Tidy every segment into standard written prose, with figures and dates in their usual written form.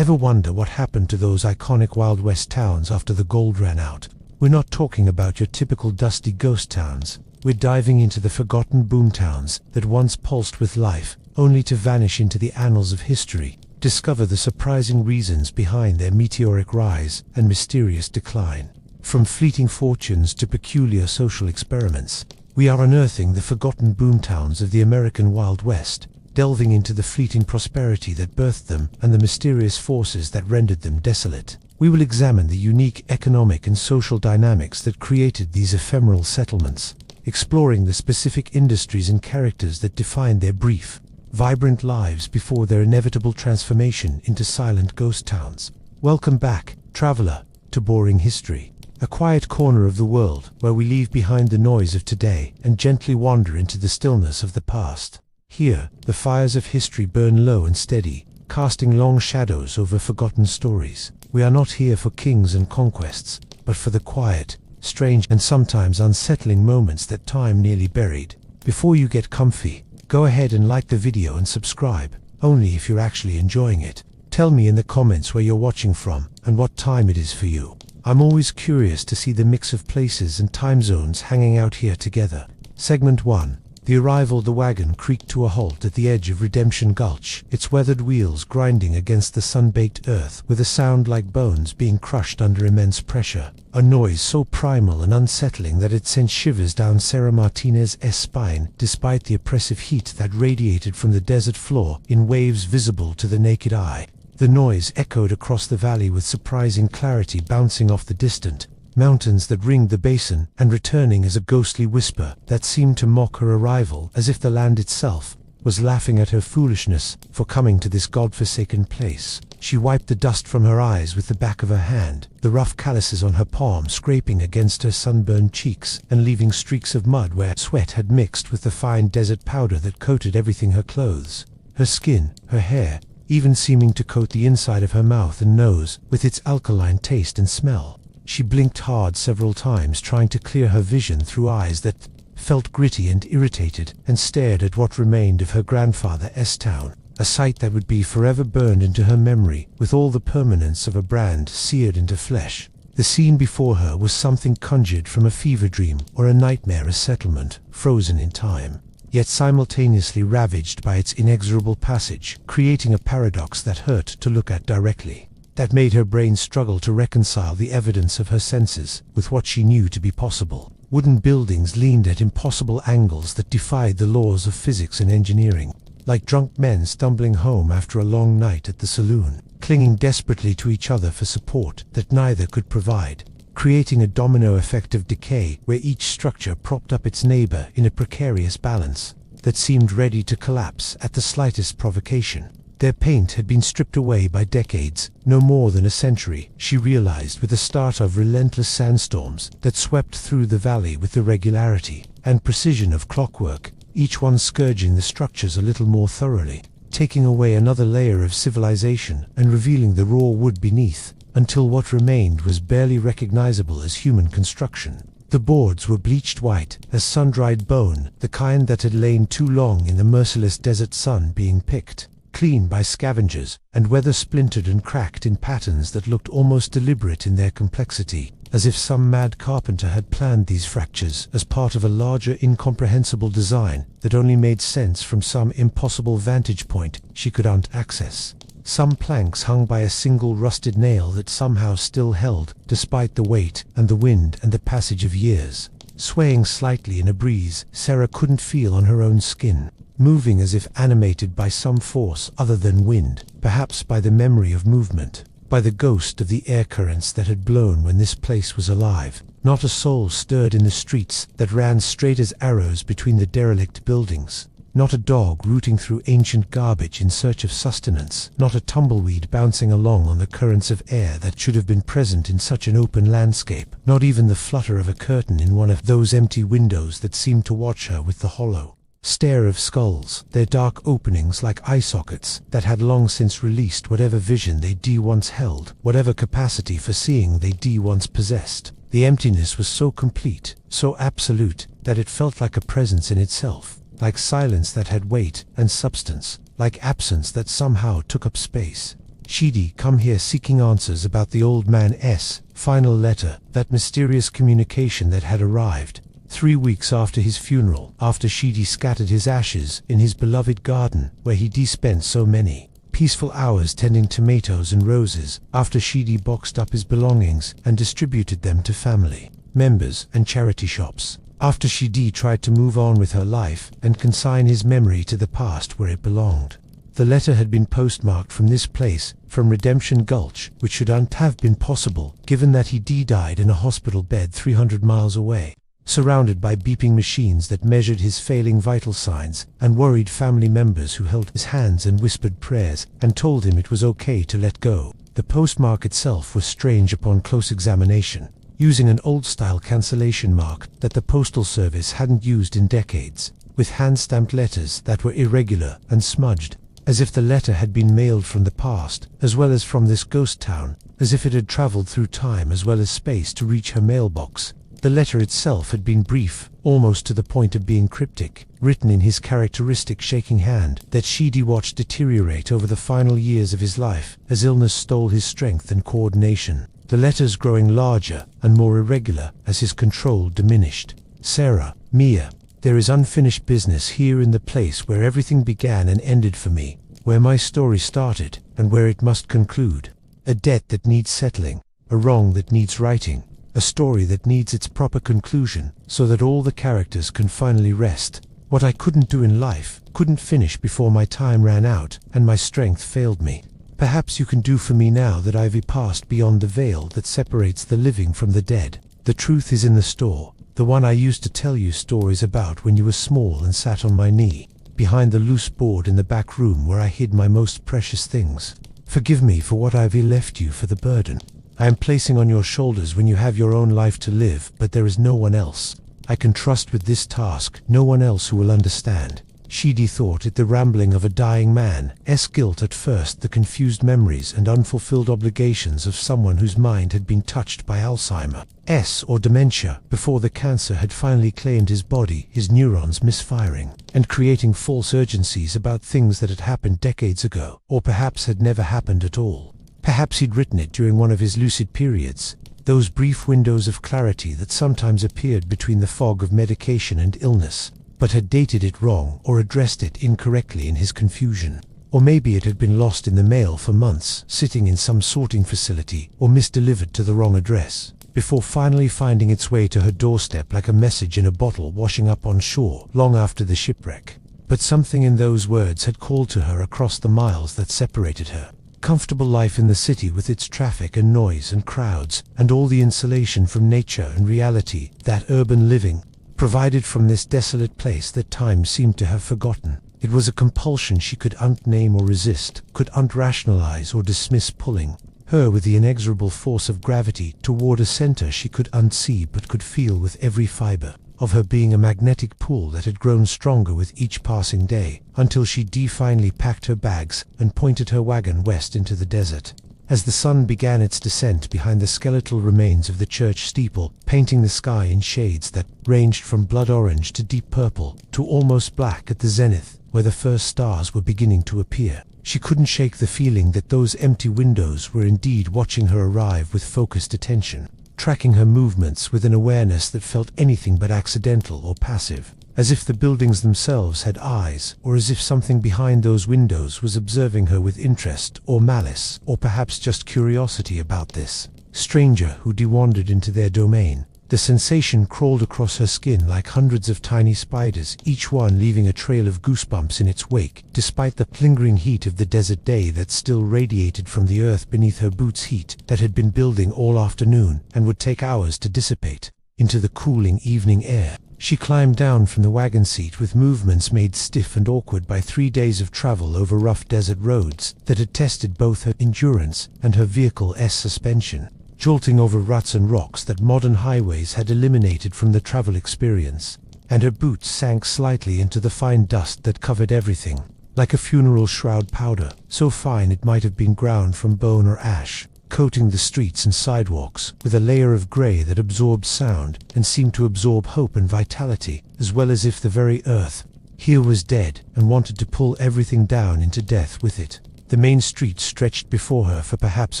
Ever wonder what happened to those iconic Wild West towns after the gold ran out? We're not talking about your typical dusty ghost towns. We're diving into the forgotten boomtowns that once pulsed with life, only to vanish into the annals of history. Discover the surprising reasons behind their meteoric rise and mysterious decline. From fleeting fortunes to peculiar social experiments, we are unearthing the forgotten boomtowns of the American Wild West, delving into the fleeting prosperity that birthed them and the mysterious forces that rendered them desolate. We will examine the unique economic and social dynamics that created these ephemeral settlements, exploring the specific industries and characters that defined their brief, vibrant lives before their inevitable transformation into silent ghost towns. Welcome back, traveler, to Boring History, a quiet corner of the world where we leave behind the noise of today and gently wander into the stillness of the past. Here, the fires of history burn low and steady, casting long shadows over forgotten stories. We are not here for kings and conquests, but for the quiet, strange, and sometimes unsettling moments that time nearly buried. Before you get comfy, go ahead and like the video and subscribe, only if you're actually enjoying it. Tell me in the comments where you're watching from and what time it is for you. I'm always curious to see the mix of places and time zones hanging out here together. Segment 1. The arrival. The wagon creaked to a halt at the edge of Redemption Gulch, its weathered wheels grinding against the sun-baked earth with a sound like bones being crushed under immense pressure. A noise so primal and unsettling that it sent shivers down Sarah Martinez's spine, despite the oppressive heat that radiated from the desert floor in waves visible to the naked eye. The noise echoed across the valley with surprising clarity, bouncing off the distant mountains that ringed the basin and returning as a ghostly whisper that seemed to mock her arrival, as if the land itself was laughing at her foolishness for coming to this godforsaken place. She wiped the dust from her eyes with the back of her hand, the rough calluses on her palm scraping against her sunburned cheeks and leaving streaks of mud where sweat had mixed with the fine desert powder that coated everything: her clothes, her skin, her hair, even seeming to coat the inside of her mouth and nose with its alkaline taste and smell. She blinked hard several times, trying to clear her vision through eyes that felt gritty and irritated, and stared at what remained of her grandfather's town, a sight that would be forever burned into her memory with all the permanence of a brand seared into flesh. The scene before her was something conjured from a fever dream or a nightmare, a settlement frozen in time, yet simultaneously ravaged by its inexorable passage, creating a paradox that hurt to look at directly, that made her brain struggle to reconcile the evidence of her senses with what she knew to be possible. Wooden buildings leaned at impossible angles that defied the laws of physics and engineering, like drunk men stumbling home after a long night at the saloon, clinging desperately to each other for support that neither could provide, creating a domino effect of decay where each structure propped up its neighbor in a precarious balance that seemed ready to collapse at the slightest provocation. Their paint had been stripped away by decades, no more than a century, she realized with the start of relentless sandstorms that swept through the valley with the regularity and precision of clockwork, each one scourging the structures a little more thoroughly, taking away another layer of civilization and revealing the raw wood beneath, until what remained was barely recognizable as human construction. The boards were bleached white as sun-dried bone, the kind that had lain too long in the merciless desert sun, being picked clean by scavengers, and weather splintered and cracked in patterns that looked almost deliberate in their complexity, as if some mad carpenter had planned these fractures as part of a larger incomprehensible design that only made sense from some impossible vantage point she couldn't access. Some planks hung by a single rusted nail that somehow still held, despite the weight and the wind and the passage of years. Swaying slightly in a breeze Sarah couldn't feel on her own skin, moving as if animated by some force other than wind, perhaps by the memory of movement, by the ghost of the air currents that had blown when this place was alive. Not a soul stirred in the streets that ran straight as arrows between the derelict buildings. Not a dog rooting through ancient garbage in search of sustenance. Not a tumbleweed bouncing along on the currents of air that should have been present in such an open landscape. Not even the flutter of a curtain in one of those empty windows that seemed to watch her with the hollow stare of skulls, their dark openings like eye sockets that had long since released whatever vision they once held, whatever capacity for seeing they once possessed. The emptiness was so complete, so absolute, that it felt like a presence in itself, like silence that had weight and substance, like absence that somehow took up space. Sheedy come here seeking answers about the old man S. final letter, that mysterious communication that had arrived 3 weeks after his funeral, after Sheedy scattered his ashes in his beloved garden, where he spent so many peaceful hours tending tomatoes and roses, after Sheedy boxed up his belongings and distributed them to family members and charity shops, after Sheedy tried to move on with her life and consign his memory to the past where it belonged. The letter had been postmarked from this place, from Redemption Gulch, which should not have been possible, given that he died in a hospital bed 300 miles away, surrounded by beeping machines that measured his failing vital signs, and worried family members who held his hands and whispered prayers, and told him it was okay to let go. The postmark itself was strange upon close examination, using an old-style cancellation mark that the Postal Service hadn't used in decades, with hand-stamped letters that were irregular and smudged, as if the letter had been mailed from the past, as well as from this ghost town, as if it had traveled through time as well as space to reach her mailbox. The letter itself had been brief, almost to the point of being cryptic, written in his characteristic shaking hand that Sheedy watched deteriorate over the final years of his life, as illness stole his strength and coordination, the letters growing larger and more irregular as his control diminished. Sarah, Mia, there is unfinished business here in the place where everything began and ended for me, where my story started and where it must conclude. A debt that needs settling, a wrong that needs righting, a story that needs its proper conclusion so that all the characters can finally rest. What I couldn't do in life, couldn't finish before my time ran out and my strength failed me. Perhaps you can do for me now that I've passed beyond the veil that separates the living from the dead. The truth is in the store. The one I used to tell you stories about when you were small and sat on my knee, behind the loose board in the back room where I hid my most precious things. Forgive me for what I've left you for the burden I am placing on your shoulders when you have your own life to live, but there is no one else I can trust with this task, no one else who will understand. Sheedy thought it the rambling of a dying man's guilt at first, the confused memories and unfulfilled obligations of someone whose mind had been touched by Alzheimer's or dementia before the cancer had finally claimed his body, his neurons misfiring and creating false urgencies about things that had happened decades ago, or perhaps had never happened at all. Perhaps he'd written it during one of his lucid periods, those brief windows of clarity that sometimes appeared between the fog of medication and illness, but had dated it wrong or addressed it incorrectly in his confusion. Or maybe it had been lost in the mail for months, sitting in some sorting facility, or misdelivered to the wrong address, before finally finding its way to her doorstep like a message in a bottle washing up on shore long after the shipwreck. But something in those words had called to her across the miles that separated her. Comfortable life in the city with its traffic and noise and crowds, and all the insulation from nature and reality, that urban living provided from this desolate place that time seemed to have forgotten. It was a compulsion she could unname or resist, could unrationalize or dismiss, pulling her with the inexorable force of gravity toward a center she could unsee but could feel with every fiber of her being, a magnetic pull that had grown stronger with each passing day, until she finally packed her bags and pointed her wagon west into the desert. As the sun began its descent behind the skeletal remains of the church steeple, painting the sky in shades that ranged from blood orange to deep purple to almost black at the zenith, where the first stars were beginning to appear, she couldn't shake the feeling that those empty windows were indeed watching her arrive with focused attention, tracking her movements with an awareness that felt anything but accidental or passive, as if the buildings themselves had eyes, or as if something behind those windows was observing her with interest or malice, or perhaps just curiosity about this stranger who wandered into their domain. The sensation crawled across her skin like hundreds of tiny spiders, each one leaving a trail of goosebumps in its wake, despite the lingering heat of the desert day that still radiated from the earth beneath her boots, heat that had been building all afternoon and would take hours to dissipate into the cooling evening air. She climbed down from the wagon seat with movements made stiff and awkward by 3 days of travel over rough desert roads that had tested both her endurance and her vehicle's suspension, jolting over ruts and rocks that modern highways had eliminated from the travel experience, and her boots sank slightly into the fine dust that covered everything, like a funeral shroud powder, so fine it might have been ground from bone or ash, coating the streets and sidewalks with a layer of gray that absorbed sound and seemed to absorb hope and vitality, as well as if the very earth here was dead and wanted to pull everything down into death with it. The main street stretched before her for perhaps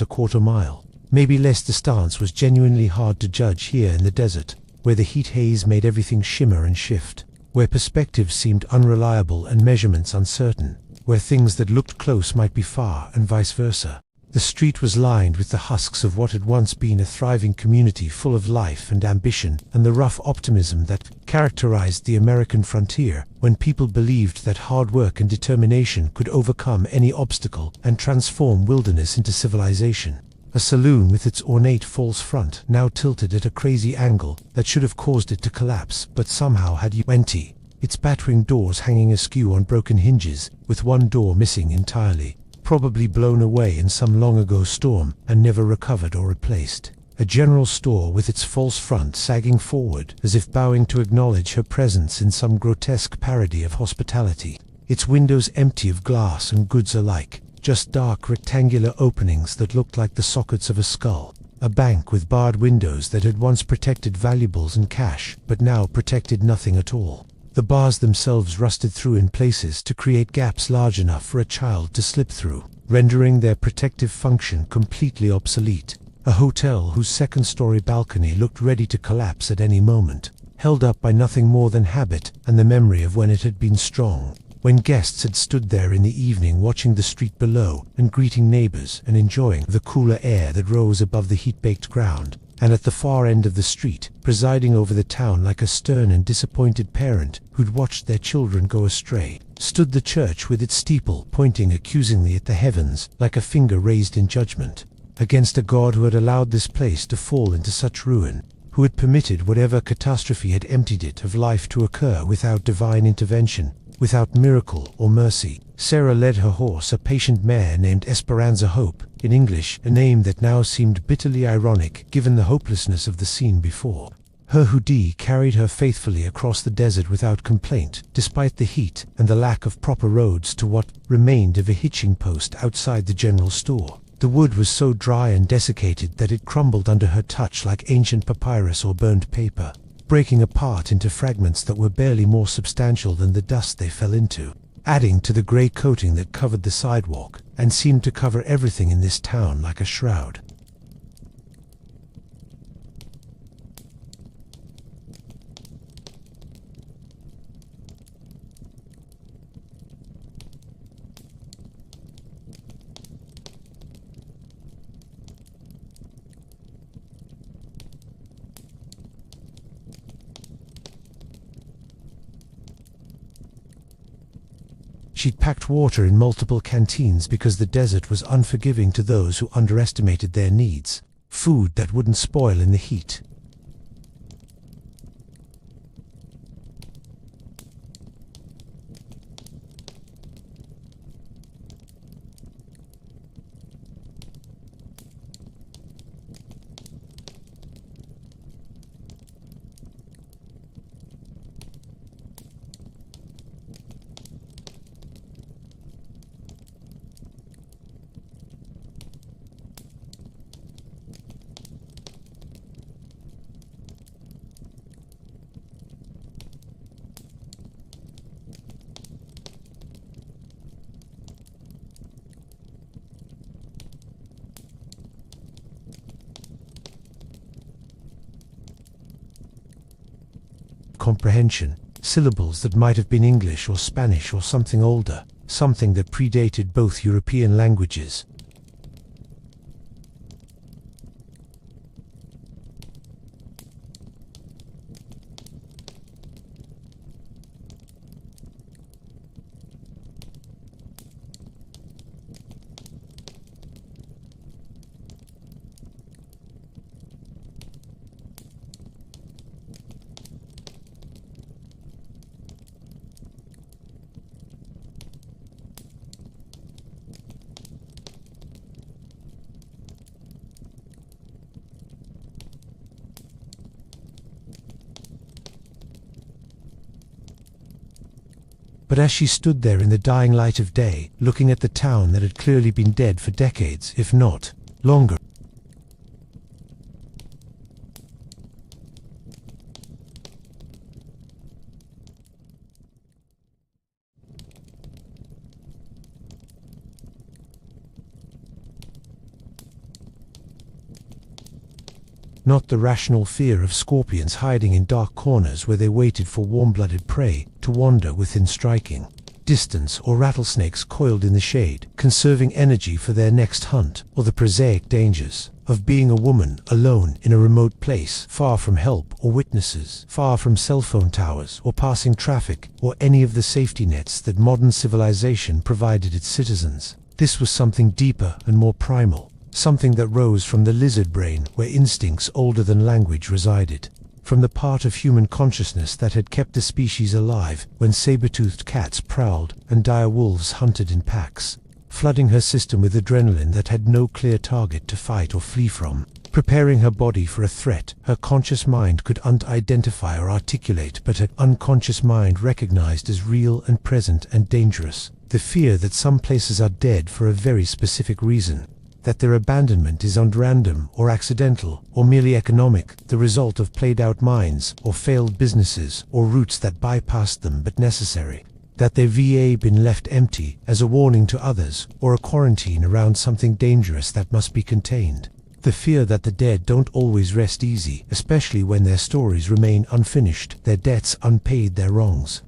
a quarter-mile, maybe less. The stance was genuinely hard to judge here in the desert, where the heat haze made everything shimmer and shift, where perspective seemed unreliable and measurements uncertain, where things that looked close might be far and vice versa. The street was lined with the husks of what had once been a thriving community full of life and ambition, and the rough optimism that characterized the American frontier, when people believed that hard work and determination could overcome any obstacle and transform wilderness into civilization. A saloon with its ornate false front now tilted at a crazy angle that should have caused it to collapse, but somehow had empty, its battering doors hanging askew on broken hinges, with one door missing entirely, probably blown away in some long-ago storm and never recovered or replaced. A general store with its false front sagging forward as if bowing to acknowledge her presence in some grotesque parody of hospitality. Its windows empty of glass and goods alike, just dark rectangular openings that looked like the sockets of a skull. A bank with barred windows that had once protected valuables and cash, but now protected nothing at all. The bars themselves rusted through in places to create gaps large enough for a child to slip through, rendering their protective function completely obsolete. A hotel whose second-story balcony looked ready to collapse at any moment, held up by nothing more than habit and the memory of when it had been strong, when guests had stood there in the evening watching the street below and greeting neighbors and enjoying the cooler air that rose above the heat-baked ground. And at the far end of the street, presiding over the town like a stern and disappointed parent who'd watched their children go astray, stood the church with its steeple pointing accusingly at the heavens like a finger raised in judgment against a God who had allowed this place to fall into such ruin, who had permitted whatever catastrophe had emptied it of life to occur without divine intervention, without miracle or mercy. Sarah led her horse, a patient mare named Esperanza Hope, in English, a name that now seemed bitterly ironic given the hopelessness of the scene before. Her hoodie carried her faithfully across the desert without complaint, despite the heat and the lack of proper roads to what remained of a hitching post outside the general store. The wood was so dry and desiccated that it crumbled under her touch like ancient papyrus or burned paper, breaking apart into fragments that were barely more substantial than the dust they fell into, adding to the grey coating that covered the sidewalk and seemed to cover everything in this town like a shroud. She'd packed water in multiple canteens because the desert was unforgiving to those who underestimated their needs, food that wouldn't spoil in the heat. Comprehension, syllables that might have been English or Spanish or something older, something that predated both European languages. But as she stood there in the dying light of day, looking at the town that had clearly been dead for decades, if not longer, not the rational fear of scorpions hiding in dark corners where they waited for warm-blooded prey to wander within striking distance, or rattlesnakes coiled in the shade, conserving energy for their next hunt, or the prosaic dangers of being a woman alone in a remote place, far from help or witnesses, far from cell phone towers or passing traffic, or any of the safety nets that modern civilization provided its citizens. This was something deeper and more primal, something that rose from the lizard brain where instincts older than language resided, from the part of human consciousness that had kept the species alive when saber-toothed cats prowled and dire wolves hunted in packs, flooding her system with adrenaline that had no clear target to fight or flee from, preparing her body for a threat her conscious mind could identify or articulate, but her unconscious mind recognized as real and present and dangerous. The fear that some places are dead for a very specific reason, that their abandonment is random or accidental or merely economic, the result of played-out minds or failed businesses or routes that bypassed them but necessary, that their VA been left empty as a warning to others or a quarantine around something dangerous that must be contained. The fear that the dead don't always rest easy, especially when their stories remain unfinished, their debts unpaid, their wrongs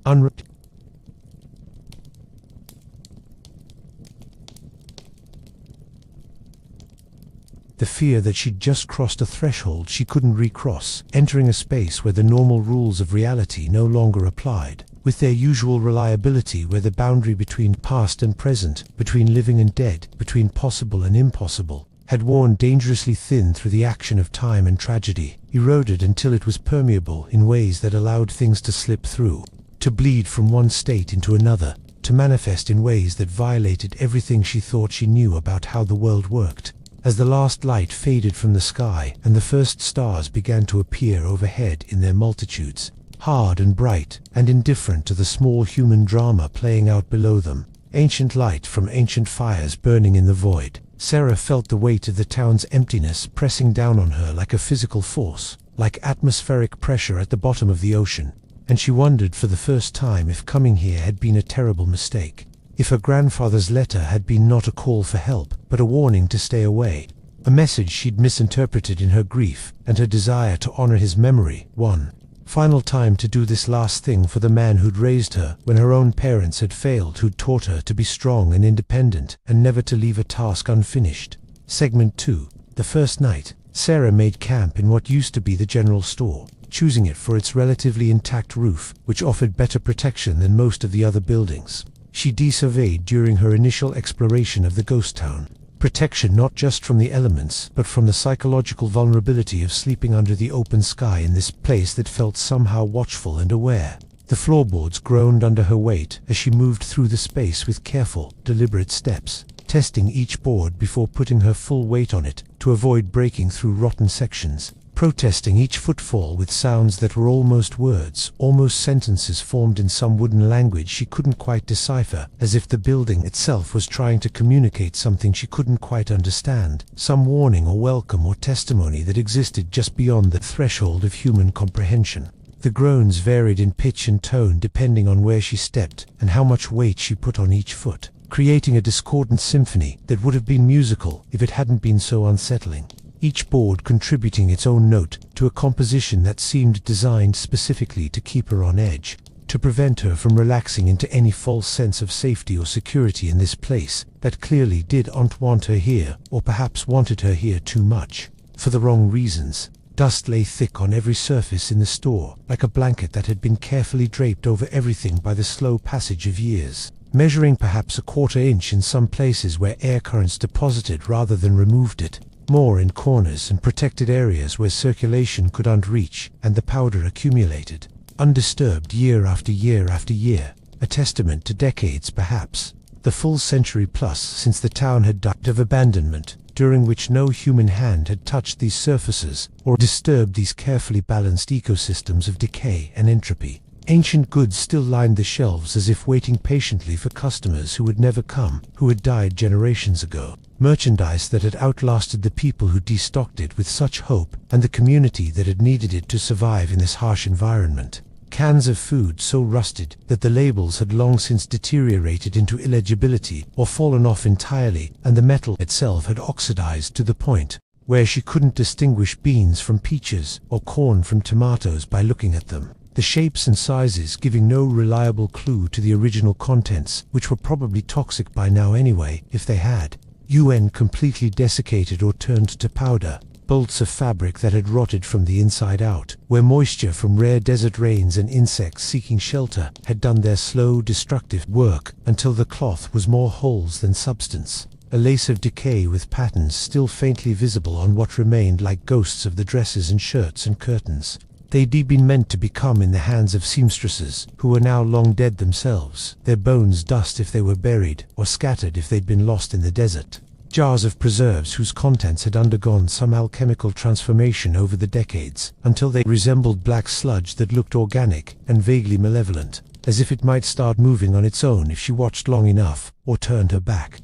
the fear that she'd just crossed a threshold she couldn't recross, entering a space where the normal rules of reality no longer applied, with their usual reliability where the boundary between past and present, between living and dead, between possible and impossible, had worn dangerously thin through the action of time and tragedy, eroded until it was permeable in ways that allowed things to slip through, to bleed from one state into another, to manifest in ways that violated everything she thought she knew about how the world worked. As the last light faded from the sky and the first stars began to appear overhead in their multitudes, hard and bright and indifferent to the small human drama playing out below them, ancient light from ancient fires burning in the void, Sarah felt the weight of the town's emptiness pressing down on her like a physical force, like atmospheric pressure at the bottom of the ocean, and she wondered for the first time if coming here had been a terrible mistake. If her grandfather's letter had been not a call for help, but a warning to stay away, a message she'd misinterpreted in her grief and her desire to honor his memory, one final time to do this last thing for the man who'd raised her when her own parents had failed, who'd taught her to be strong and independent and never to leave a task unfinished. Segment 2. The first night, Sarah made camp in what used to be the general store, choosing it for its relatively intact roof, which offered better protection than most of the other buildings she de-surveyed during her initial exploration of the ghost town. Protection not just from the elements, but from the psychological vulnerability of sleeping under the open sky in this place that felt somehow watchful and aware. The floorboards groaned under her weight as she moved through the space with careful, deliberate steps, testing each board before putting her full weight on it to avoid breaking through rotten sections, protesting each footfall with sounds that were almost words, almost sentences formed in some wooden language she couldn't quite decipher, as if the building itself was trying to communicate something she couldn't quite understand, some warning or welcome or testimony that existed just beyond the threshold of human comprehension. The groans varied in pitch and tone depending on where she stepped and how much weight she put on each foot, creating a discordant symphony that would have been musical if it hadn't been so unsettling. Each board contributing its own note to a composition that seemed designed specifically to keep her on edge, to prevent her from relaxing into any false sense of safety or security in this place that clearly didn't want her here, or perhaps wanted her here too much, for the wrong reasons. Dust lay thick on every surface in the store, like a blanket that had been carefully draped over everything by the slow passage of years, measuring perhaps a quarter inch in some places where air currents deposited rather than removed it, more in corners and protected areas where circulation couldn't reach, and the powder accumulated, undisturbed year after year after year, a testament to decades perhaps, the full century plus since the town had died of abandonment, during which no human hand had touched these surfaces or disturbed these carefully balanced ecosystems of decay and entropy. Ancient goods still lined the shelves as if waiting patiently for customers who would never come, who had died generations ago. Merchandise that had outlasted the people who destocked it with such hope, and the community that had needed it to survive in this harsh environment. Cans of food so rusted that the labels had long since deteriorated into illegibility or fallen off entirely, and the metal itself had oxidized to the point where she couldn't distinguish beans from peaches or corn from tomatoes by looking at them. The shapes and sizes giving no reliable clue to the original contents, which were probably toxic by now anyway, if they had. UN completely desiccated or turned to powder. Bolts of fabric that had rotted from the inside out, where moisture from rare desert rains and insects seeking shelter had done their slow, destructive work until the cloth was more holes than substance. A lace of decay with patterns still faintly visible on what remained like ghosts of the dresses and shirts and curtains. They'd been meant to become in the hands of seamstresses, who were now long dead themselves, their bones dust if they were buried, or scattered if they'd been lost in the desert. Jars of preserves whose contents had undergone some alchemical transformation over the decades, until they resembled black sludge that looked organic and vaguely malevolent, as if it might start moving on its own if she watched long enough, or turned her back.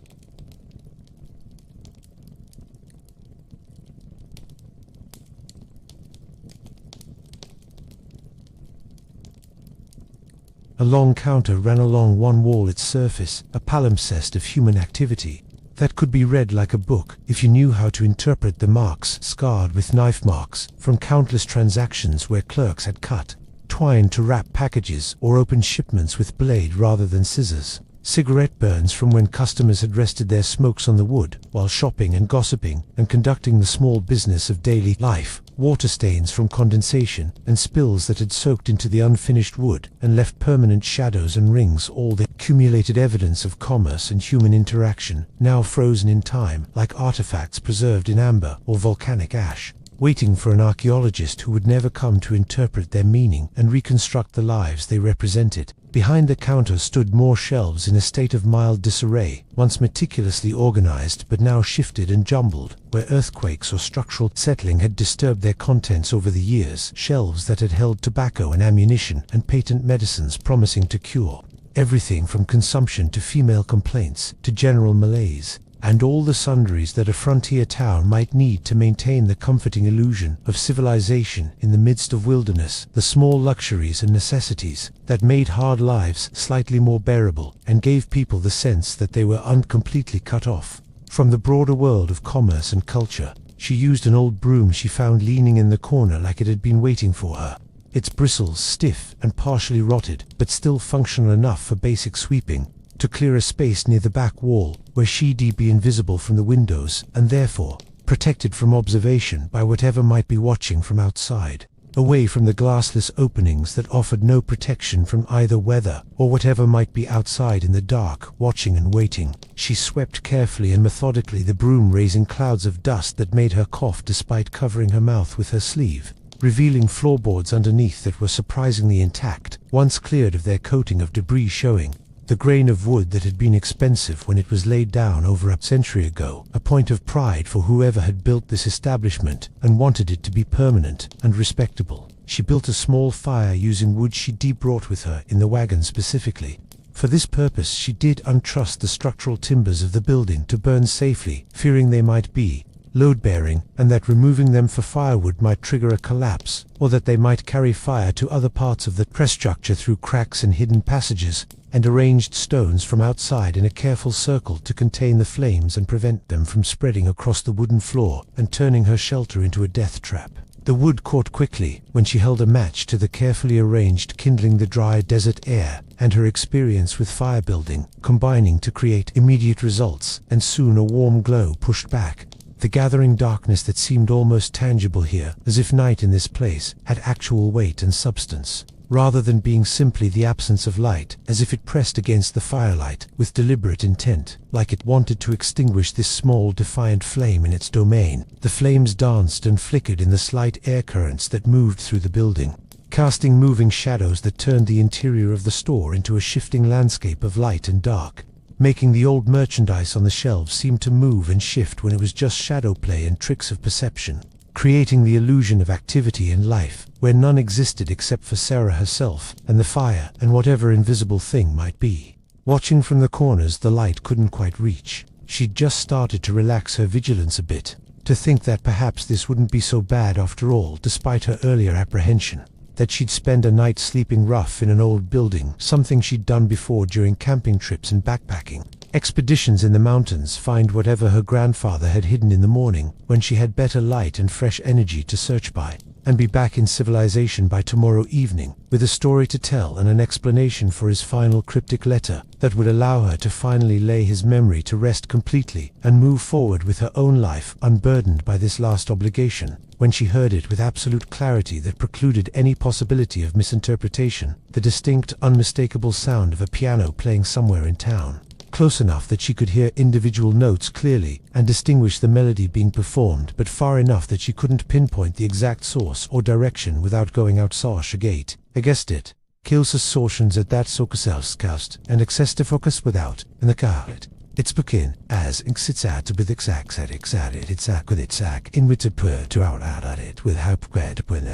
A long counter ran along one wall, its surface a palimpsest of human activity that could be read like a book if you knew how to interpret the marks scarred with knife marks from countless transactions where clerks had cut, twine to wrap packages or open shipments with blade rather than scissors. Cigarette burns from when customers had rested their smokes on the wood while shopping and gossiping and conducting the small business of daily life. Water stains from condensation and spills that had soaked into the unfinished wood and left permanent shadows and rings, all the accumulated evidence of commerce and human interaction, now frozen in time like artifacts preserved in amber or volcanic ash, waiting for an archaeologist who would never come to interpret their meaning and reconstruct the lives they represented. Behind the counter stood more shelves in a state of mild disarray, once meticulously organized but now shifted and jumbled, where earthquakes or structural settling had disturbed their contents over the years. Shelves that had held tobacco and ammunition and patent medicines promising to cure everything from consumption to female complaints to general malaise, and all the sundries that a frontier town might need to maintain the comforting illusion of civilization in the midst of wilderness, the small luxuries and necessities that made hard lives slightly more bearable and gave people the sense that they were uncompletely cut off from the broader world of commerce and culture. She used an old broom she found leaning in the corner like it had been waiting for her, its bristles stiff and partially rotted, but still functional enough for basic sweeping, to clear a space near the back wall where she'd be invisible from the windows and therefore protected from observation by whatever might be watching from outside, away from the glassless openings that offered no protection from either weather or whatever might be outside in the dark, watching and waiting. She swept carefully and methodically, the broom raising clouds of dust that made her cough despite covering her mouth with her sleeve, revealing floorboards underneath that were surprisingly intact, once cleared of their coating of debris, showing the grain of wood that had been expensive when it was laid down over a century ago, a point of pride for whoever had built this establishment and wanted it to be permanent and respectable. She built a small fire using wood she'd brought with her in the wagon specifically. For this purpose she did untrust the structural timbers of the building to burn safely, fearing they might be load-bearing and that removing them for firewood might trigger a collapse, or that they might carry fire to other parts of the press structure through cracks and hidden passages, and arranged stones from outside in a careful circle to contain the flames and prevent them from spreading across the wooden floor and turning her shelter into a death trap. The wood caught quickly when she held a match to the carefully arranged kindling, the dry desert air and her experience with fire building combining to create immediate results, and soon a warm glow pushed back the gathering darkness that seemed almost tangible here, as if night in this place had actual weight and substance, rather than being simply the absence of light, as if it pressed against the firelight with deliberate intent, like it wanted to extinguish this small defiant flame in its domain. The flames danced and flickered in the slight air currents that moved through the building, casting moving shadows that turned the interior of the store into a shifting landscape of light and dark, making the old merchandise on the shelves seem to move and shift when it was just shadow play and tricks of perception, creating the illusion of activity and life where none existed except for Sarah herself and the fire and whatever invisible thing might be. Watching from the corners the light couldn't quite reach, she'd just started to relax her vigilance a bit, to think that perhaps this wouldn't be so bad after all, despite her earlier apprehension that she'd spend a night sleeping rough in an old building, something she'd done before during camping trips and backpacking. Expeditions in the mountains find whatever her grandfather had hidden in the morning, when she had better light and fresh energy to search by, and be back in civilization by tomorrow evening, with a story to tell and an explanation for his final cryptic letter that would allow her to finally lay his memory to rest completely and move forward with her own life unburdened by this last obligation. When she heard it with absolute clarity that precluded any possibility of misinterpretation, the distinct, unmistakable sound of a piano playing somewhere in town, close enough that she could hear individual notes clearly and distinguish the melody being performed, but far enough that she couldn't pinpoint the exact source or direction without going outside a gate. Against it, kills assortions at that sokaselskast and excessive focus without, and the card. It's begin as sits at with exact with exact in with to out at it with how squared when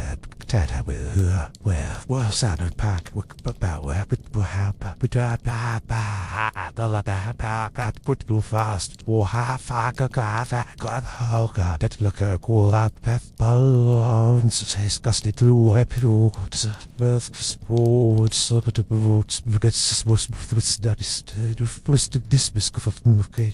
tata with where was at a pack about where but how but that put too fast or half got how got that look a cool up path bones disgusted through episodes with sports so the roots because was that is to dismiss okay,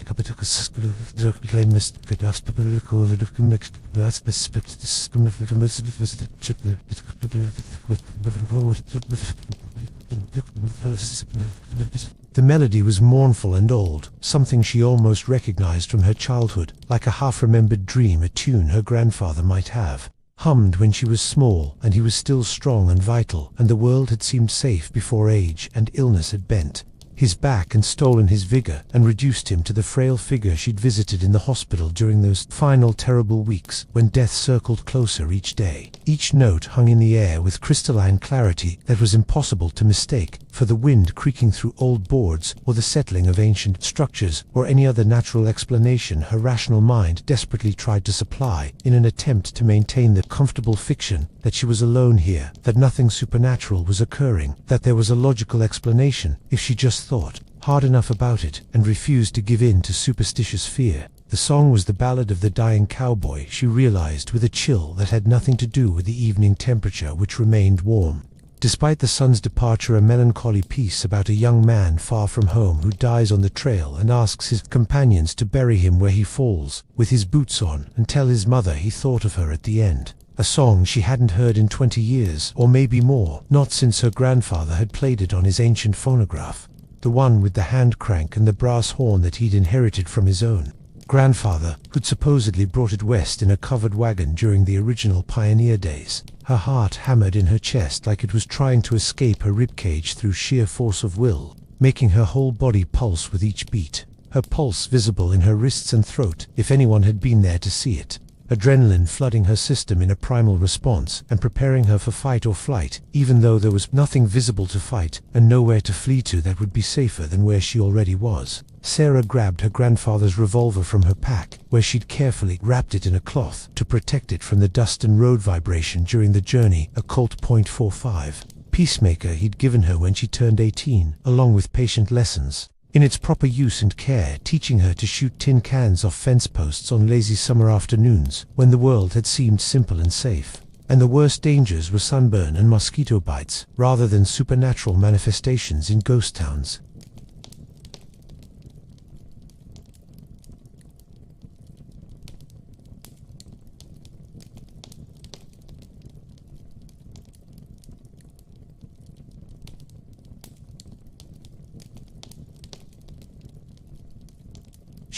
the melody was mournful and old, something she almost recognized from her childhood, like a half-remembered dream, a tune her grandfather might have hummed when she was small and he was still strong and vital, and the world had seemed safe before age and illness had bent his back and stolen his vigor and reduced him to the frail figure she'd visited in the hospital during those final terrible weeks when death circled closer each day. Each note hung in the air with crystalline clarity that was impossible to mistake for the wind creaking through old boards or the settling of ancient structures or any other natural explanation her rational mind desperately tried to supply in an attempt to maintain the comfortable fiction that she was alone here, that nothing supernatural was occurring, that there was a logical explanation if she just thought hard enough about it and refused to give in to superstitious fear. The song was the ballad of the dying cowboy, she realized with a chill that had nothing to do with the evening temperature, which remained warm. Despite the sun's departure, a melancholy piece about a young man far from home who dies on the trail and asks his companions to bury him where he falls, with his boots on, and tell his mother he thought of her at the end. A song she hadn't heard in 20 years, or maybe more, not since her grandfather had played it on his ancient phonograph. The one with the hand crank and the brass horn that he'd inherited from his own grandfather, who'd supposedly brought it west in a covered wagon during the original pioneer days. Her heart hammered in her chest like it was trying to escape her ribcage through sheer force of will, making her whole body pulse with each beat, her pulse visible in her wrists and throat if anyone had been there to see it. Adrenaline flooding her system in a primal response and preparing her for fight or flight, even though there was nothing visible to fight and nowhere to flee to that would be safer than where she already was. Sarah grabbed her grandfather's revolver from her pack, where she'd carefully wrapped it in a cloth to protect it from the dust and road vibration during the journey, a Colt .45 Peacemaker he'd given her when she turned 18, along with patient lessons in its proper use and care, teaching her to shoot tin cans off fence posts on lazy summer afternoons when the world had seemed simple and safe, and the worst dangers were sunburn and mosquito bites rather than supernatural manifestations in ghost towns.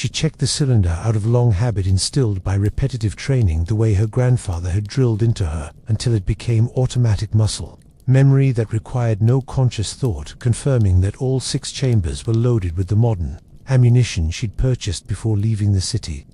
She checked the cylinder out of long habit instilled by repetitive training the way her grandfather had drilled into her until it became automatic muscle. Memory that required no conscious thought, confirming that all 6 chambers were loaded with the modern ammunition she'd purchased before leaving the city.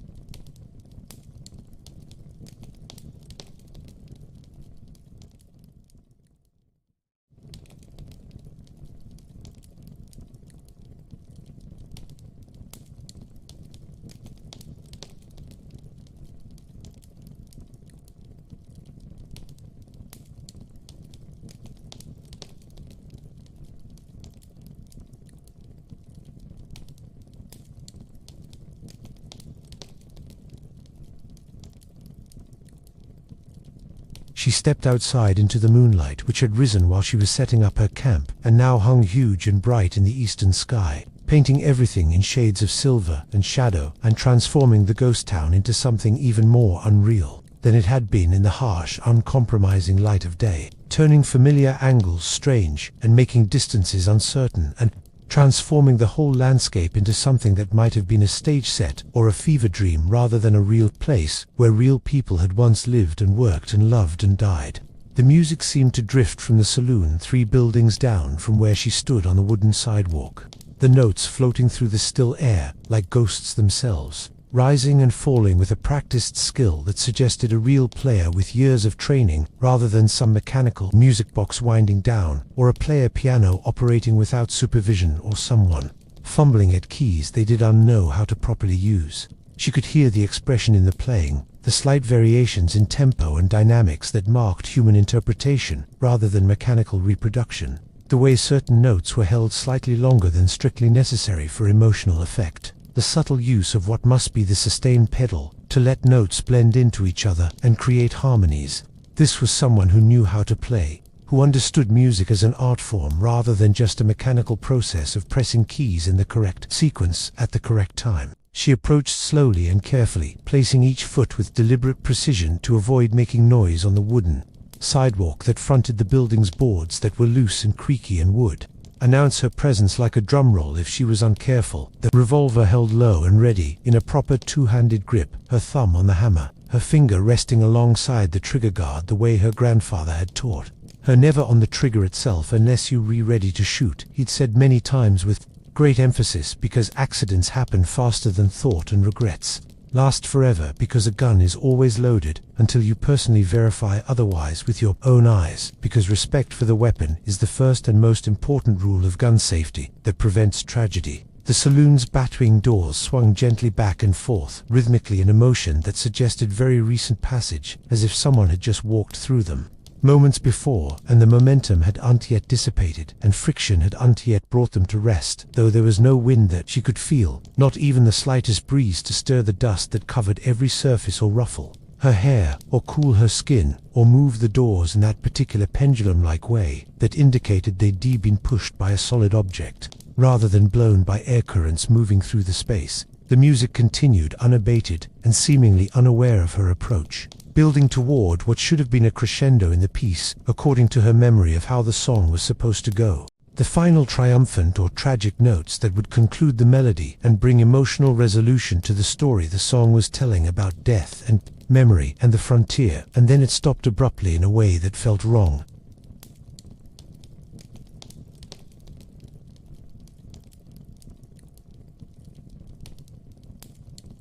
She stepped outside into the moonlight, which had risen while she was setting up her camp and now hung huge and bright in the eastern sky. painting everything in shades of silver and shadow and transforming the ghost town into something even more unreal than it had been in the harsh, uncompromising light of day, turning familiar angles strange and making distances uncertain and transforming the whole landscape into something that might have been a stage set or a fever dream rather than a real place where real people had once lived and worked and loved and died. The music seemed to drift from the saloon 3 buildings down from where she stood on the wooden sidewalk, the notes floating through the still air like ghosts themselves, rising and falling with a practiced skill that suggested a real player with years of training rather than some mechanical music box winding down or a player piano operating without supervision or someone fumbling at keys they did not know how to properly use. She could hear the expression in the playing, the slight variations in tempo and dynamics that marked human interpretation rather than mechanical reproduction, the way certain notes were held slightly longer than strictly necessary for emotional effect. The subtle use of what must be the sustain pedal to let notes blend into each other and create harmonies. This was someone who knew how to play, who understood music as an art form rather than just a mechanical process of pressing keys in the correct sequence at the correct time. She approached slowly and carefully, placing each foot with deliberate precision to avoid making noise on the wooden sidewalk that fronted the building's boards that were loose and creaky and would announce her presence like a drum roll if she was uncareful, the revolver held low and ready in a proper 2-handed grip, her thumb on the hammer, her finger resting alongside the trigger guard the way her grandfather had taught her, never on the trigger itself unless you were ready to shoot, he'd said many times with great emphasis, because accidents happen faster than thought and regrets last forever, because a gun is always loaded until you personally verify otherwise with your own eyes, because respect for the weapon is the first and most important rule of gun safety that prevents tragedy. The saloon's battering doors swung gently back and forth, rhythmically in a motion that suggested very recent passage, as if someone had just walked through them moments before, and the momentum had yet dissipated, and friction had yet brought them to rest, though there was no wind that she could feel, not even the slightest breeze to stir the dust that covered every surface or ruffle her hair, or cool her skin, or move the doors in that particular pendulum-like way that indicated they'd been pushed by a solid object, rather than blown by air currents moving through the space. The music continued unabated and seemingly unaware of her approach, building toward what should have been a crescendo in the piece, according to her memory of how the song was supposed to go. The final triumphant or tragic notes that would conclude the melody and bring emotional resolution to the story the song was telling about death and memory and the frontier, and then it stopped abruptly in a way that felt wrong.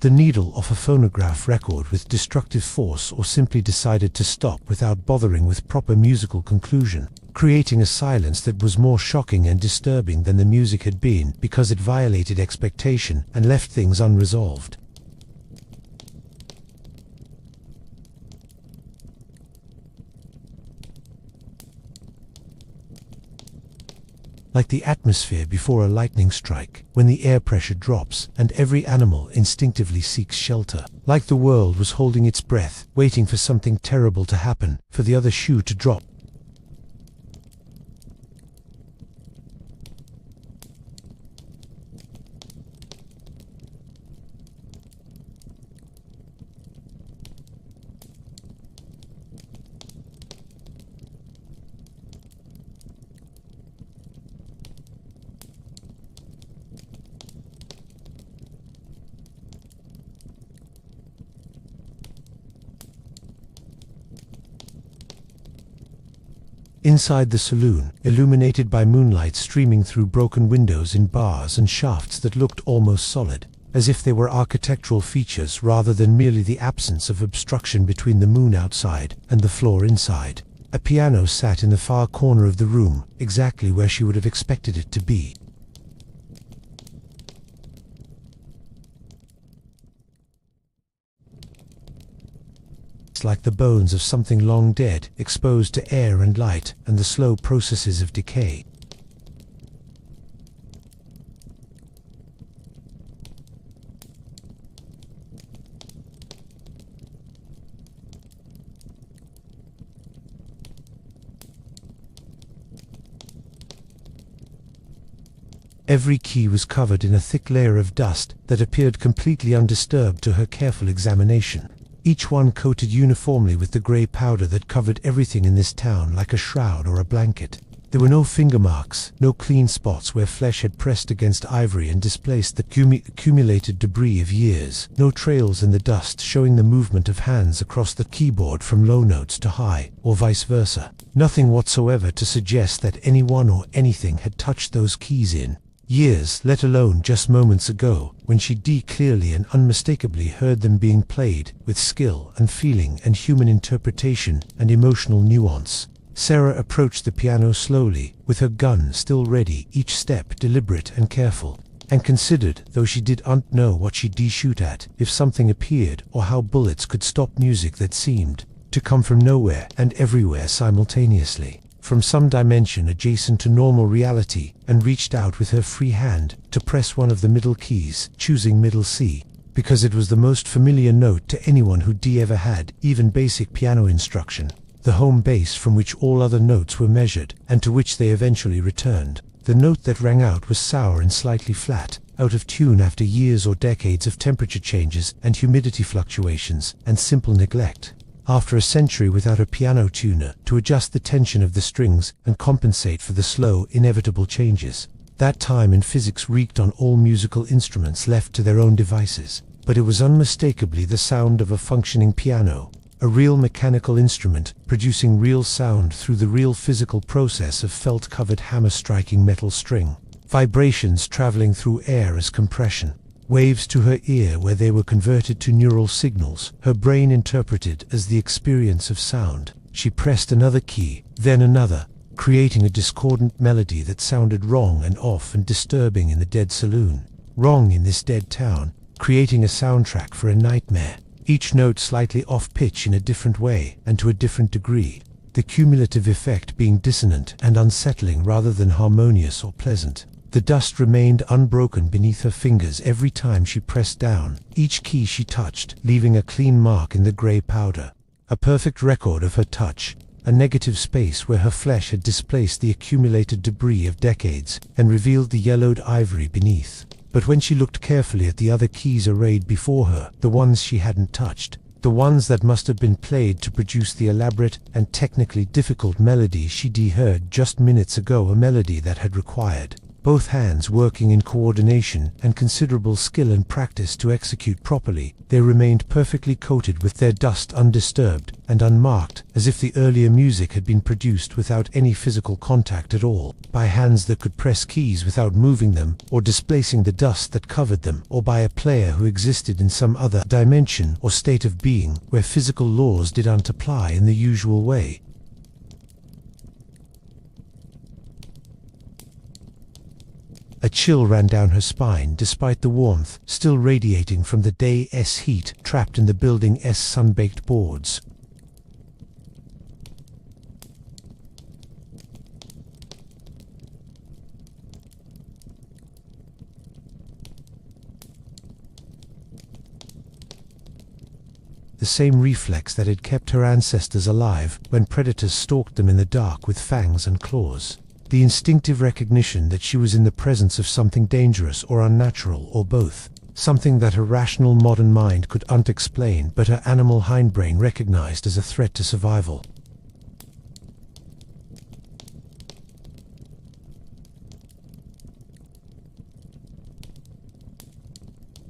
The needle of a phonograph record with destructive force, or simply decided to stop without bothering with proper musical conclusion, creating a silence that was more shocking and disturbing than the music had been, because it violated expectation and left things unresolved. Like the atmosphere before a lightning strike, when the air pressure drops and every animal instinctively seeks shelter. Like the world was holding its breath, waiting for something terrible to happen, for the other shoe to drop. Inside the saloon, illuminated by moonlight streaming through broken windows in bars and shafts that looked almost solid, as if they were architectural features rather than merely the absence of obstruction between the moon outside and the floor inside, a piano sat in the far corner of the room, exactly where she would have expected it to be. Like the bones of something long dead, exposed to air and light and the slow processes of decay. Every key was covered in a thick layer of dust that appeared completely undisturbed to her careful examination. Each one coated uniformly with the grey powder that covered everything in this town like a shroud or a blanket. There were no finger marks, no clean spots where flesh had pressed against ivory and displaced the accumulated debris of years, no trails in the dust showing the movement of hands across the keyboard from low notes to high, or vice versa. Nothing whatsoever to suggest that anyone or anything had touched those keys in years, let alone just moments ago, when she clearly and unmistakably heard them being played, with skill and feeling and human interpretation and emotional nuance. Sarah approached the piano slowly, with her gun still ready, each step deliberate and careful, and considered, though she didn't know what she'd shoot at, if something appeared, or how bullets could stop music that seemed to come from nowhere and everywhere simultaneously, from some dimension adjacent to normal reality, and reached out with her free hand to press one of the middle keys, choosing middle C, because it was the most familiar note to anyone who'd ever had even basic piano instruction, the home base from which all other notes were measured, and to which they eventually returned. The note that rang out was sour and slightly flat, out of tune after years or decades of temperature changes and humidity fluctuations and simple neglect. After a century without a piano tuner to adjust the tension of the strings and compensate for the slow, inevitable changes. That time in physics reeked on all musical instruments left to their own devices, but it was unmistakably the sound of a functioning piano, a real mechanical instrument producing real sound through the real physical process of felt-covered hammer striking metal string, vibrations traveling through air as compression, waves to her ear where they were converted to neural signals her brain interpreted as the experience of sound. She pressed another key, then another, creating a discordant melody that sounded wrong and off and disturbing in the dead saloon, wrong in this dead town, creating a soundtrack for a nightmare. Each note slightly off-pitch in a different way and to a different degree, the cumulative effect being dissonant and unsettling rather than harmonious or pleasant. The dust remained unbroken beneath her fingers every time she pressed down each key she touched, leaving a clean mark in the grey powder, a perfect record of her touch, a negative space where her flesh had displaced the accumulated debris of decades and revealed the yellowed ivory beneath. But when she looked carefully at the other keys arrayed before her, the ones she hadn't touched, the ones that must have been played to produce the elaborate and technically difficult melody she'd heard just minutes ago, a melody that had required both hands working in coordination and considerable skill and practice to execute properly, they remained perfectly coated with their dust undisturbed and unmarked, as if the earlier music had been produced without any physical contact at all, by hands that could press keys without moving them or displacing the dust that covered them, or by a player who existed in some other dimension or state of being where physical laws didn't apply in the usual way. A chill ran down her spine despite the warmth still radiating from the day's heat trapped in the building's sun-baked boards. The same reflex that had kept her ancestors alive when predators stalked them in the dark with fangs and claws. The instinctive recognition that she was in the presence of something dangerous or unnatural or both, something that her rational modern mind could explain but her animal hindbrain recognized as a threat to survival.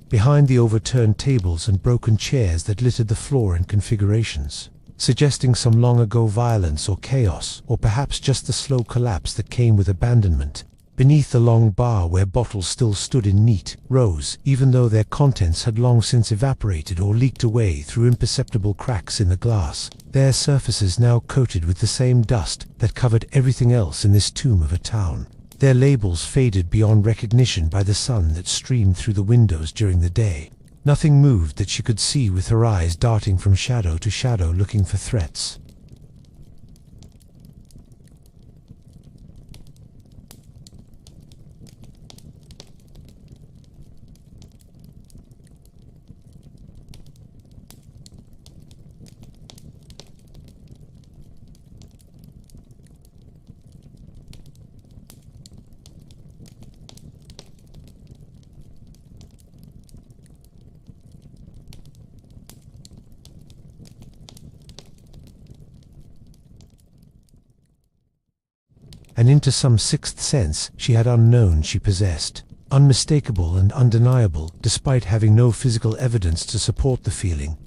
Behind the overturned tables and broken chairs that littered the floor in configurations, suggesting some long ago violence or chaos, or perhaps just the slow collapse that came with abandonment. Beneath the long bar where bottles still stood in neat rows, even though their contents had long since evaporated or leaked away through imperceptible cracks in the glass, their surfaces now coated with the same dust that covered everything else in this tomb of a town. Their labels faded beyond recognition by the sun that streamed through the windows during the day. Nothing moved that she could see with her eyes darting from shadow to shadow looking for threats. and into some sixth sense she had unknown she possessed. Unmistakable and undeniable, despite having no physical evidence to support the feeling.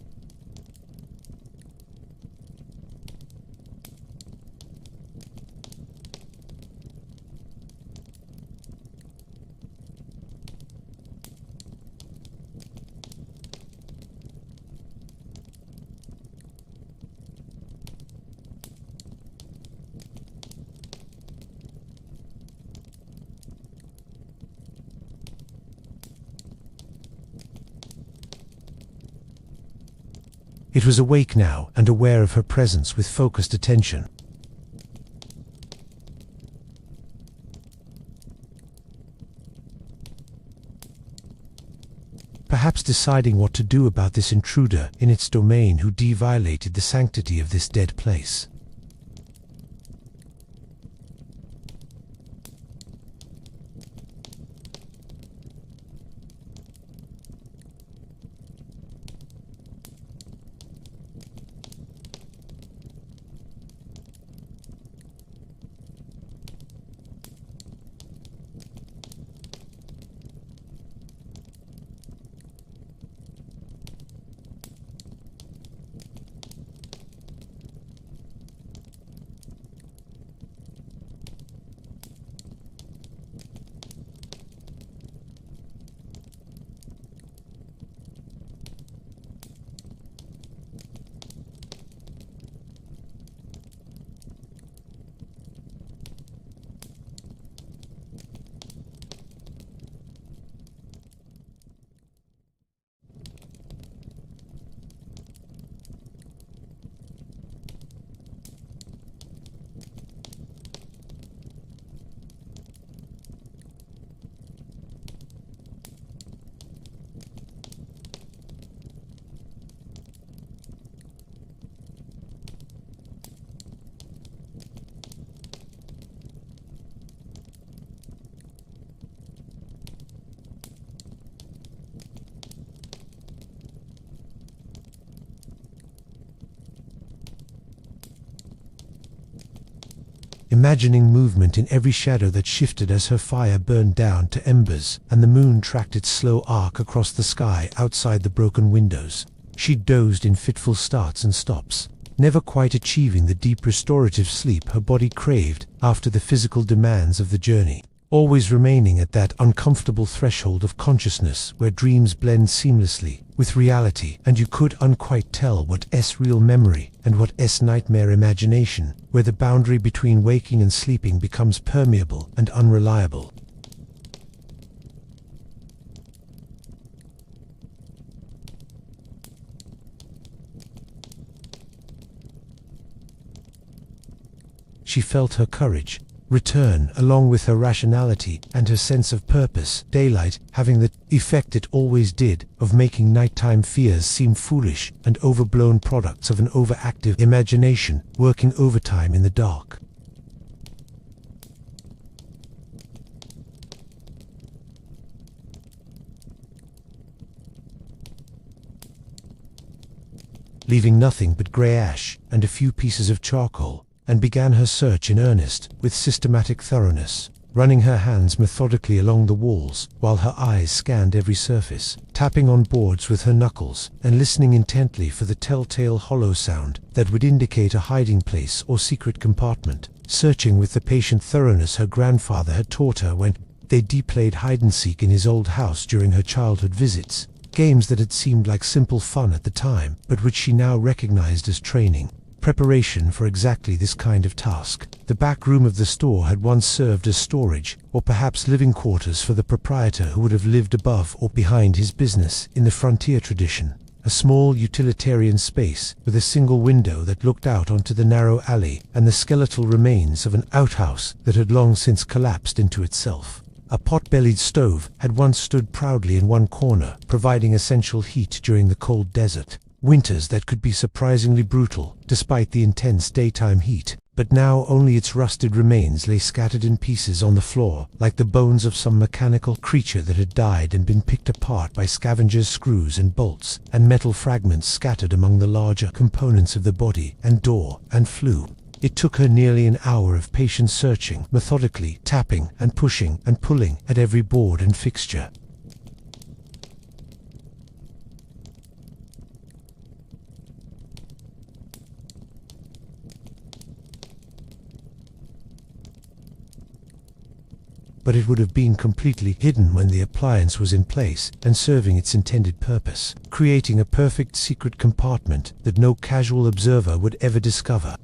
It was awake now and aware of her presence with focused attention. Perhaps deciding what to do about this intruder in its domain who violated the sanctity of this dead place. Imagining movement in every shadow that shifted as her fire burned down to embers, and the moon tracked its slow arc across the sky outside the broken windows. She dozed in fitful starts and stops, never quite achieving the deep restorative sleep her body craved after the physical demands of the journey, always remaining at that uncomfortable threshold of consciousness where dreams blend seamlessly with reality, and you could unquite tell what is real memory and what is nightmare imagination, where the boundary between waking and sleeping becomes permeable and unreliable. She felt her courage return along with her rationality and her sense of purpose, daylight having the effect it always did of making nighttime fears seem foolish and overblown products of an overactive imagination working overtime in the dark. Leaving nothing but grey ash and a few pieces of charcoal, and began her search in earnest, with systematic thoroughness, running her hands methodically along the walls while her eyes scanned every surface, tapping on boards with her knuckles and listening intently for the telltale hollow sound that would indicate a hiding place or secret compartment, searching with the patient thoroughness her grandfather had taught her when they played hide-and-seek in his old house during her childhood visits, games that had seemed like simple fun at the time, but which she now recognized as training. Preparation for exactly this kind of task. The back room of the store had once served as storage, or perhaps living quarters for the proprietor who would have lived above or behind his business in the frontier tradition. A small utilitarian space with a single window that looked out onto the narrow alley and the skeletal remains of an outhouse that had long since collapsed into itself. A pot-bellied stove had once stood proudly in one corner, providing essential heat during the cold desert. Winters that could be surprisingly brutal, despite the intense daytime heat, but now only its rusted remains lay scattered in pieces on the floor, like the bones of some mechanical creature that had died and been picked apart by scavengers' screws and bolts, and metal fragments scattered among the larger components of the body and door and flue. It took her nearly an hour of patient searching, methodically tapping and pushing and pulling at every board and fixture. But it would have been completely hidden when the appliance was in place and serving its intended purpose, creating a perfect secret compartment that no casual observer would ever discover.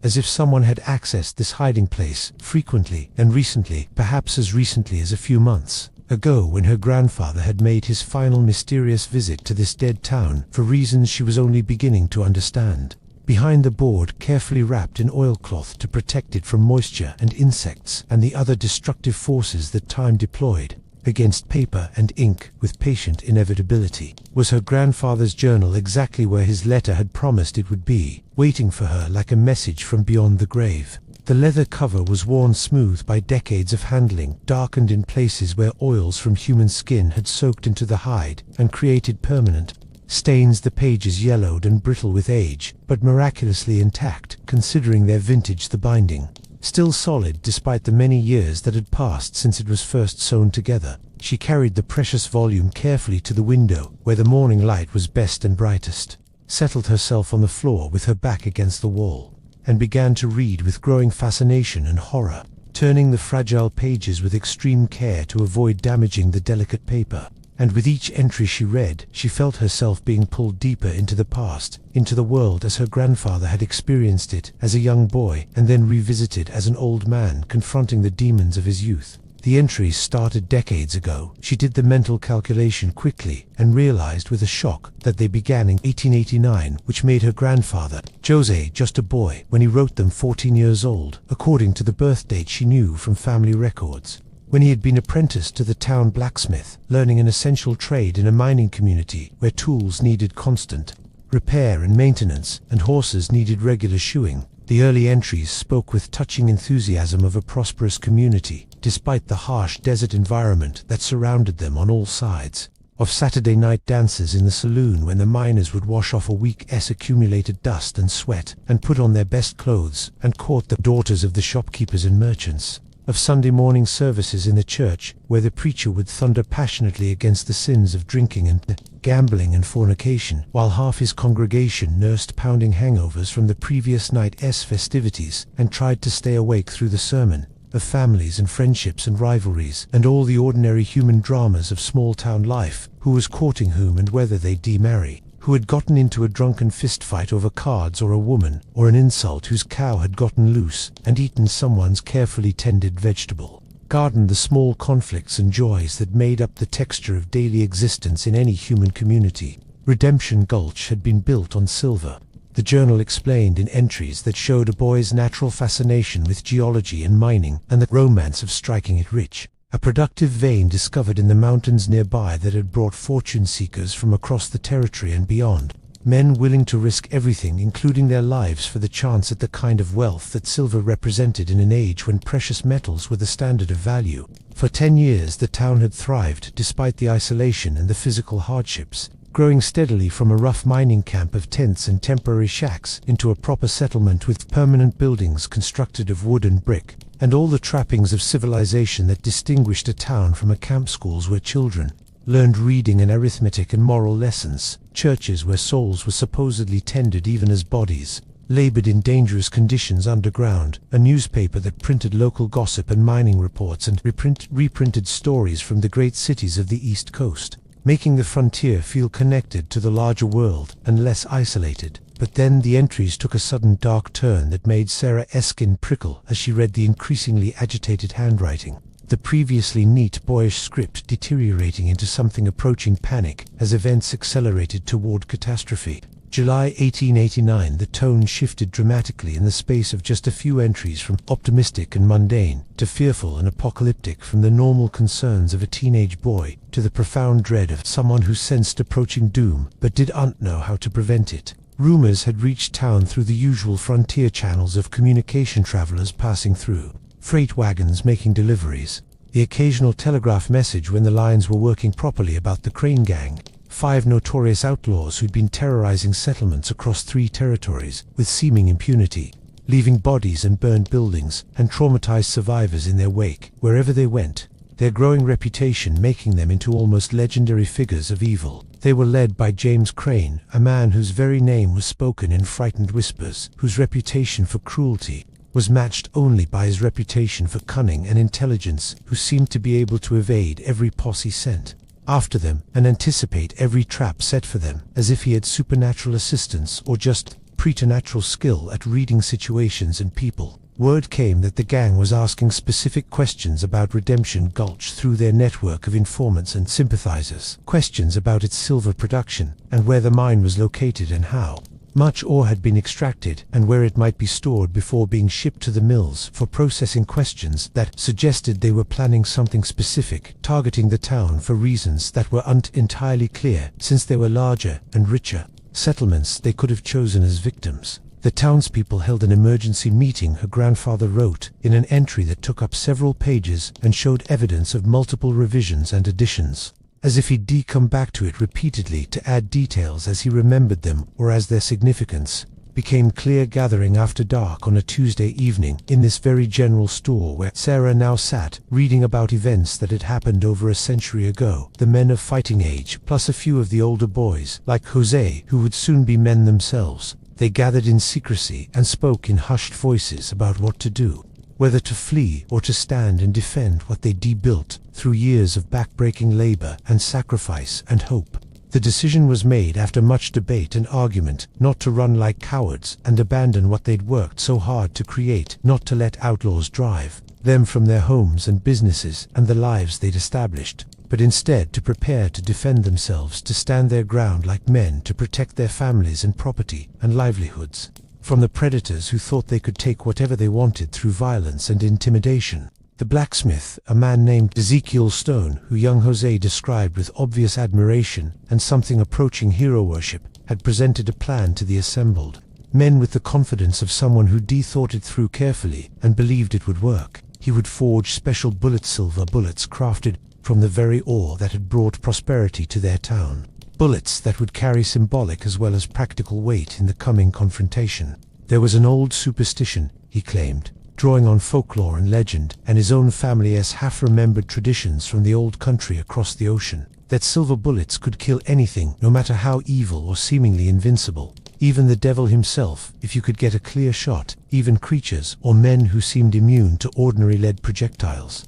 As if someone had accessed this hiding place frequently and recently, perhaps as recently as a few months ago, when her grandfather had made his final mysterious visit to this dead town for reasons she was only beginning to understand. Behind the board, carefully wrapped in oilcloth to protect it from moisture and insects and the other destructive forces that time deployed against paper and ink with patient inevitability, was her grandfather's journal, exactly where his letter had promised it would be, waiting for her like a message from beyond the grave. The leather cover was worn smooth by decades of handling, darkened in places where oils from human skin had soaked into the hide and created permanent stains. The pages yellowed and brittle with age, but miraculously intact, considering their vintage. The binding still solid despite the many years that had passed since it was first sewn together. She carried the precious volume carefully to the window, where the morning light was best and brightest, settled herself on the floor with her back against the wall, and began to read with growing fascination and horror, turning the fragile pages with extreme care to avoid damaging the delicate paper. And with each entry she read, she felt herself being pulled deeper into the past, into the world as her grandfather had experienced it as a young boy, and then revisited as an old man confronting the demons of his youth. The entries started decades ago. She did the mental calculation quickly and realized with a shock that they began in 1889, which made her grandfather, Jose, just a boy when he wrote them, 14 years old, according to the birth date she knew from family records. When he had been apprenticed to the town blacksmith, learning an essential trade in a mining community where tools needed constant repair and maintenance, and horses needed regular shoeing. The early entries spoke with touching enthusiasm of a prosperous community, despite the harsh desert environment that surrounded them on all sides. Of Saturday night dances in the saloon when the miners would wash off a week's accumulated dust and sweat, and put on their best clothes, and court the daughters of the shopkeepers and merchants. Of Sunday morning services in the church, where the preacher would thunder passionately against the sins of drinking and gambling and fornication, while half his congregation nursed pounding hangovers from the previous night's festivities and tried to stay awake through the sermon. Of families and friendships and rivalries, and all the ordinary human dramas of small-town life, who was courting whom and whether they'd demarry, who had gotten into a drunken fistfight over cards or a woman, or an insult whose cow had gotten loose and eaten someone's carefully tended vegetable garden. The small conflicts and joys that made up the texture of daily existence in any human community. Redemption Gulch had been built on silver. The journal explained in entries that showed a boy's natural fascination with geology and mining, and the romance of striking it rich. A productive vein discovered in the mountains nearby that had brought fortune seekers from across the territory and beyond. Men willing to risk everything, including their lives, for the chance at the kind of wealth that silver represented in an age when precious metals were the standard of value. For 10 years the town had thrived despite the isolation and the physical hardships, growing steadily from a rough mining camp of tents and temporary shacks into a proper settlement with permanent buildings constructed of wood and brick, and all the trappings of civilization that distinguished a town from a camp. Schools where children learned reading and arithmetic and moral lessons, churches where souls were supposedly tended even as bodies labored in dangerous conditions underground, a newspaper that printed local gossip and mining reports and reprinted stories from the great cities of the East Coast, making the frontier feel connected to the larger world and less isolated. But then the entries took a sudden dark turn that made Sarah's skin prickle as she read the increasingly agitated handwriting. The previously neat, boyish script deteriorating into something approaching panic as events accelerated toward catastrophe. July 1889. The tone shifted dramatically in the space of just a few entries, from optimistic and mundane to fearful and apocalyptic, from the normal concerns of a teenage boy to the profound dread of someone who sensed approaching doom but didn't know how to prevent it. Rumors had reached town through the usual frontier channels of communication: travelers passing through, freight wagons making deliveries, the occasional telegraph message when the lines were working properly about the Crane Gang, 5 notorious outlaws who'd been terrorizing settlements across 3 territories with seeming impunity, leaving bodies and burned buildings and traumatized survivors in their wake wherever they went, their growing reputation making them into almost legendary figures of evil. They were led by James Crane, a man whose very name was spoken in frightened whispers, whose reputation for cruelty was matched only by his reputation for cunning and intelligence, who seemed to be able to evade every posse sent after them and anticipate every trap set for them, as if he had supernatural assistance or just preternatural skill at reading situations and people. Word came that the gang was asking specific questions about Redemption Gulch through their network of informants and sympathizers. Questions about its silver production, and where the mine was located and how much ore had been extracted, and where it might be stored before being shipped to the mills for processing. Questions that suggested they were planning something specific, targeting the town for reasons that were entirely clear, since there were larger and richer settlements they could have chosen as victims. The townspeople held an emergency meeting, her grandfather wrote, in an entry that took up several pages and showed evidence of multiple revisions and additions, as if he'd come back to it repeatedly to add details as he remembered them or as their significance became clear. Gathering after dark on a Tuesday evening in this very general store where Sarah now sat, reading about events that had happened over a century ago. The men of fighting age, plus a few of the older boys, like Jose, who would soon be men themselves. They gathered in secrecy and spoke in hushed voices about what to do, whether to flee or to stand and defend what they'd built through years of backbreaking labor and sacrifice and hope. The decision was made after much debate and argument not to run like cowards and abandon what they'd worked so hard to create, not to let outlaws drive them from their homes and businesses and the lives they'd established, but instead to prepare to defend themselves, to stand their ground like men, to protect their families and property and livelihoods from the predators who thought they could take whatever they wanted through violence and intimidation. The blacksmith, a man named Ezekiel Stone, who young Jose described with obvious admiration and something approaching hero worship, had presented a plan to the assembled men with the confidence of someone who'd thought it through carefully and believed it would work. He would forge special silver bullets crafted from the very ore that had brought prosperity to their town. Bullets that would carry symbolic as well as practical weight in the coming confrontation. There was an old superstition, he claimed, drawing on folklore and legend and his own family's half-remembered traditions from the old country across the ocean, that silver bullets could kill anything, no matter how evil or seemingly invincible. Even the devil himself, if you could get a clear shot, even creatures or men who seemed immune to ordinary lead projectiles.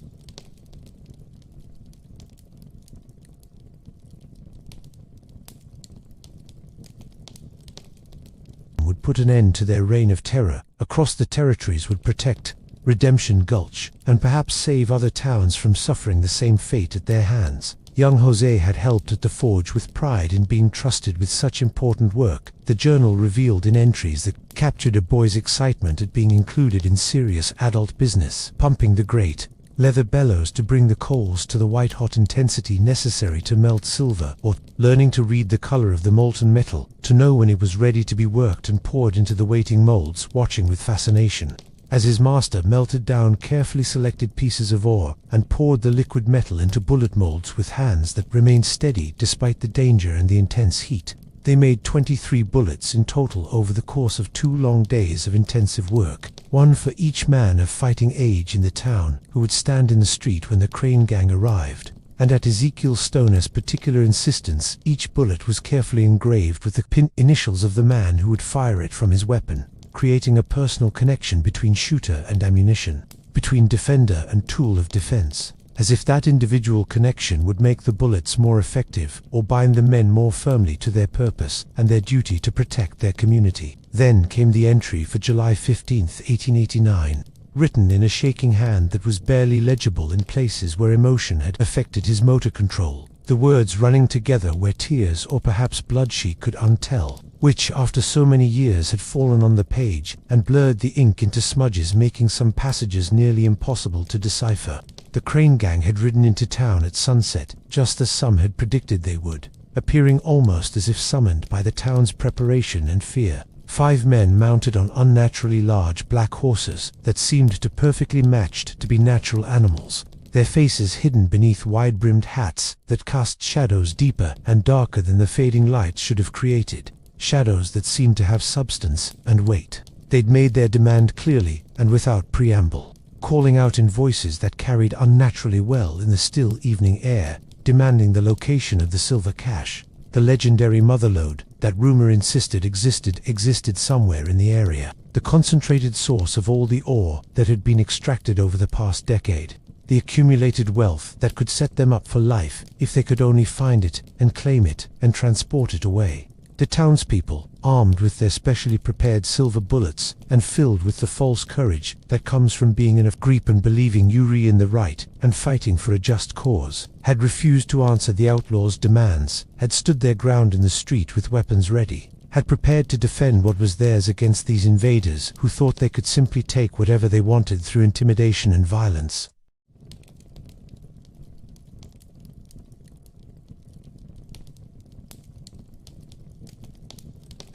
Would put an end to their reign of terror across the territories, would protect Redemption Gulch, and perhaps save other towns from suffering the same fate at their hands. Young Jose had helped at the forge with pride in being trusted with such important work. The journal revealed in entries that captured a boy's excitement at being included in serious adult business, pumping the great leather bellows to bring the coals to the white-hot intensity necessary to melt silver, or learning to read the color of the molten metal, to know when it was ready to be worked and poured into the waiting molds, watching with fascination as his master melted down carefully selected pieces of ore and poured the liquid metal into bullet molds with hands that remained steady despite the danger and the intense heat. They made 23 bullets in total over the course of 2 long days of intensive work, one for each man of fighting age in the town who would stand in the street when the Crane Gang arrived. And at Ezekiel Stoner's particular insistence, each bullet was carefully engraved with the initials of the man who would fire it from his weapon, creating a personal connection between shooter and ammunition, between defender and tool of defense, as if that individual connection would make the bullets more effective or bind the men more firmly to their purpose and their duty to protect their community. Then came the entry for July 15, 1889, written in a shaking hand that was barely legible in places where emotion had affected his motor control, the words running together where tears or perhaps blood she could untell, which after so many years had fallen on the page and blurred the ink into smudges, making some passages nearly impossible to decipher. The Crane Gang had ridden into town at sunset, just as some had predicted they would, appearing almost as if summoned by the town's preparation and fear. 5 men mounted on unnaturally large black horses that seemed to perfectly matched to be natural animals. their faces hidden beneath wide-brimmed hats that cast shadows deeper and darker than the fading light should have created, shadows that seemed to have substance and weight. They'd made their demand clearly and without preamble, calling out in voices that carried unnaturally well in the still evening air, demanding the location of the silver cache, the legendary motherlode that rumor insisted existed somewhere in the area, the concentrated source of all the ore that had been extracted over the past decade, the accumulated wealth that could set them up for life if they could only find it and claim it and transport it away. The townspeople, armed with their specially prepared silver bullets and filled with the false courage that comes from being in a group and believing you're in the right and fighting for a just cause, had refused to answer the outlaws' demands, had stood their ground in the street with weapons ready, had prepared to defend what was theirs against these invaders who thought they could simply take whatever they wanted through intimidation and violence.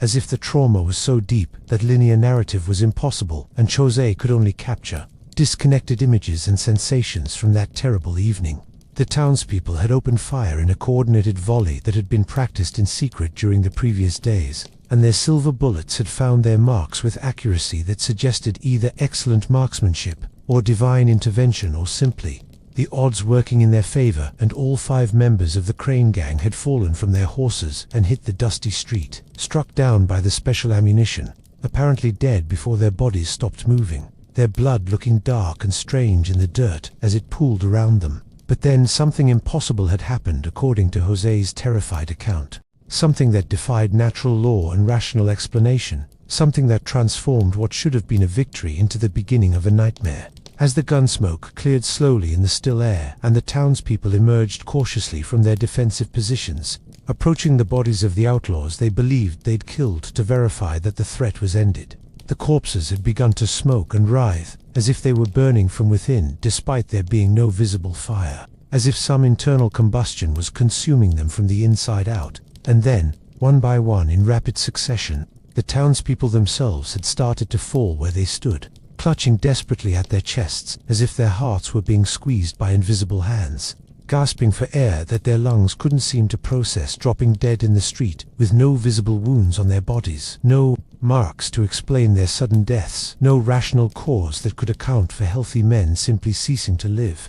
As if the trauma was so deep that linear narrative was impossible and Jose could only capture disconnected images and sensations from that terrible evening. The townspeople had opened fire in a coordinated volley that had been practiced in secret during the previous days, and their silver bullets had found their marks with accuracy that suggested either excellent marksmanship or divine intervention, or simply the odds working in their favor, and all 5 members of the Crane gang had fallen from their horses and hit the dusty street, struck down by the special ammunition, apparently dead before their bodies stopped moving, their blood looking dark and strange in the dirt as it pooled around them. But then something impossible had happened according to Jose's terrified account, something that defied natural law and rational explanation, something that transformed what should have been a victory into the beginning of a nightmare. As the gunsmoke cleared slowly in the still air and the townspeople emerged cautiously from their defensive positions, approaching the bodies of the outlaws they believed they'd killed to verify that the threat was ended, the corpses had begun to smoke and writhe, as if they were burning from within despite there being no visible fire, as if some internal combustion was consuming them from the inside out. And then, one by one in rapid succession, the townspeople themselves had started to fall where they stood, clutching desperately at their chests as if their hearts were being squeezed by invisible hands, gasping for air that their lungs couldn't seem to process, dropping dead in the street with no visible wounds on their bodies, no marks to explain their sudden deaths, no rational cause that could account for healthy men simply ceasing to live.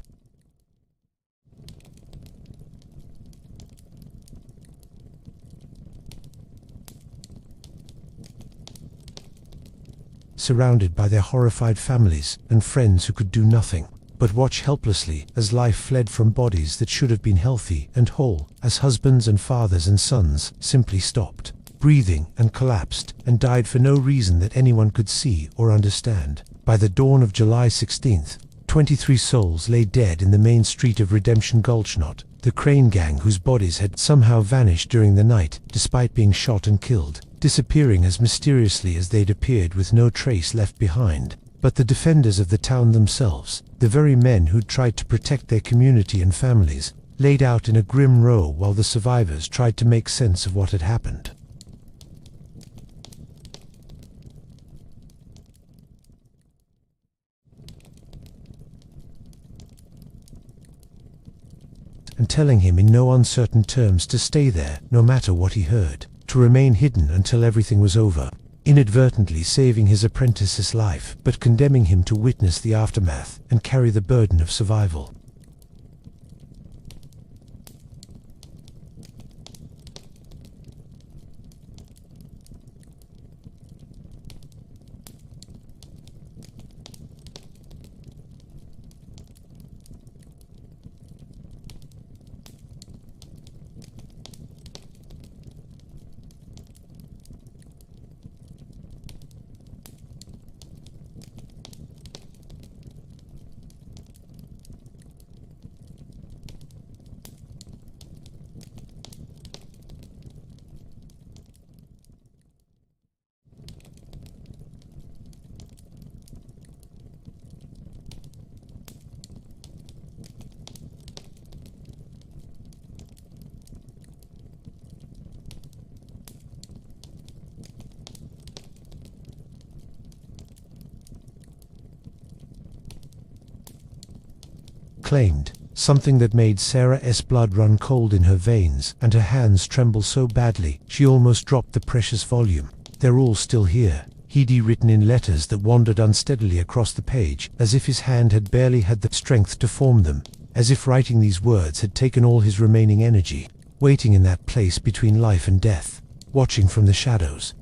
Surrounded by their horrified families and friends who could do nothing but watch helplessly as life fled from bodies that should have been healthy and whole, as husbands and fathers and sons simply stopped breathing and collapsed and died for no reason that anyone could see or understand. By the dawn of July 16th, 23 souls lay dead in the main street of Redemption Gulch, not the Crane gang whose bodies had somehow vanished during the night despite being shot and killed, disappearing as mysteriously as they'd appeared with no trace left behind, but the defenders of the town themselves, the very men who'd tried to protect their community and families, laid out in a grim row while the survivors tried to make sense of what had happened. And telling him in no uncertain terms to stay there no matter what he heard, to remain hidden until everything was over, inadvertently saving his apprentice's life, but condemning him to witness the aftermath and carry the burden of survival. exclaimed, something that made Sarah's blood run cold in her veins and her hands tremble so badly she almost dropped the precious volume. "They're all still here," he'd written in letters that wandered unsteadily across the page, as if his hand had barely had the strength to form them, as if writing these words had taken all his remaining energy, waiting in that place between life and death, watching from the shadows.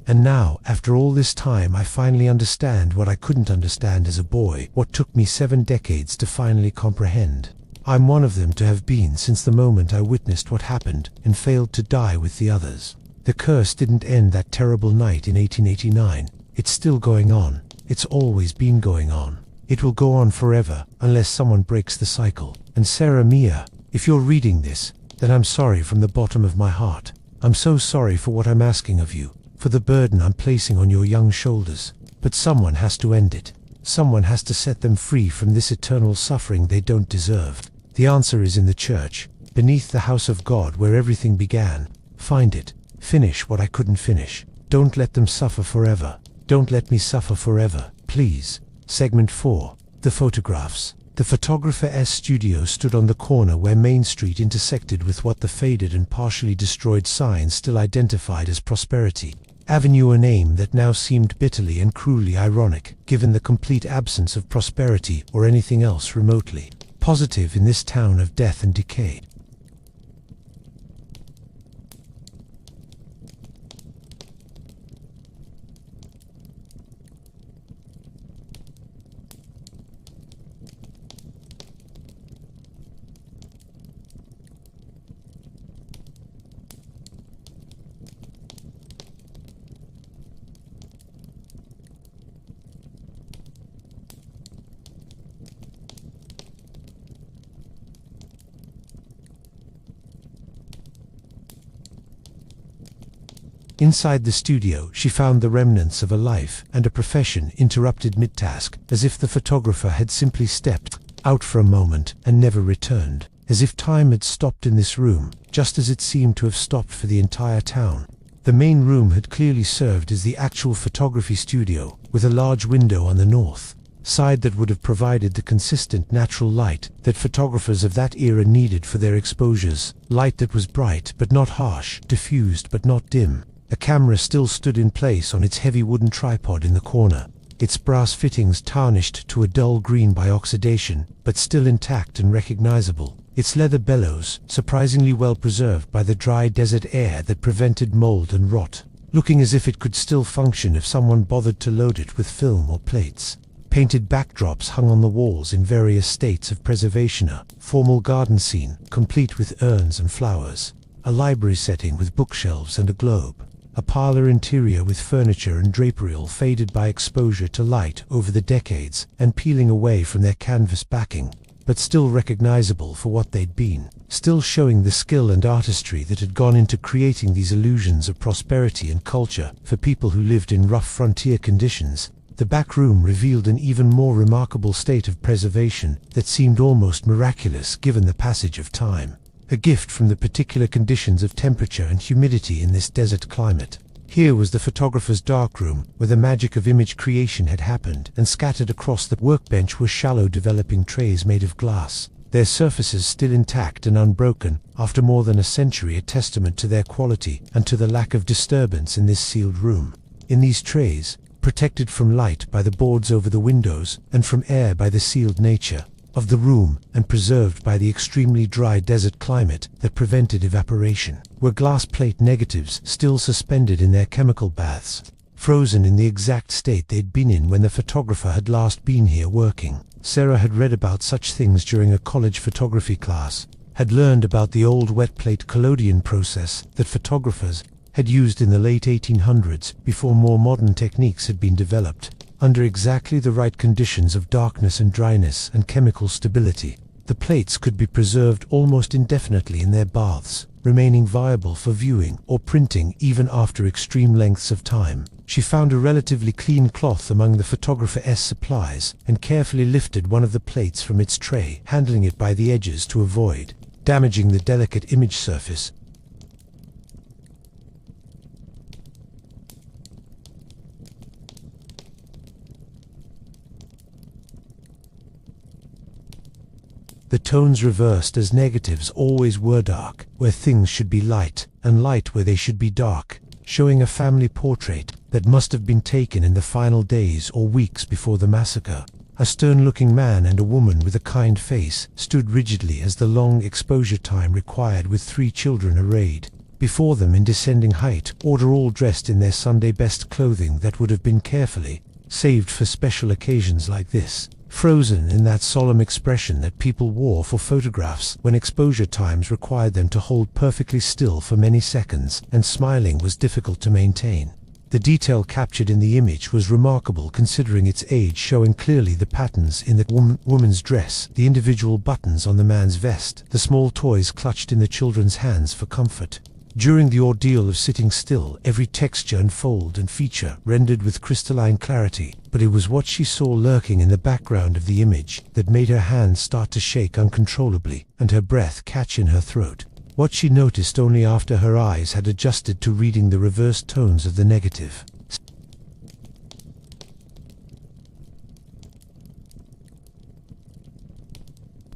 And now, after all this time, I finally understand what I couldn't understand as a boy, what took me 7 decades to finally comprehend. I'm one of them to have been since the moment I witnessed what happened and failed to die with the others. The curse didn't end that terrible night in 1889. It's still going on. It's always been going on. It will go on forever, unless someone breaks the cycle. And Sarah Mia, if you're reading this, then I'm sorry from the bottom of my heart. I'm so sorry for what I'm asking of you, for the burden I'm placing on your young shoulders. But someone has to end it. Someone has to set them free from this eternal suffering they don't deserve. The answer is in the church, beneath the house of God where everything began. Find it. Finish what I couldn't finish. Don't let them suffer forever. Don't let me suffer forever, please. Segment 4. The photographs. The photographer's studio stood on the corner where Main Street intersected with what the faded and partially destroyed signs still identified as Prosperity Avenue, a name that now seemed bitterly and cruelly ironic, given the complete absence of prosperity or anything else remotely positive in this town of death and decay. Inside the studio, she found the remnants of a life and a profession interrupted mid-task, as if the photographer had simply stepped out for a moment and never returned, as if time had stopped in this room, just as it seemed to have stopped for the entire town. The main room had clearly served as the actual photography studio, with a large window on the north side that would have provided the consistent natural light that photographers of that era needed for their exposures, light that was bright but not harsh, diffused but not dim. A camera still stood in place on its heavy wooden tripod in the corner, its brass fittings tarnished to a dull green by oxidation, but still intact and recognizable, its leather bellows surprisingly well preserved by the dry desert air that prevented mold and rot, looking as if it could still function if someone bothered to load it with film or plates. Painted backdrops hung on the walls in various states of preservation, a formal garden scene, complete with urns and flowers, a library setting with bookshelves and a globe, a parlor interior with furniture and drapery all faded by exposure to light over the decades and peeling away from their canvas backing, but still recognizable for what they'd been, still showing the skill and artistry that had gone into creating these illusions of prosperity and culture for people who lived in rough frontier conditions. The back room revealed an even more remarkable state of preservation that seemed almost miraculous given the passage of time. A gift from the particular conditions of temperature and humidity in this desert climate. Here was the photographer's darkroom, where the magic of image creation had happened, and scattered across the workbench were shallow developing trays made of glass, their surfaces still intact and unbroken, after more than a century, a testament to their quality and to the lack of disturbance in this sealed room. In these trays, protected from light by the boards over the windows and from air by the sealed nature of the room and preserved by the extremely dry desert climate that prevented evaporation, were glass plate negatives still suspended in their chemical baths, frozen in the exact state they'd been in when the photographer had last been here working. Sarah had read about such things during a college photography class, had learned about the old wet plate collodion process that photographers had used in the late 1800s before more modern techniques had been developed. Under exactly the right conditions of darkness and dryness and chemical stability, the plates could be preserved almost indefinitely in their baths, remaining viable for viewing or printing even after extreme lengths of time. She found a relatively clean cloth among the photographer's supplies and carefully lifted one of the plates from its tray, handling it by the edges to avoid damaging the delicate image surface. The tones reversed as negatives always were, dark where things should be light, and light where they should be dark, showing a family portrait that must have been taken in the final days or weeks before the massacre. A stern-looking man and a woman with a kind face stood rigidly as the long exposure time required, with 3 children arrayed before them in descending height, order, all dressed in their Sunday best clothing that would have been carefully saved for special occasions like this, frozen in that solemn expression that people wore for photographs when exposure times required them to hold perfectly still for many seconds, and smiling was difficult to maintain. The detail captured in the image was remarkable considering its age, showing clearly the patterns in the woman's dress, the individual buttons on the man's vest, the small toys clutched in the children's hands for comfort. During the ordeal of sitting still, every texture and fold and feature rendered with crystalline clarity, but it was what she saw lurking in the background of the image that made her hands start to shake uncontrollably and her breath catch in her throat. What she noticed only after her eyes had adjusted to reading the reversed tones of the negative.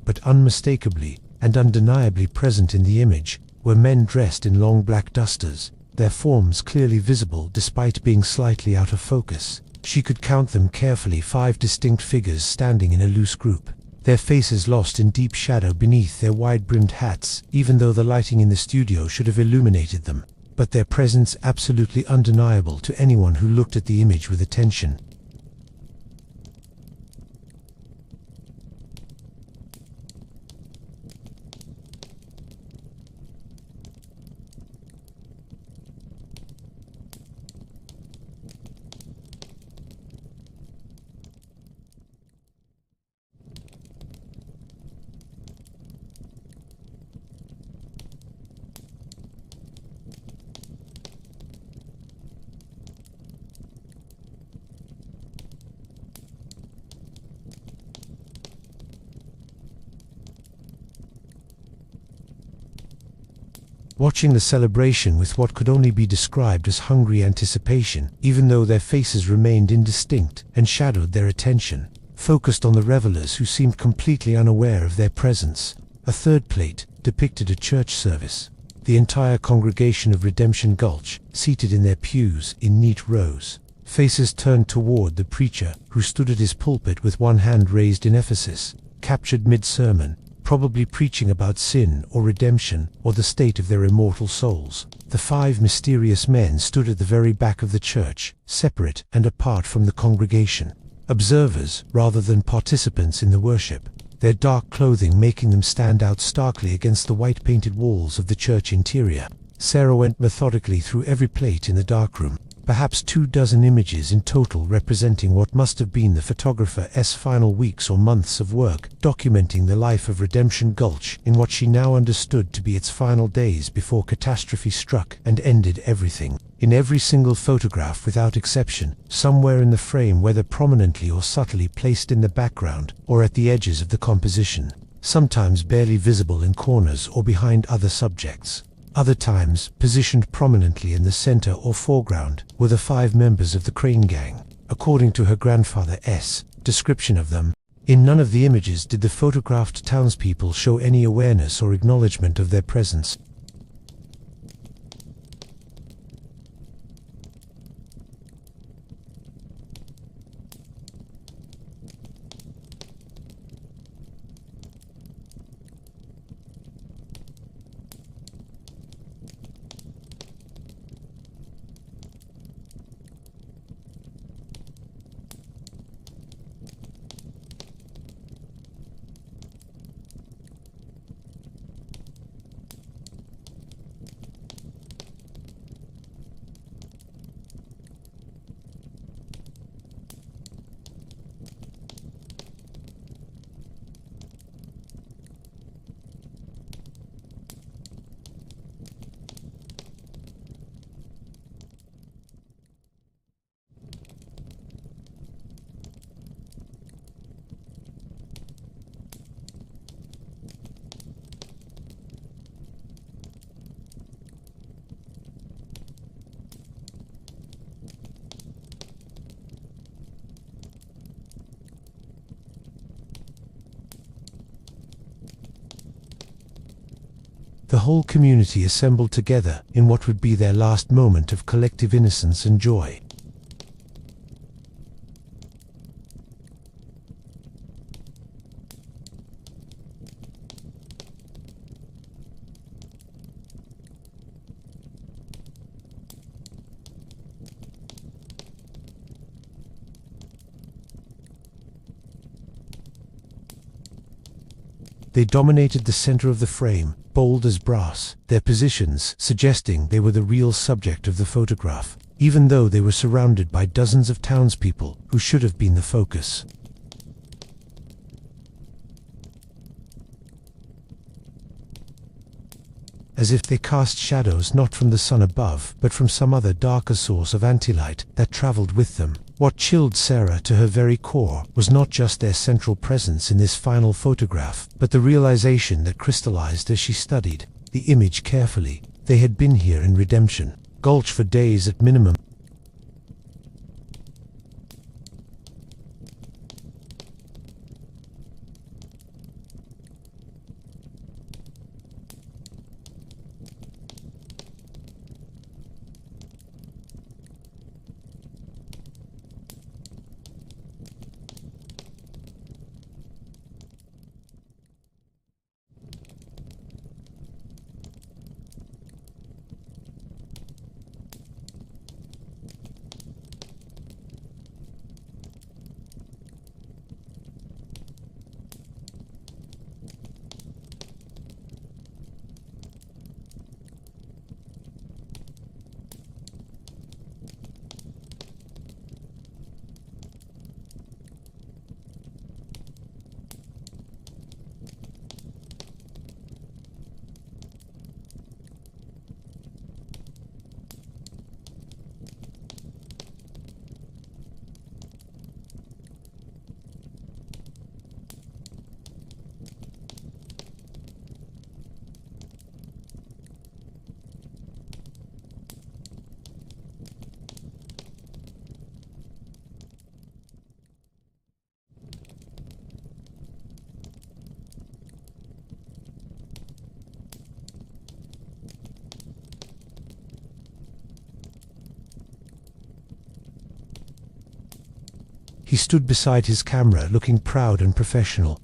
But unmistakably and undeniably present in the image were men dressed in long black dusters, their forms clearly visible despite being slightly out of focus. She could count them carefully, 5 distinct figures standing in a loose group, their faces lost in deep shadow beneath their wide-brimmed hats, even though the lighting in the studio should have illuminated them, but their presence absolutely undeniable to anyone who looked at the image with attention. Watching the celebration with what could only be described as hungry anticipation, even though their faces remained indistinct and shadowed their attention, focused on the revelers who seemed completely unaware of their presence. A third plate depicted a church service. The entire congregation of Redemption Gulch, seated in their pews in neat rows, faces turned toward the preacher, who stood at his pulpit with one hand raised in emphasis, captured mid-sermon, probably preaching about sin or redemption or the state of their immortal souls. The 5 mysterious men stood at the very back of the church, separate and apart from the congregation, observers rather than participants in the worship, their dark clothing making them stand out starkly against the white-painted walls of the church interior. Sarah went methodically through every plate in the darkroom, perhaps 24 images in total, representing what must have been the photographer's final weeks or months of work, documenting the life of Redemption Gulch in what she now understood to be its final days before catastrophe struck and ended everything. In every single photograph without exception, somewhere in the frame, whether prominently or subtly placed in the background or at the edges of the composition, sometimes barely visible in corners or behind other subjects, other times positioned prominently in the center or foreground, were the 5 members of the Crane Gang, according to her grandfather's description of them. In none of the images did the photographed townspeople show any awareness or acknowledgement of their presence. The whole community assembled together in what would be their last moment of collective innocence and joy. They dominated the center of the frame, bold as brass, their positions suggesting they were the real subject of the photograph, even though they were surrounded by dozens of townspeople who should have been the focus. As if they cast shadows not from the sun above, but from some other darker source of antilight that traveled with them. What chilled Sarah to her very core was not just their central presence in this final photograph, but the realization that crystallized as she studied the image carefully. They had been here in Redemption Gulch for days at minimum. He stood beside his camera, looking proud and professional.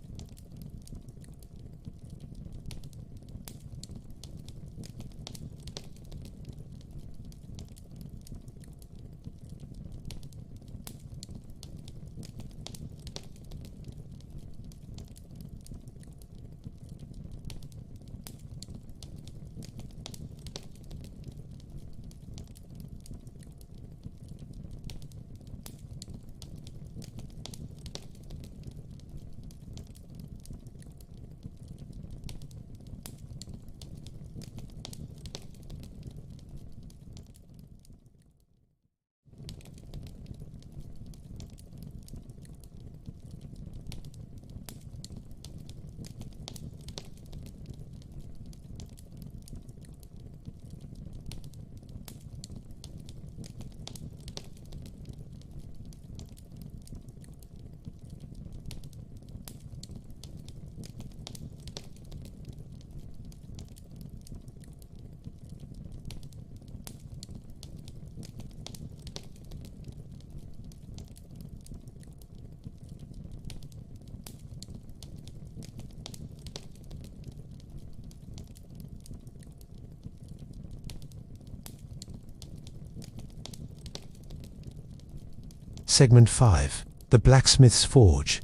Segment 5. The Blacksmith's Forge.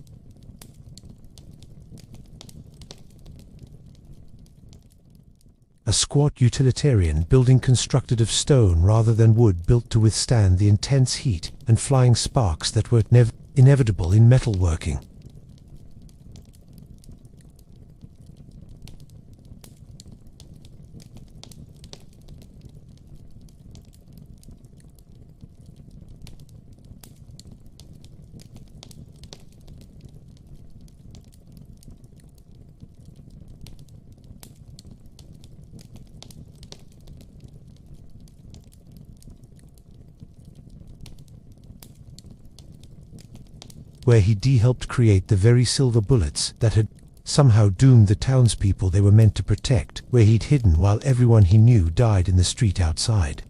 A squat utilitarian building constructed of stone rather than wood, built to withstand the intense heat and flying sparks that were inevitable in metalworking. Where he helped create the very silver bullets that had somehow doomed the townspeople they were meant to protect. where he'd hidden while everyone he knew died in the street outside.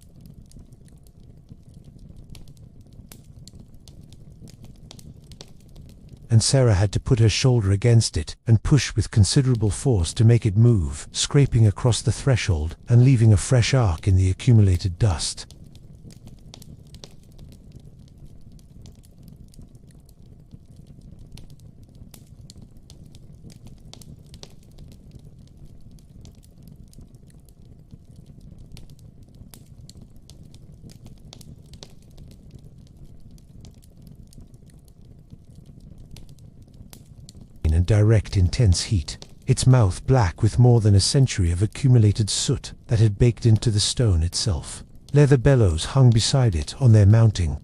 And Sarah had to put her shoulder against it and push with considerable force to make it move, scraping across the threshold and leaving a fresh arc in the accumulated dust. And direct intense heat, its mouth black with more than a century of accumulated soot that had baked into the stone itself. Leather bellows hung beside it on their mounting.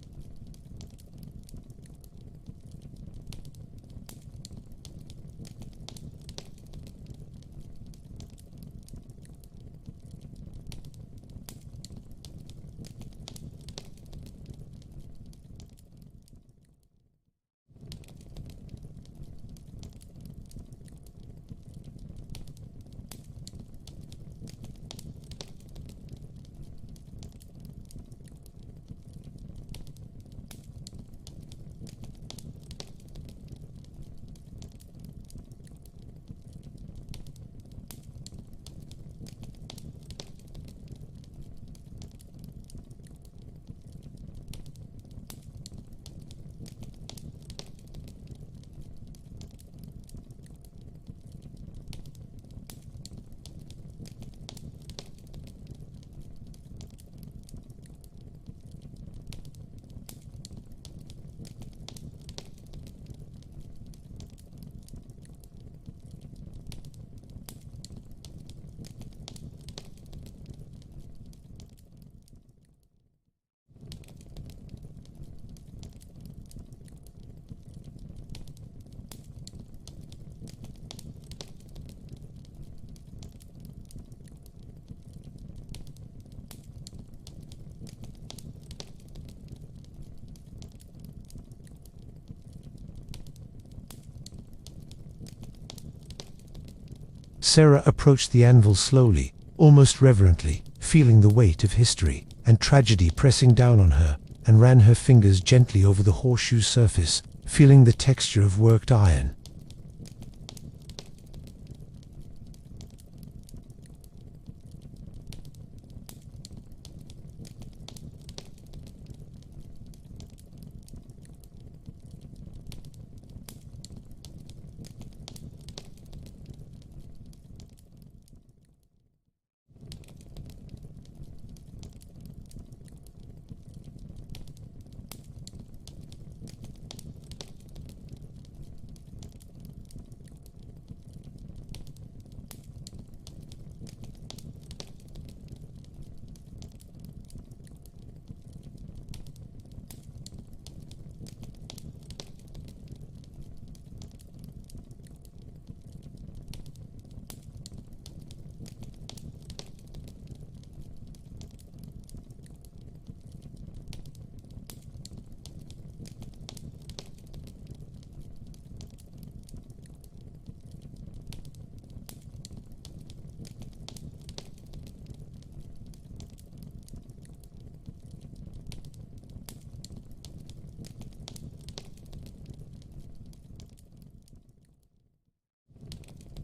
Sarah approached the anvil slowly, almost reverently, feeling the weight of history and tragedy pressing down on her, and ran her fingers gently over the horseshoe surface, feeling the texture of worked iron.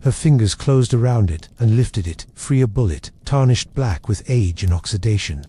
Her fingers closed around it and lifted it, free a bullet, tarnished black with age and oxidation.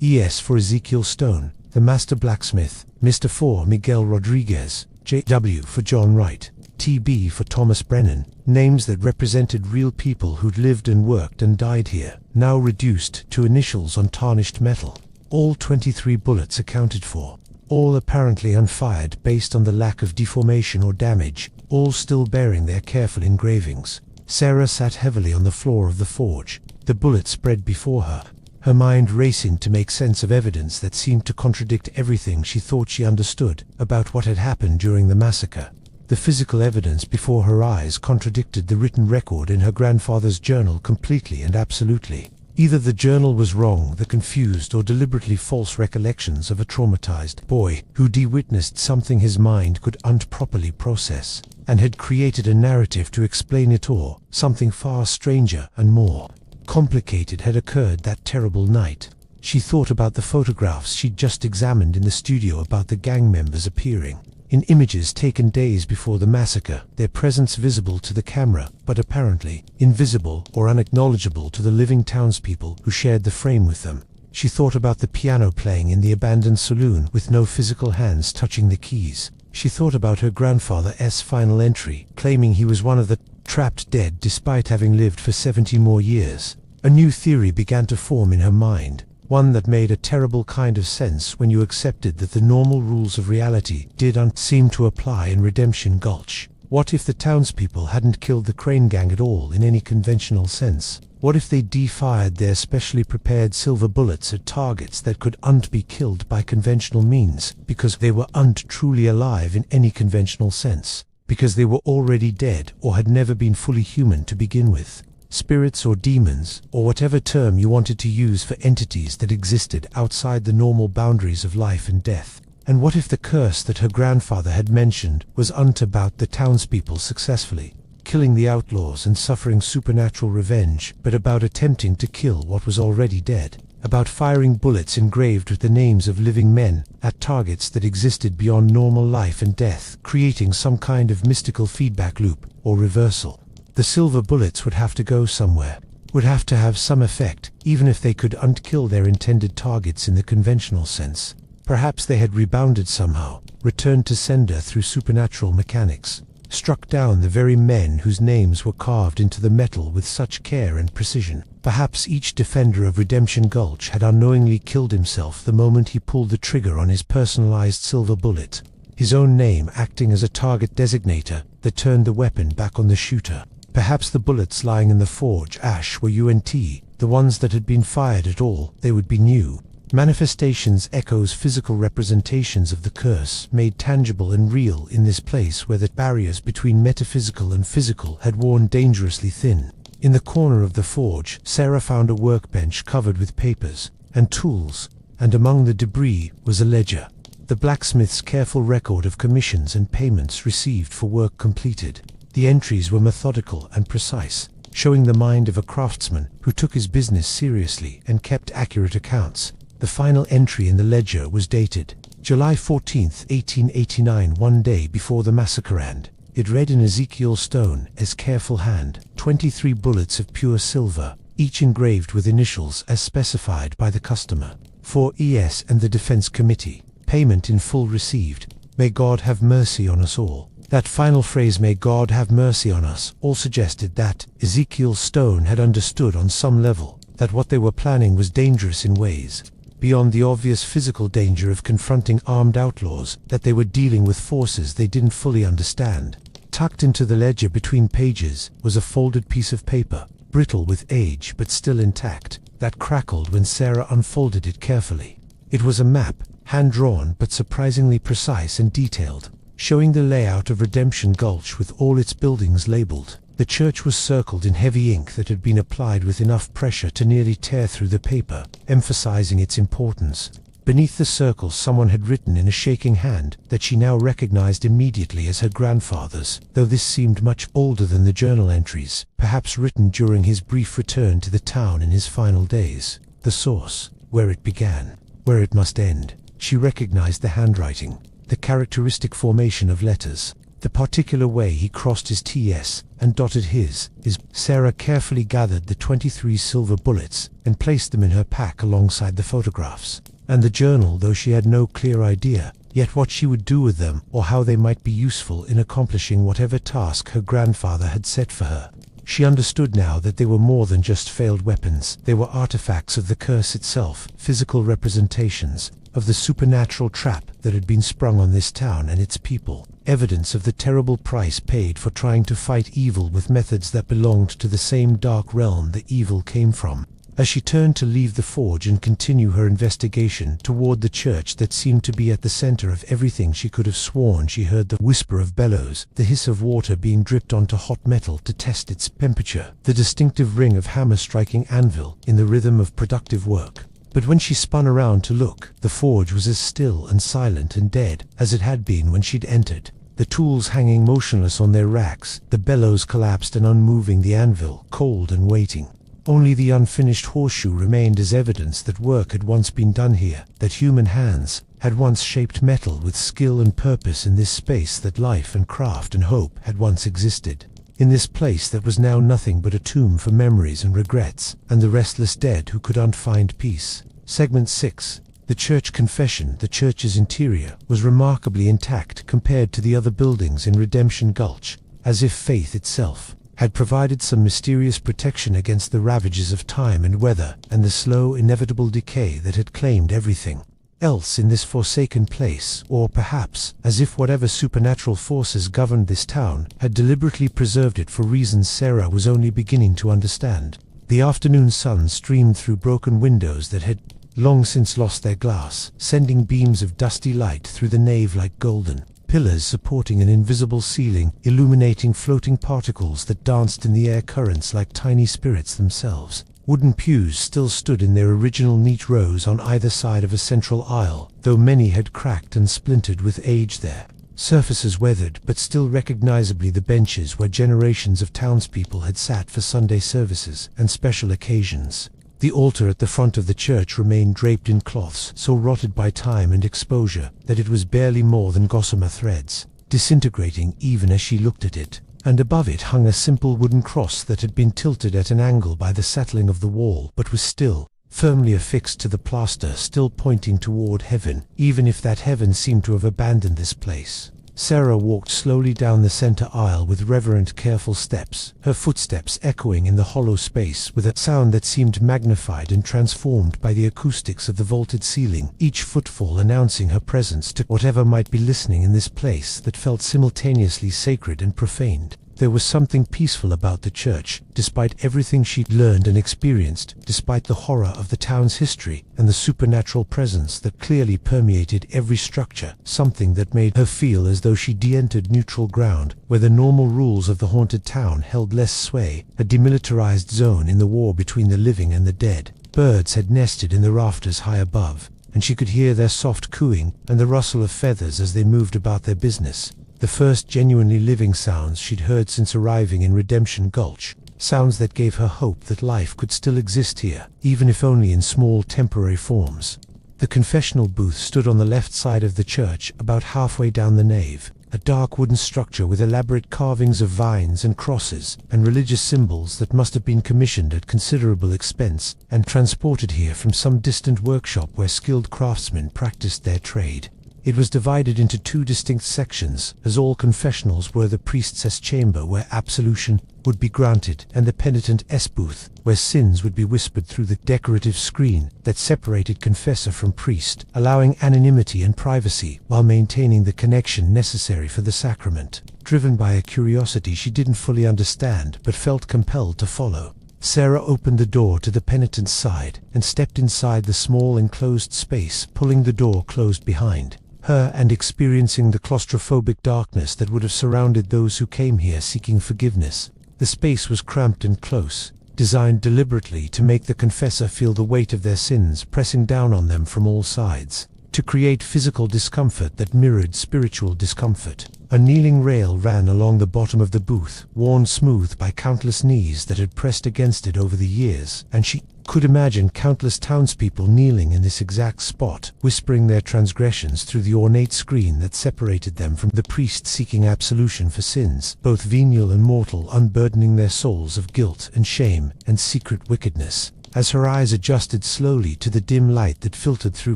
ES for Ezekiel Stone, the master blacksmith. Mr. for Miguel Rodriguez. JW for John Wright. TB for Thomas Brennan. Names that represented real people who'd lived and worked and died here, now reduced to initials on tarnished metal. All 23 bullets accounted for. All apparently unfired based on the lack of deformation or damage, all still bearing their careful engravings. Sarah sat heavily on the floor of the forge, the bullet spread before her, her mind racing to make sense of evidence that seemed to contradict everything she thought she understood about what had happened during the massacre. The physical evidence before her eyes contradicted the written record in her grandfather's journal completely and absolutely. Either the journal was wrong, the confused or deliberately false recollections of a traumatized boy who de-witnessed something his mind could properly process, and had created a narrative to explain it, or something far stranger and more complicated had occurred that terrible night. She thought about the photographs she'd just examined in the studio about the gang members appearing in images taken days before the massacre, their presence visible to the camera, but apparently invisible or unacknowledgeable to the living townspeople who shared the frame with them. She thought about the piano playing in the abandoned saloon with no physical hands touching the keys. She thought about her grandfather's final entry, claiming he was one of the trapped dead despite having lived for 70 more years. A new theory began to form in her mind, one that made a terrible kind of sense when you accepted that the normal rules of reality didn't seem to apply in Redemption Gulch. What if the townspeople hadn't killed the Crane Gang at all in any conventional sense? What if they fired their specially prepared silver bullets at targets that couldn't be killed by conventional means, because they weren't truly alive in any conventional sense, because they were already dead or had never been fully human to begin with? Spirits or demons, or whatever term you wanted to use for entities that existed outside the normal boundaries of life and death. And what if the curse that her grandfather had mentioned was about the townspeople successfully killing the outlaws and suffering supernatural revenge, but about attempting to kill what was already dead, about firing bullets engraved with the names of living men at targets that existed beyond normal life and death, creating some kind of mystical feedback loop or reversal? The silver bullets would have to go somewhere, would have to have some effect, even if they couldn't kill their intended targets in the conventional sense. Perhaps they had rebounded somehow, returned to sender through supernatural mechanics, struck down the very men whose names were carved into the metal with such care and precision. Perhaps each defender of Redemption Gulch had unknowingly killed himself the moment he pulled the trigger on his personalized silver bullet, his own name acting as a target designator that turned the weapon back on the shooter. Perhaps the bullets lying in the forge ash were the ones that had been fired at all. They would be new manifestations, echoes, physical representations of the curse, made tangible and real in this place where the barriers between metaphysical and physical had worn dangerously thin. In the corner of the forge, Sarah found a workbench covered with papers and tools, and among the debris was a ledger, the blacksmith's careful record of commissions and payments received for work completed. The entries were methodical and precise, showing the mind of a craftsman who took his business seriously and kept accurate accounts. The final entry in the ledger was dated July 14, 1889, one day before the massacre, and it read in Ezekiel Stone's careful hand, 23 bullets of pure silver, each engraved with initials as specified by the customer. For ES and the Defense Committee. Payment in full received. May God have mercy on us all. That final phrase, may God have mercy on us, all suggested that Ezekiel Stone had understood on some level that what they were planning was dangerous in ways beyond the obvious physical danger of confronting armed outlaws, that they were dealing with forces they didn't fully understand. Tucked into the ledger between pages was a folded piece of paper, brittle with age but still intact, that crackled when Sarah unfolded it carefully. It was a map, hand-drawn but surprisingly precise and detailed, showing the layout of Redemption Gulch with all its buildings labeled. The church was circled in heavy ink that had been applied with enough pressure to nearly tear through the paper, emphasizing its importance. Beneath the circle someone had written in a shaking hand that she now recognized immediately as her grandfather's, though this seemed much older than the journal entries, perhaps written during his brief return to the town in his final days. The source, where it began, where it must end. She recognized the handwriting, the characteristic formation of letters, the particular way he crossed his T's, and dotted his. Sarah carefully gathered the 23 silver bullets and placed them in her pack alongside the photographs and the journal, though she had no clear idea yet what she would do with them or how they might be useful in accomplishing whatever task her grandfather had set for her. She understood now that they were more than just failed weapons. They were artifacts of the curse itself, physical representations of the supernatural trap that had been sprung on this town and its people, evidence of the terrible price paid for trying to fight evil with methods that belonged to the same dark realm the evil came from. As she turned to leave the forge and continue her investigation toward the church that seemed to be at the center of everything, she could have sworn she heard the whisper of bellows, the hiss of water being dripped onto hot metal to test its temperature, the distinctive ring of hammer striking anvil in the rhythm of productive work. But when she spun around to look, the forge was as still and silent and dead as it had been when she'd entered. The tools hanging motionless on their racks, the bellows collapsed and unmoving, the anvil cold and waiting. Only the unfinished horseshoe remained as evidence that work had once been done here, that human hands had once shaped metal with skill and purpose in this space, that life and craft and hope had once existed. In this place that was now nothing but a tomb for memories and regrets, and the restless dead who couldn't find peace. Segment 6. The church confession. The church's interior was remarkably intact compared to the other buildings in Redemption Gulch, as if faith itself had provided some mysterious protection against the ravages of time and weather and the slow, inevitable decay that had claimed everything else in this forsaken place, or perhaps as if whatever supernatural forces governed this town had deliberately preserved it for reasons Sarah was only beginning to understand. The afternoon sun streamed through broken windows that had long since lost their glass, sending beams of dusty light through the nave like golden pillars supporting an invisible ceiling, illuminating floating particles that danced in the air currents like tiny spirits themselves. Wooden pews still stood in their original neat rows on either side of a central aisle, though many had cracked and splintered with age, their surfaces weathered, but still recognizably the benches where generations of townspeople had sat for Sunday services and special occasions. The altar at the front of the church remained draped in cloths so rotted by time and exposure that it was barely more than gossamer threads, disintegrating even as she looked at it. And above it hung a simple wooden cross that had been tilted at an angle by the settling of the wall, but was still firmly affixed to the plaster, still pointing toward heaven, even if that heaven seemed to have abandoned this place. Sarah walked slowly down the center aisle with reverent, careful steps, her footsteps echoing in the hollow space with a sound that seemed magnified and transformed by the acoustics of the vaulted ceiling, each footfall announcing her presence to whatever might be listening in this place that felt simultaneously sacred and profaned. There was something peaceful about the church, despite everything she'd learned and experienced, despite the horror of the town's history and the supernatural presence that clearly permeated every structure, something that made her feel as though she'd entered neutral ground, where the normal rules of the haunted town held less sway, a demilitarized zone in the war between the living and the dead. Birds had nested in the rafters high above, and she could hear their soft cooing and the rustle of feathers as they moved about their business. The first genuinely living sounds she'd heard since arriving in Redemption Gulch, sounds that gave her hope that life could still exist here, even if only in small temporary forms. The confessional booth stood on the left side of the church, about halfway down the nave, a dark wooden structure with elaborate carvings of vines and crosses and religious symbols that must have been commissioned at considerable expense and transported here from some distant workshop where skilled craftsmen practiced their trade. It was divided into two distinct sections, as all confessionals were: the priest's chamber where absolution would be granted, and the penitent's booth where sins would be whispered through the decorative screen that separated confessor from priest, allowing anonymity and privacy while maintaining the connection necessary for the sacrament. Driven by a curiosity she didn't fully understand but felt compelled to follow, Sarah opened the door to the penitent's side and stepped inside the small enclosed space, pulling the door closed behind her and experiencing the claustrophobic darkness that would have surrounded those who came here seeking forgiveness. The space was cramped and close, designed deliberately to make the confessor feel the weight of their sins pressing down on them from all sides, to create physical discomfort that mirrored spiritual discomfort. A kneeling rail ran along the bottom of the booth, worn smooth by countless knees that had pressed against it over the years, and she could imagine countless townspeople kneeling in this exact spot, whispering their transgressions through the ornate screen that separated them from the priest seeking absolution for sins, both venial and mortal, unburdening their souls of guilt and shame and secret wickedness. As her eyes adjusted slowly to the dim light that filtered through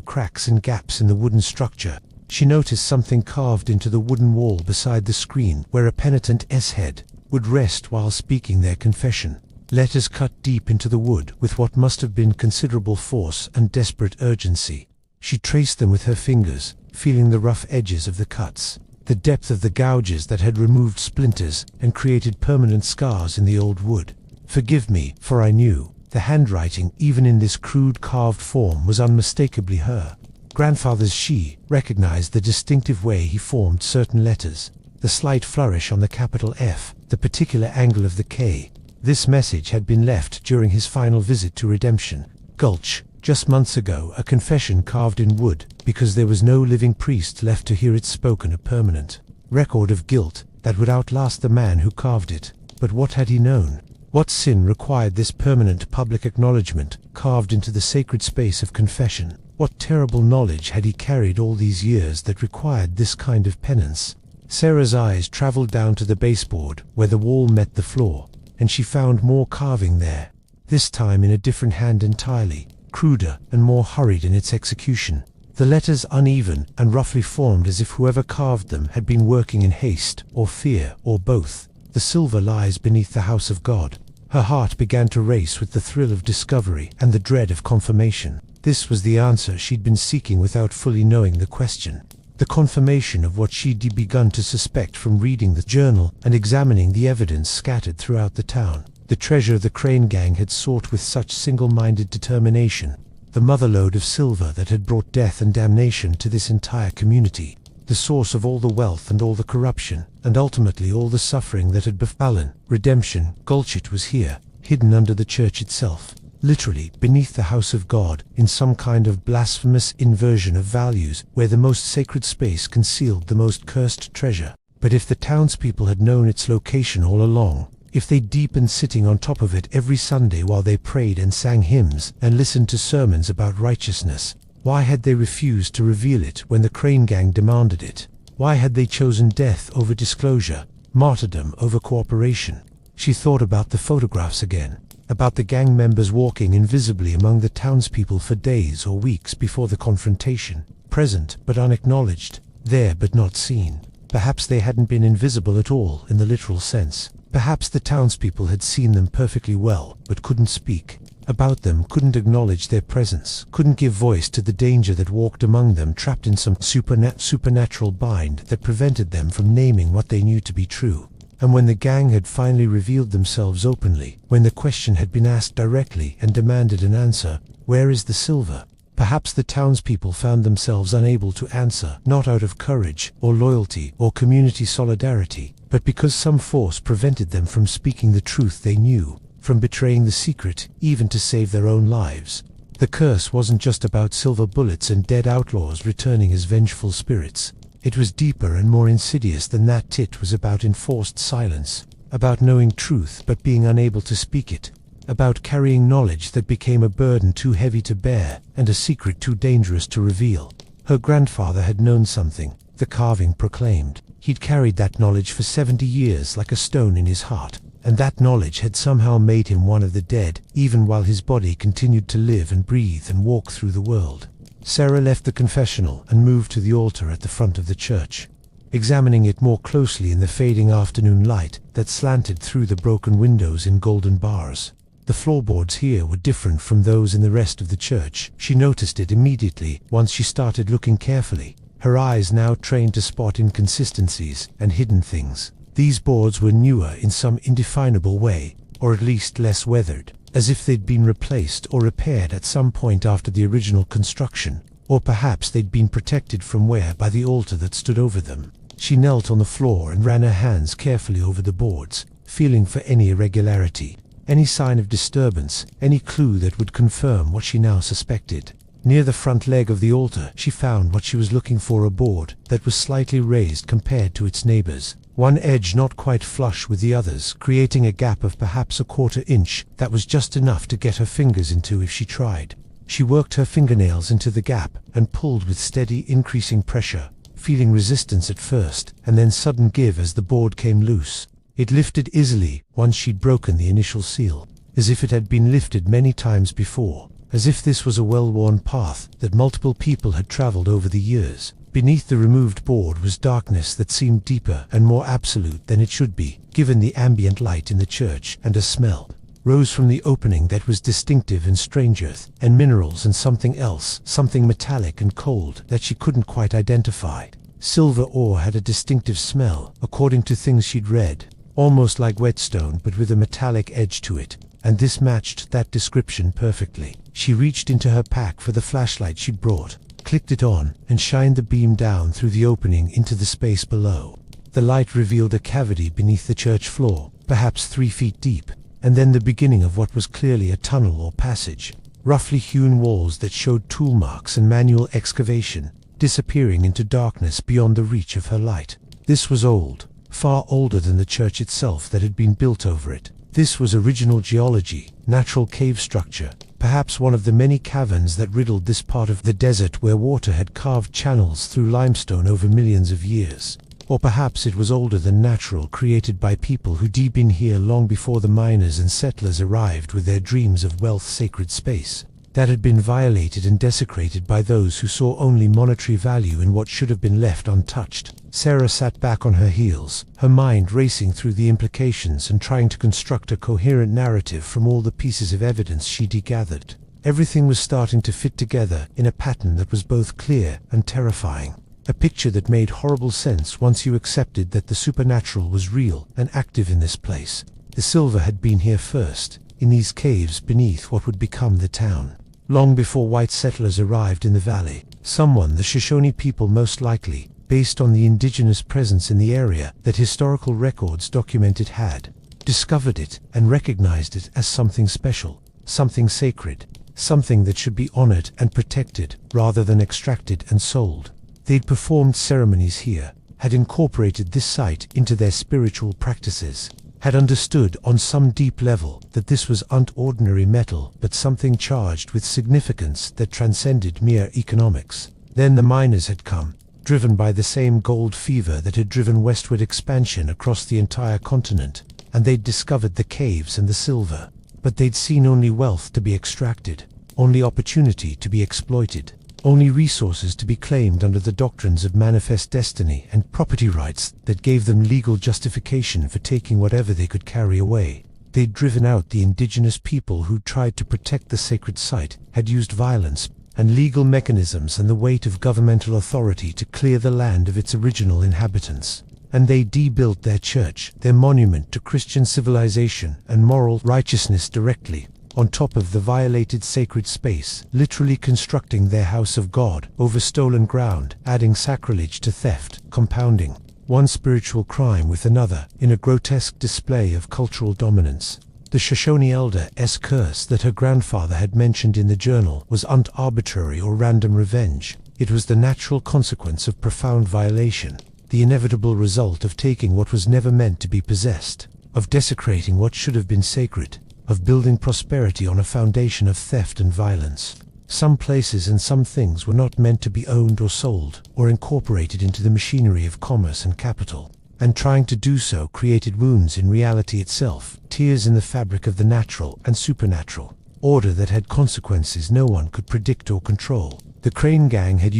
cracks and gaps in the wooden structure, she noticed something carved into the wooden wall beside the screen where a penitent S-head would rest while speaking their confession. Letters cut deep into the wood with what must have been considerable force and desperate urgency. She traced them with her fingers, feeling the rough edges of the cuts, the depth of the gouges that had removed splinters and created permanent scars in the old wood. "Forgive me, for I knew." The handwriting, even in this crude carved form, was unmistakably her grandfather's. She recognized the distinctive way he formed certain letters, the slight flourish on the capital F, the particular angle of the K. This message had been left during his final visit to Redemption Gulch, just months ago, a confession carved in wood, because there was no living priest left to hear it spoken, a permanent record of guilt that would outlast the man who carved it. But what had he known? What sin required this permanent public acknowledgement, carved into the sacred space of confession? What terrible knowledge had he carried all these years that required this kind of penance? Sarah's eyes traveled down to the baseboard, where the wall met the floor, and she found more carving there, this time in a different hand entirely, cruder and more hurried in its execution. The letters uneven and roughly formed, as if whoever carved them had been working in haste, or fear, or both. "The silver lies beneath the house of God." Her heart began to race with the thrill of discovery and the dread of confirmation. This was the answer she'd been seeking without fully knowing the question. The confirmation of what she'd begun to suspect from reading the journal and examining the evidence scattered throughout the town. The treasure the Crane gang had sought with such single-minded determination. The motherlode of silver that had brought death and damnation to this entire community. The source of all the wealth and all the corruption, and ultimately all the suffering that had befallen Redemption Gulch. It was here, hidden under the church itself, literally beneath the house of God, in some kind of blasphemous inversion of values, where the most sacred space concealed the most cursed treasure. But if the townspeople had known its location all along, if they'd been sitting on top of it every Sunday while they prayed and sang hymns and listened to sermons about righteousness, why had they refused to reveal it when the Crane gang demanded it? Why had they chosen death over disclosure, martyrdom over cooperation? She thought about the photographs again, about the gang members walking invisibly among the townspeople for days or weeks before the confrontation, present but unacknowledged, there but not seen. Perhaps they hadn't been invisible at all in the literal sense. Perhaps the townspeople had seen them perfectly well, but couldn't speak about them, couldn't acknowledge their presence, couldn't give voice to the danger that walked among them, trapped in some supernatural bind that prevented them from naming what they knew to be true. And when the gang had finally revealed themselves openly, when the question had been asked directly and demanded an answer, "Where is the silver?" perhaps the townspeople found themselves unable to answer, not out of courage or loyalty or community solidarity, but because some force prevented them from speaking the truth they knew, from betraying the secret, even to save their own lives. The curse wasn't just about silver bullets and dead outlaws returning as vengeful spirits. It was deeper and more insidious than that. It was about enforced silence, about knowing truth but being unable to speak it, about carrying knowledge that became a burden too heavy to bear and a secret too dangerous to reveal. Her grandfather had known something, the carving proclaimed. He'd carried that knowledge for 70 years like a stone in his heart, and that knowledge had somehow made him one of the dead, even while his body continued to live and breathe and walk through the world. Sarah left the confessional and moved to the altar at the front of the church, examining it more closely in the fading afternoon light that slanted through the broken windows in golden bars. The floorboards here were different from those in the rest of the church. She noticed it immediately once she started looking carefully, her eyes now trained to spot inconsistencies and hidden things. These boards were newer in some indefinable way, or at least less weathered, as if they'd been replaced or repaired at some point after the original construction, or perhaps they'd been protected from wear by the altar that stood over them. She knelt on the floor and ran her hands carefully over the boards, feeling for any irregularity, any sign of disturbance, any clue that would confirm what she now suspected. Near the front leg of the altar she found what she was looking for, a board that was slightly raised compared to its neighbors. one edge not quite flush with the others, creating a gap of perhaps a quarter inch that was just enough to get her fingers into if she tried. She worked her fingernails into the gap and pulled with steady, increasing pressure, feeling resistance at first and then sudden give as the board came loose. It lifted easily once she'd broken the initial seal, as if it had been lifted many times before, as if this was a well-worn path that multiple people had traveled over the years. Beneath the removed board was darkness that seemed deeper and more absolute than it should be, given the ambient light in the church, and a smell rose from the opening that was distinctive in strange earth and minerals and something else, something metallic and cold that she couldn't quite identify. Silver ore had a distinctive smell, according to things she'd read, almost like whetstone but with a metallic edge to it, and this matched that description perfectly. She reached into her pack for the flashlight she'd brought, clicked it on, and shined the beam down through the opening into the space below. The light revealed a cavity beneath the church floor, perhaps 3 feet deep, and then the beginning of what was clearly a tunnel or passage. Roughly hewn walls that showed tool marks and manual excavation, disappearing into darkness beyond the reach of her light. This was old, far older than the church itself that had been built over it. This was original geology, natural cave structure, perhaps one of the many caverns that riddled this part of the desert where water had carved channels through limestone over millions of years. Or perhaps it was older than natural, created by people who'd been here long before the miners and settlers arrived with their dreams of wealth, sacred space that had been violated and desecrated by those who saw only monetary value in what should have been left untouched. Sarah sat back on her heels, her mind racing through the implications and trying to construct a coherent narrative from all the pieces of evidence she'd gathered. Everything was starting to fit together in a pattern that was both clear and terrifying. A picture that made horrible sense once you accepted that the supernatural was real and active in this place. The silver had been here first, in these caves beneath what would become the town. Long before white settlers arrived in the valley, someone, the Shoshone people most likely, based on the indigenous presence in the area that historical records documented, had discovered it and recognized it as something special, something sacred, something that should be honored and protected rather than extracted and sold. They'd performed ceremonies here, had incorporated this site into their spiritual practices, had understood on some deep level that this was unordinary metal but something charged with significance that transcended mere economics. Then the miners had come, driven by the same gold fever that had driven westward expansion across the entire continent, and they'd discovered the caves and the silver. But they'd seen only wealth to be extracted, only opportunity to be exploited, only resources to be claimed under the doctrines of manifest destiny and property rights that gave them legal justification for taking whatever they could carry away. They'd driven out the indigenous people who tried to protect the sacred site, had used violence and legal mechanisms and the weight of governmental authority to clear the land of its original inhabitants. And they de-built their church, their monument to Christian civilization and moral righteousness, directly on top of the violated sacred space, literally constructing their house of God over stolen ground, adding sacrilege to theft, compounding one spiritual crime with another in a grotesque display of cultural dominance. The Shoshone elder's curse that her grandfather had mentioned in the journal wasn't arbitrary or random revenge. It was the natural consequence of profound violation, the inevitable result of taking what was never meant to be possessed, of desecrating what should have been sacred, of building prosperity on a foundation of theft and violence. Some places and some things were not meant to be owned or sold or incorporated into the machinery of commerce and capital, and trying to do so created wounds in reality itself, tears in the fabric of the natural and supernatural order that had consequences no one could predict or control. The Crane Gang had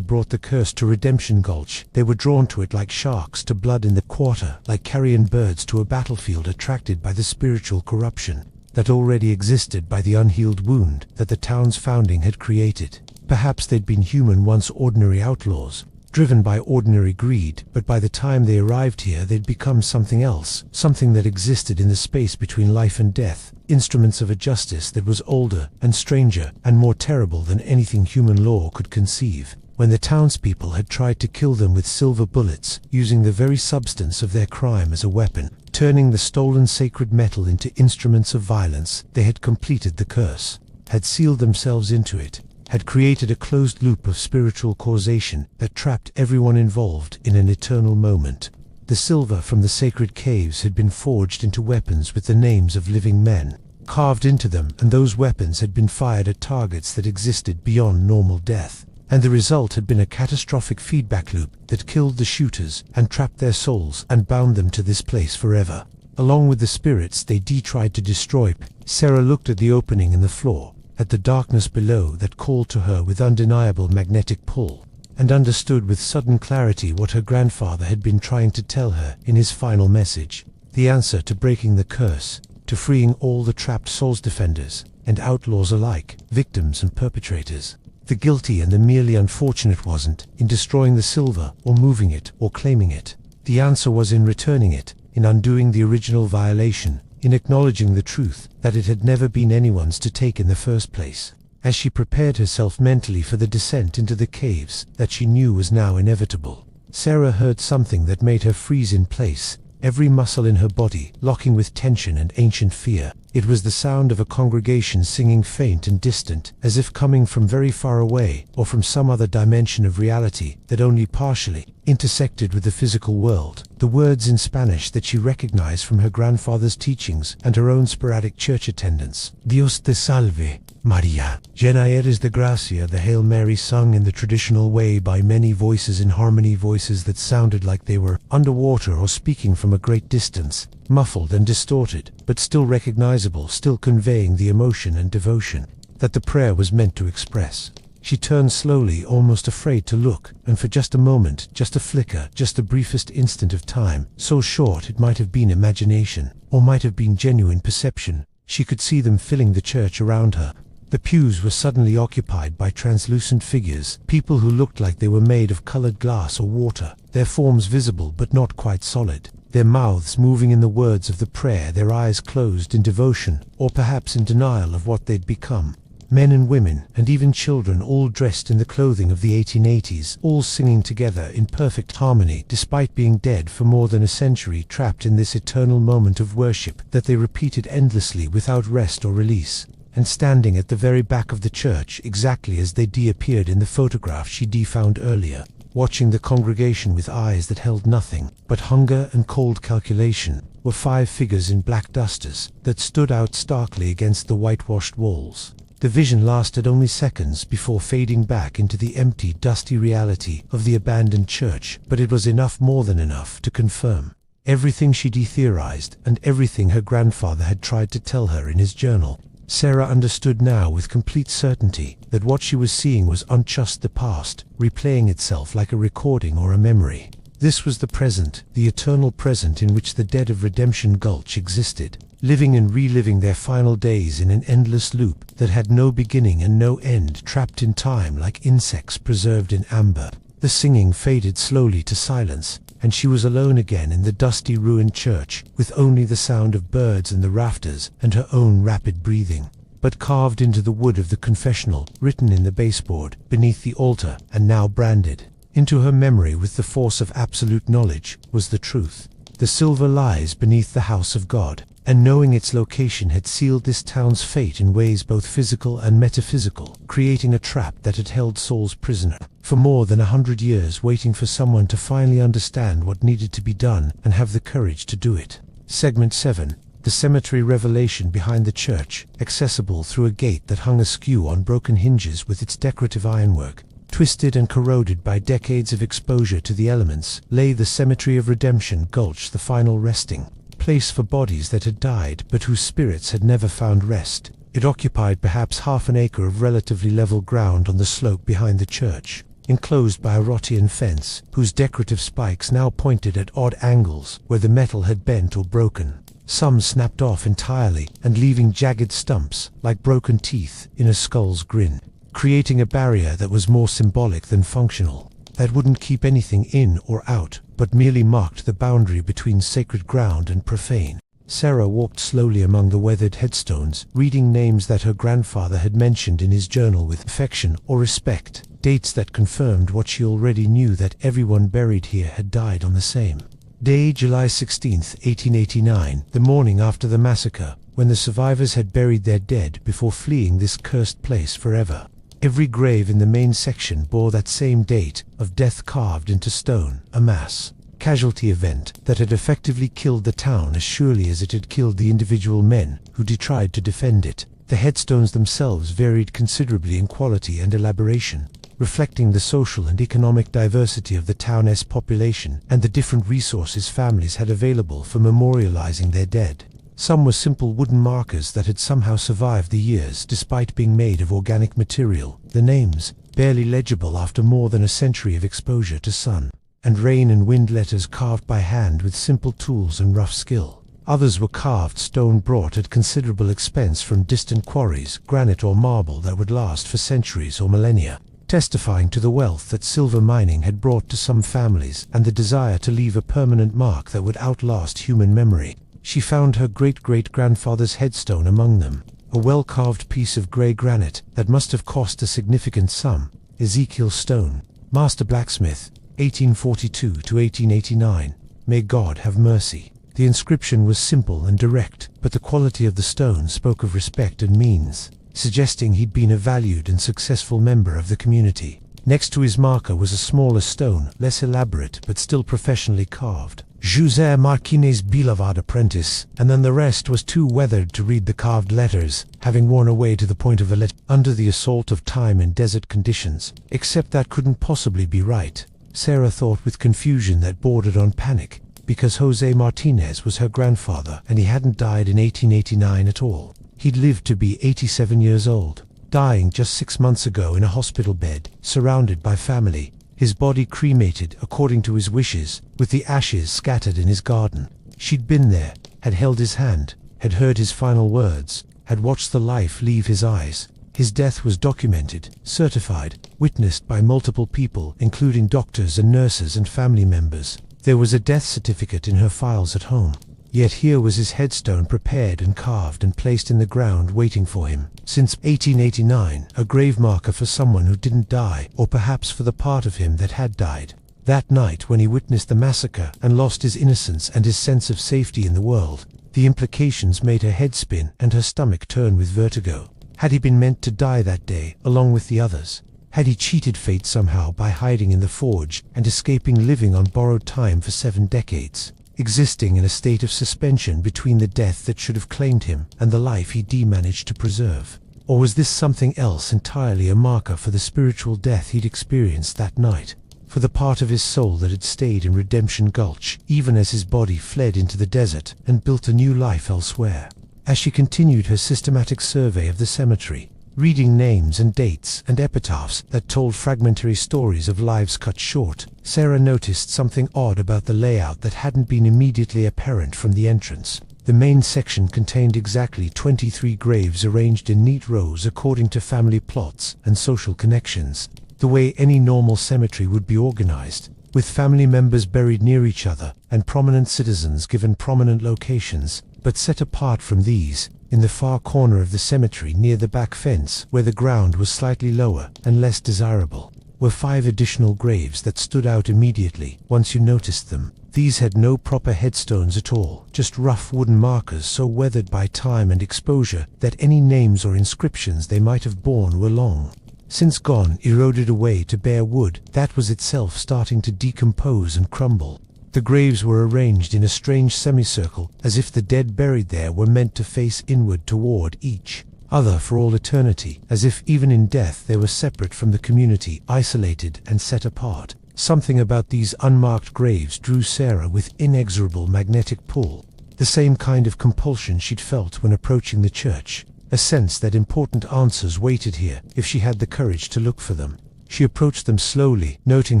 brought the curse to Redemption Gulch. They were drawn to it like sharks to blood in the quarter, like carrion birds to a battlefield, attracted by the spiritual corruption that already existed by the unhealed wound that the town's founding had created. Perhaps they'd been human once, ordinary outlaws, driven by ordinary greed, but by the time they arrived here they'd become something else, something that existed in the space between life and death, instruments of a justice that was older and stranger and more terrible than anything human law could conceive. When the townspeople had tried to kill them with silver bullets, using the very substance of their crime as a weapon, turning the stolen sacred metal into instruments of violence, they had completed the curse, had sealed themselves into it, had created a closed loop of spiritual causation that trapped everyone involved in an eternal moment. The silver from the sacred caves had been forged into weapons with the names of living men carved into them, and those weapons had been fired at targets that existed beyond normal death. And the result had been a catastrophic feedback loop that killed the shooters and trapped their souls and bound them to this place forever. Along with the spirits they tried to destroy, Sarah looked at the opening in the floor, at the darkness below that called to her with undeniable magnetic pull, and understood with sudden clarity what her grandfather had been trying to tell her in his final message. The answer to breaking the curse, to freeing all the trapped souls, defenders and outlaws alike, victims and perpetrators. The guilty and the merely unfortunate wasn't in destroying the silver or moving it or claiming it. The answer was in returning it, in undoing the original violation, in acknowledging the truth that it had never been anyone's to take in the first place. As she prepared herself mentally for the descent into the caves that she knew was now inevitable, Sarah heard something that made her freeze in place, every muscle in her body locking with tension and ancient fear. It was the sound of a congregation singing, faint and distant, as if coming from very far away or from some other dimension of reality that only partially intersected with the physical world. The words in Spanish that she recognized from her grandfather's teachings and her own sporadic church attendance. Dios te salve, Maria. Llena eres de gracia, the Hail Mary sung in the traditional way by many voices in harmony, voices that sounded like they were underwater or speaking from a great distance, muffled and distorted, but still recognizable, still conveying the emotion and devotion that the prayer was meant to express. She turned slowly, almost afraid to look, and for just a moment, just a flicker, just the briefest instant of time, so short it might have been imagination, or might have been genuine perception, she could see them filling the church around her. The pews were suddenly occupied by translucent figures, people who looked like they were made of colored glass or water, their forms visible but not quite solid, their mouths moving in the words of the prayer, their eyes closed in devotion, or perhaps in denial of what they'd become. Men and women, and even children, all dressed in the clothing of the 1880s, all singing together in perfect harmony, despite being dead for more than a century, trapped in this eternal moment of worship that they repeated endlessly without rest or release. And standing at the very back of the church, exactly as they appeared in the photograph she found earlier, watching the congregation with eyes that held nothing but hunger and cold calculation, were 5 figures in black dusters that stood out starkly against the whitewashed walls. The vision lasted only seconds before fading back into the empty, dusty reality of the abandoned church, but it was enough, more than enough, to confirm everything she theorized and everything her grandfather had tried to tell her in his journal. Sarah understood now with complete certainty that what she was seeing was not just the past, replaying itself like a recording or a memory. This was the present, the eternal present in which the dead of Redemption Gulch existed, living and reliving their final days in an endless loop that had no beginning and no end, trapped in time like insects preserved in amber. The singing faded slowly to silence, and she was alone again in the dusty ruined church, with only the sound of birds in the rafters and her own rapid breathing. But carved into the wood of the confessional, written in the baseboard beneath the altar, and now branded into her memory with the force of absolute knowledge, was the truth. The silver lies beneath the house of God, and knowing its location had sealed this town's fate in ways both physical and metaphysical, creating a trap that had held souls prisoner for more than 100 years, waiting for someone to finally understand what needed to be done and have the courage to do it. Segment 7. The cemetery revelation behind the church, accessible through a gate that hung askew on broken hinges with its decorative ironwork. Twisted and corroded by decades of exposure to the elements, lay the cemetery of Redemption Gulch, the final resting place for bodies that had died but whose spirits had never found rest. It occupied perhaps half an acre of relatively level ground on the slope behind the church, enclosed by a Rottian fence, whose decorative spikes now pointed at odd angles where the metal had bent or broken. Some snapped off entirely and leaving jagged stumps like broken teeth in a skull's grin, creating a barrier that was more symbolic than functional, that wouldn't keep anything in or out, but merely marked the boundary between sacred ground and profane. Sarah walked slowly among the weathered headstones, reading names that her grandfather had mentioned in his journal with affection or respect, dates that confirmed what she already knew, that everyone buried here had died on the same day, July 16, 1889, the morning after the massacre, when the survivors had buried their dead before fleeing this cursed place forever. Every grave in the main section bore that same date of death carved into stone, a mass casualty event that had effectively killed the town as surely as it had killed the individual men who tried to defend it. The headstones themselves varied considerably in quality and elaboration, reflecting the social and economic diversity of the town's population and the different resources families had available for memorializing their dead. Some were simple wooden markers that had somehow survived the years despite being made of organic material, the names, barely legible after more than a century of exposure to sun and rain and wind, letters carved by hand with simple tools and rough skill. Others were carved stone brought at considerable expense from distant quarries, granite or marble that would last for centuries or millennia, testifying to the wealth that silver mining had brought to some families and the desire to leave a permanent mark that would outlast human memory. She found her great-great-grandfather's headstone among them, a well-carved piece of grey granite that must have cost a significant sum. Ezekiel Stone, Master Blacksmith, 1842 to 1889. May God have mercy. The inscription was simple and direct, but the quality of the stone spoke of respect and means, suggesting he'd been a valued and successful member of the community. Next to his marker was a smaller stone, less elaborate but still professionally carved. José Martinez, beloved apprentice, and then the rest was too weathered to read the carved letters, having worn away to the point of a letter under the assault of time and desert conditions. Except that couldn't possibly be right, Sarah thought with confusion that bordered on panic, because José Martinez was her grandfather and he hadn't died in 1889 at all. He'd lived to be 87 years old, dying just 6 months ago in a hospital bed, surrounded by family, his body cremated according to his wishes, with the ashes scattered in his garden. She'd been there, had held his hand, had heard his final words, had watched the life leave his eyes. His death was documented, certified, witnessed by multiple people, including doctors and nurses and family members. There was a death certificate in her files at home. Yet here was his headstone prepared and carved and placed in the ground waiting for him. Since 1889, a grave marker for someone who didn't die, or perhaps for the part of him that had died. That night when he witnessed the massacre and lost his innocence and his sense of safety in the world, the implications made her head spin and her stomach turn with vertigo. Had he been meant to die that day, along with the others? Had he cheated fate somehow by hiding in the forge and escaping living on borrowed time for 7 decades? Existing in a state of suspension between the death that should have claimed him and the life he managed to preserve? Or was this something else entirely, a marker for the spiritual death he'd experienced that night, for the part of his soul that had stayed in Redemption Gulch, even as his body fled into the desert and built a new life elsewhere? As she continued her systematic survey of the cemetery, reading names and dates and epitaphs that told fragmentary stories of lives cut short, Sarah noticed something odd about the layout that hadn't been immediately apparent from the entrance. The main section contained exactly 23 graves arranged in neat rows according to family plots and social connections, the way any normal cemetery would be organized, with family members buried near each other and prominent citizens given prominent locations. But set apart from these, in the far corner of the cemetery near the back fence, where the ground was slightly lower and less desirable, were 5 additional graves that stood out immediately once you noticed them. These had no proper headstones at all, just rough wooden markers so weathered by time and exposure that any names or inscriptions they might have borne were long since gone, eroded away to bare wood that was itself starting to decompose and crumble. The graves were arranged in a strange semicircle, as if the dead buried there were meant to face inward toward each other for all eternity, as if even in death they were separate from the community, isolated and set apart. Something about these unmarked graves drew Sarah with inexorable magnetic pull, the same kind of compulsion she'd felt when approaching the church, a sense that important answers waited here if she had the courage to look for them. She approached them slowly, noting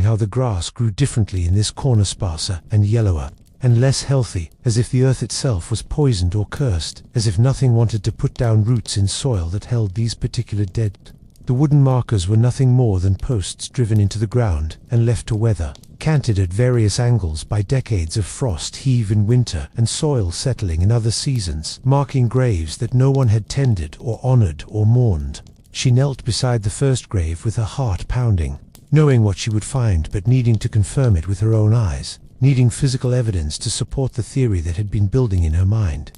how the grass grew differently in this corner, sparser and yellower, and less healthy, as if the earth itself was poisoned or cursed, as if nothing wanted to put down roots in soil that held these particular dead. The wooden markers were nothing more than posts driven into the ground and left to weather, canted at various angles by decades of frost heave in winter and soil settling in other seasons, marking graves that no one had tended or honored or mourned. She knelt beside the first grave with her heart pounding, knowing what she would find but needing to confirm it with her own eyes, needing physical evidence to support the theory that had been building in her mind.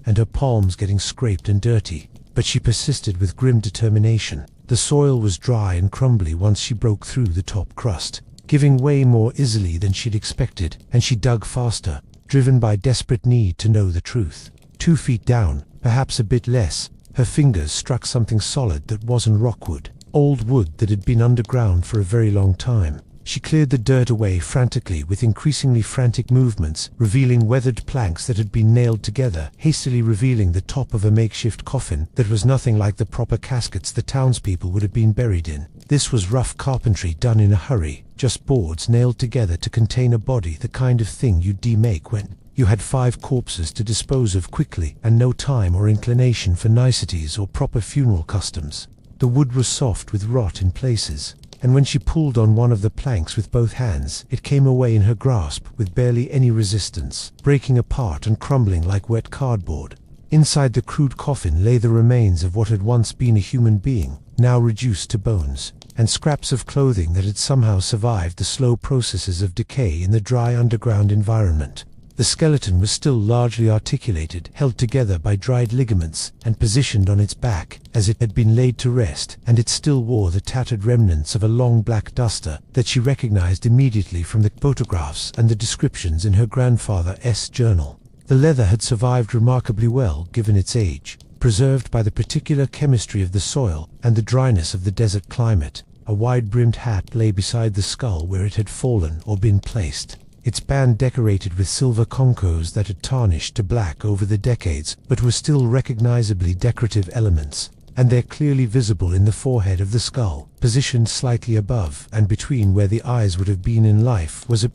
And her palms getting scraped and dirty, but she persisted with grim determination. The soil was dry and crumbly once she broke through the top crust, giving way more easily than she'd expected, and she dug faster, driven by desperate need to know the truth. 2 feet down, perhaps a bit less, her fingers struck something solid that wasn't rockwood, old wood that had been underground for a very long time. She cleared the dirt away frantically with increasingly frantic movements, revealing weathered planks that had been nailed together, hastily revealing the top of a makeshift coffin that was nothing like the proper caskets the townspeople would have been buried in. This was rough carpentry done in a hurry, just boards nailed together to contain a body, the kind of thing you'd demake when you had 5 corpses to dispose of quickly and no time or inclination for niceties or proper funeral customs. The wood was soft with rot in places, and when she pulled on one of the planks with both hands, it came away in her grasp with barely any resistance, breaking apart and crumbling like wet cardboard. Inside the crude coffin lay the remains of what had once been a human being, now reduced to bones, and scraps of clothing that had somehow survived the slow processes of decay in the dry underground environment. The skeleton was still largely articulated, held together by dried ligaments, and positioned on its back, as it had been laid to rest, and it still wore the tattered remnants of a long black duster that she recognized immediately from the photographs and the descriptions in her grandfather's journal. The leather had survived remarkably well given its age, preserved by the particular chemistry of the soil and the dryness of the desert climate. A wide-brimmed hat lay beside the skull where it had fallen or been placed, its band decorated with silver concos that had tarnished to black over the decades but were still recognizably decorative elements, and they're clearly visible in the forehead of the skull. Positioned slightly above and between where the eyes would have been in life was a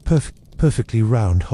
perfectly round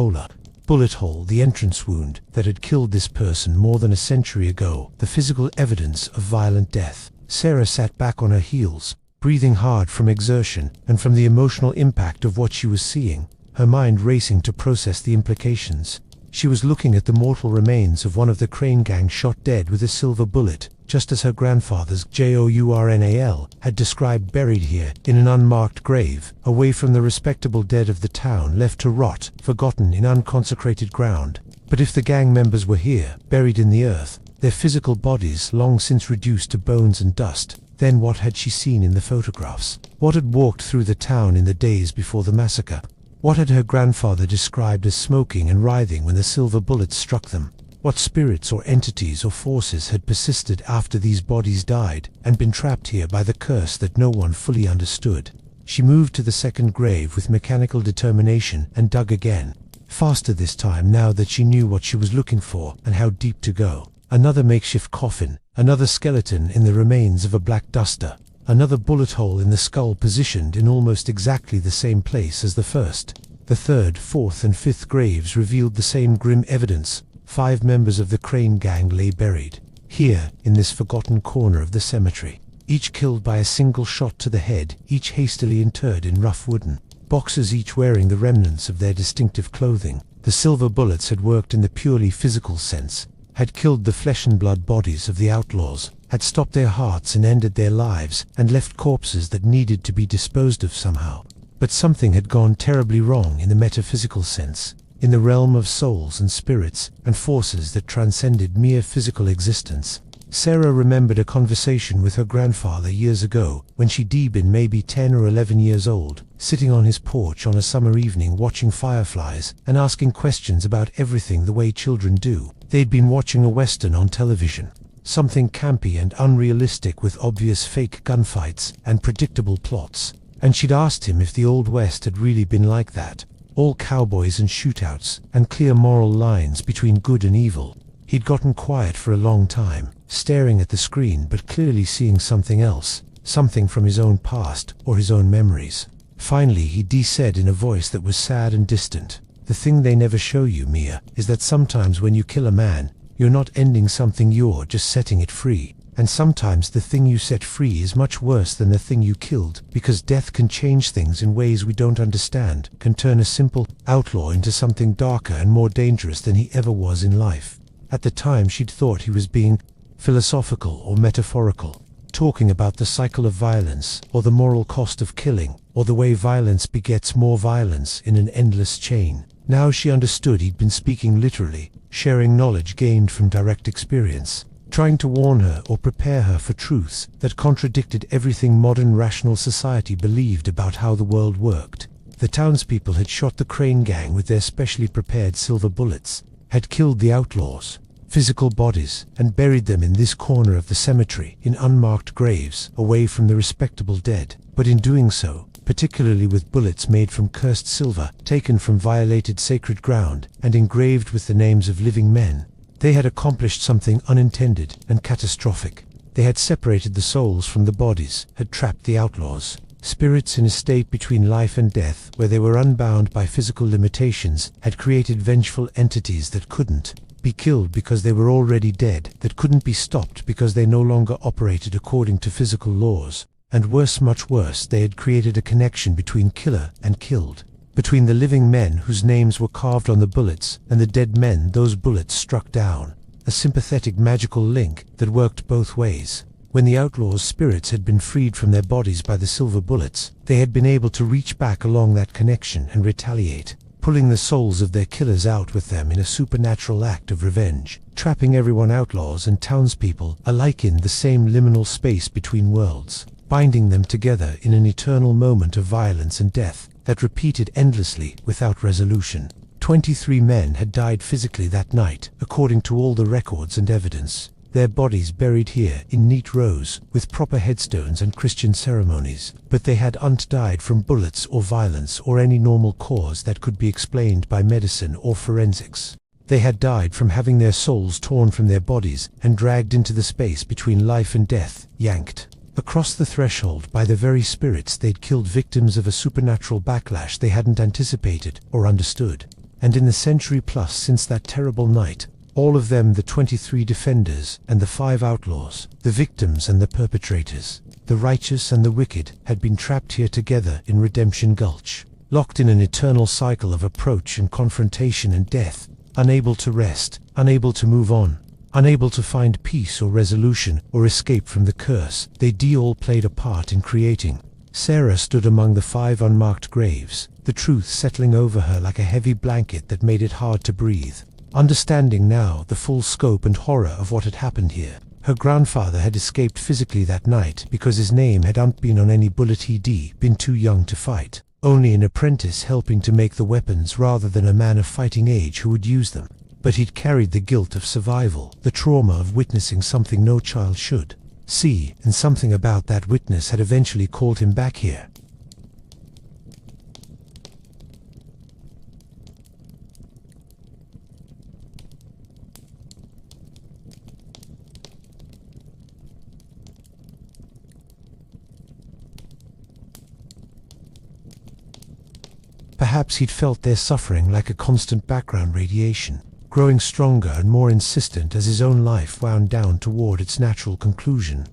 bullet hole, the entrance wound that had killed this person more than a century ago, the physical evidence of violent death. Sarah sat back on her heels, breathing hard from exertion and from the emotional impact of what she was seeing, her mind racing to process the implications. She was looking at the mortal remains of one of the Crane gang shot dead with a silver bullet, just as her grandfather's Journal had described, buried here in an unmarked grave, away from the respectable dead of the town, left to rot, forgotten in unconsecrated ground. But if the gang members were here, buried in the earth, their physical bodies long since reduced to bones and dust, then what had she seen in the photographs? What had walked through the town in the days before the massacre? What had her grandfather described as smoking and writhing when the silver bullets struck them? What spirits or entities or forces had persisted after these bodies died and been trapped here by the curse that no one fully understood? She moved to the second grave with mechanical determination and dug again, faster this time now that she knew what she was looking for and how deep to go. Another makeshift coffin, another skeleton in the remains of a black duster. Another bullet hole in the skull positioned in almost exactly the same place as the first. The third, fourth, and fifth graves revealed the same grim evidence. 5 members of the Crane gang lay buried, here, in this forgotten corner of the cemetery, each killed by a single shot to the head, each hastily interred in rough wooden boxes, each wearing the remnants of their distinctive clothing. The silver bullets had worked in the purely physical sense, had killed the flesh and blood bodies of the outlaws, had stopped their hearts and ended their lives, and left corpses that needed to be disposed of somehow. But something had gone terribly wrong in the metaphysical sense, in the realm of souls and spirits, and forces that transcended mere physical existence. Sarah remembered a conversation with her grandfather years ago, when she'd been maybe 10 or 11 years old, sitting on his porch on a summer evening watching fireflies, and asking questions about everything the way children do. They'd been watching a western on television. Something campy and unrealistic with obvious fake gunfights and predictable plots, and she'd asked him if the Old West had really been like that, all cowboys and shootouts, and clear moral lines between good and evil. He'd gotten quiet for a long time, staring at the screen but clearly seeing something else, something from his own past or his own memories. Finally he said in a voice that was sad and distant, "The thing they never show you, Mia, is that sometimes when you kill a man, you're not ending something, you're just setting it free. And sometimes the thing you set free is much worse than the thing you killed, because death can change things in ways we don't understand, can turn a simple outlaw into something darker and more dangerous than he ever was in life." At the time she'd thought he was being philosophical or metaphorical, talking about the cycle of violence, or the moral cost of killing, or the way violence begets more violence in an endless chain. Now she understood he'd been speaking literally, sharing knowledge gained from direct experience. trying to warn her or prepare her for truths that contradicted everything modern rational society believed about how the world worked. The townspeople had shot the Crane gang with their specially prepared silver bullets, had killed the outlaws, physical bodies, and buried them in this corner of the cemetery in unmarked graves away from the respectable dead. But in doing so, particularly with bullets made from cursed silver taken from violated sacred ground and engraved with the names of living men, they had accomplished something unintended and catastrophic. They had separated the souls from the bodies, had trapped the outlaws, spirits in a state between life and death where they were unbound by physical limitations, had created vengeful entities that couldn't be killed because they were already dead, that couldn't be stopped because they no longer operated according to physical laws. And worse, much worse, they had created a connection between killer and killed, between the living men whose names were carved on the bullets and the dead men those bullets struck down. A sympathetic magical link that worked both ways. When the outlaws' spirits had been freed from their bodies by the silver bullets, they had been able to reach back along that connection and retaliate, pulling the souls of their killers out with them in a supernatural act of revenge, trapping everyone, outlaws and townspeople, alike in the same liminal space between worlds, binding them together in an eternal moment of violence and death that repeated endlessly without resolution. 23 men had died physically that night, according to all the records and evidence, their bodies buried here in neat rows with proper headstones and Christian ceremonies, but they hadn't died from bullets or violence or any normal cause that could be explained by medicine or forensics. They had died from having their souls torn from their bodies and dragged into the space between life and death, yanked across the threshold by the very spirits they'd killed, victims of a supernatural backlash they hadn't anticipated or understood. And in the century plus since that terrible night, all of them, the 23 defenders and the 5 outlaws, the victims and the perpetrators, the righteous and the wicked, had been trapped here together in Redemption Gulch, locked in an eternal cycle of approach and confrontation and death, unable to rest, unable to move on, unable to find peace or resolution or escape from the curse they'd all played a part in creating. Sarah stood among the 5 unmarked graves, the truth settling over her like a heavy blanket that made it hard to breathe. Understanding now the full scope and horror of what had happened here. Her grandfather had escaped physically that night because his name hadn't been on any bullet. He'd been too young to fight, only an apprentice helping to make the weapons rather than a man of fighting age who would use them. But he'd carried the guilt of survival, the trauma of witnessing something no child should see, and something about that witness had eventually called him back here. Perhaps he'd felt their suffering like a constant background radiation, growing stronger and more insistent as his own life wound down toward its natural conclusion.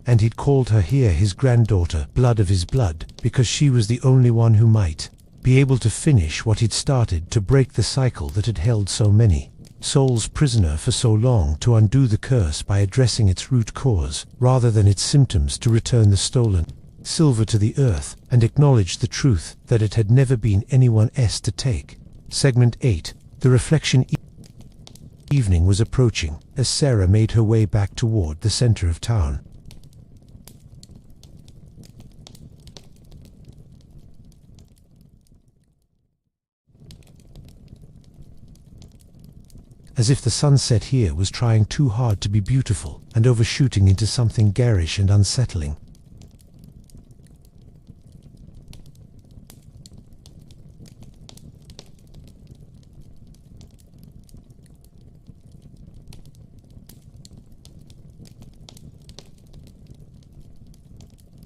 And he'd called her here his granddaughter, blood of his blood, because she was the only one who might be able to finish what he'd started, to break the cycle that had held so many souls prisoner for so long, to undo the curse by addressing its root cause rather than its symptoms, to return the stolen silver to the earth and acknowledge the truth that it had never been anyone else to take. Segment 8. The reflection. Evening was approaching as Sarah made her way back toward the center of town. As if the sunset here was trying too hard to be beautiful and overshooting into something garish and unsettling.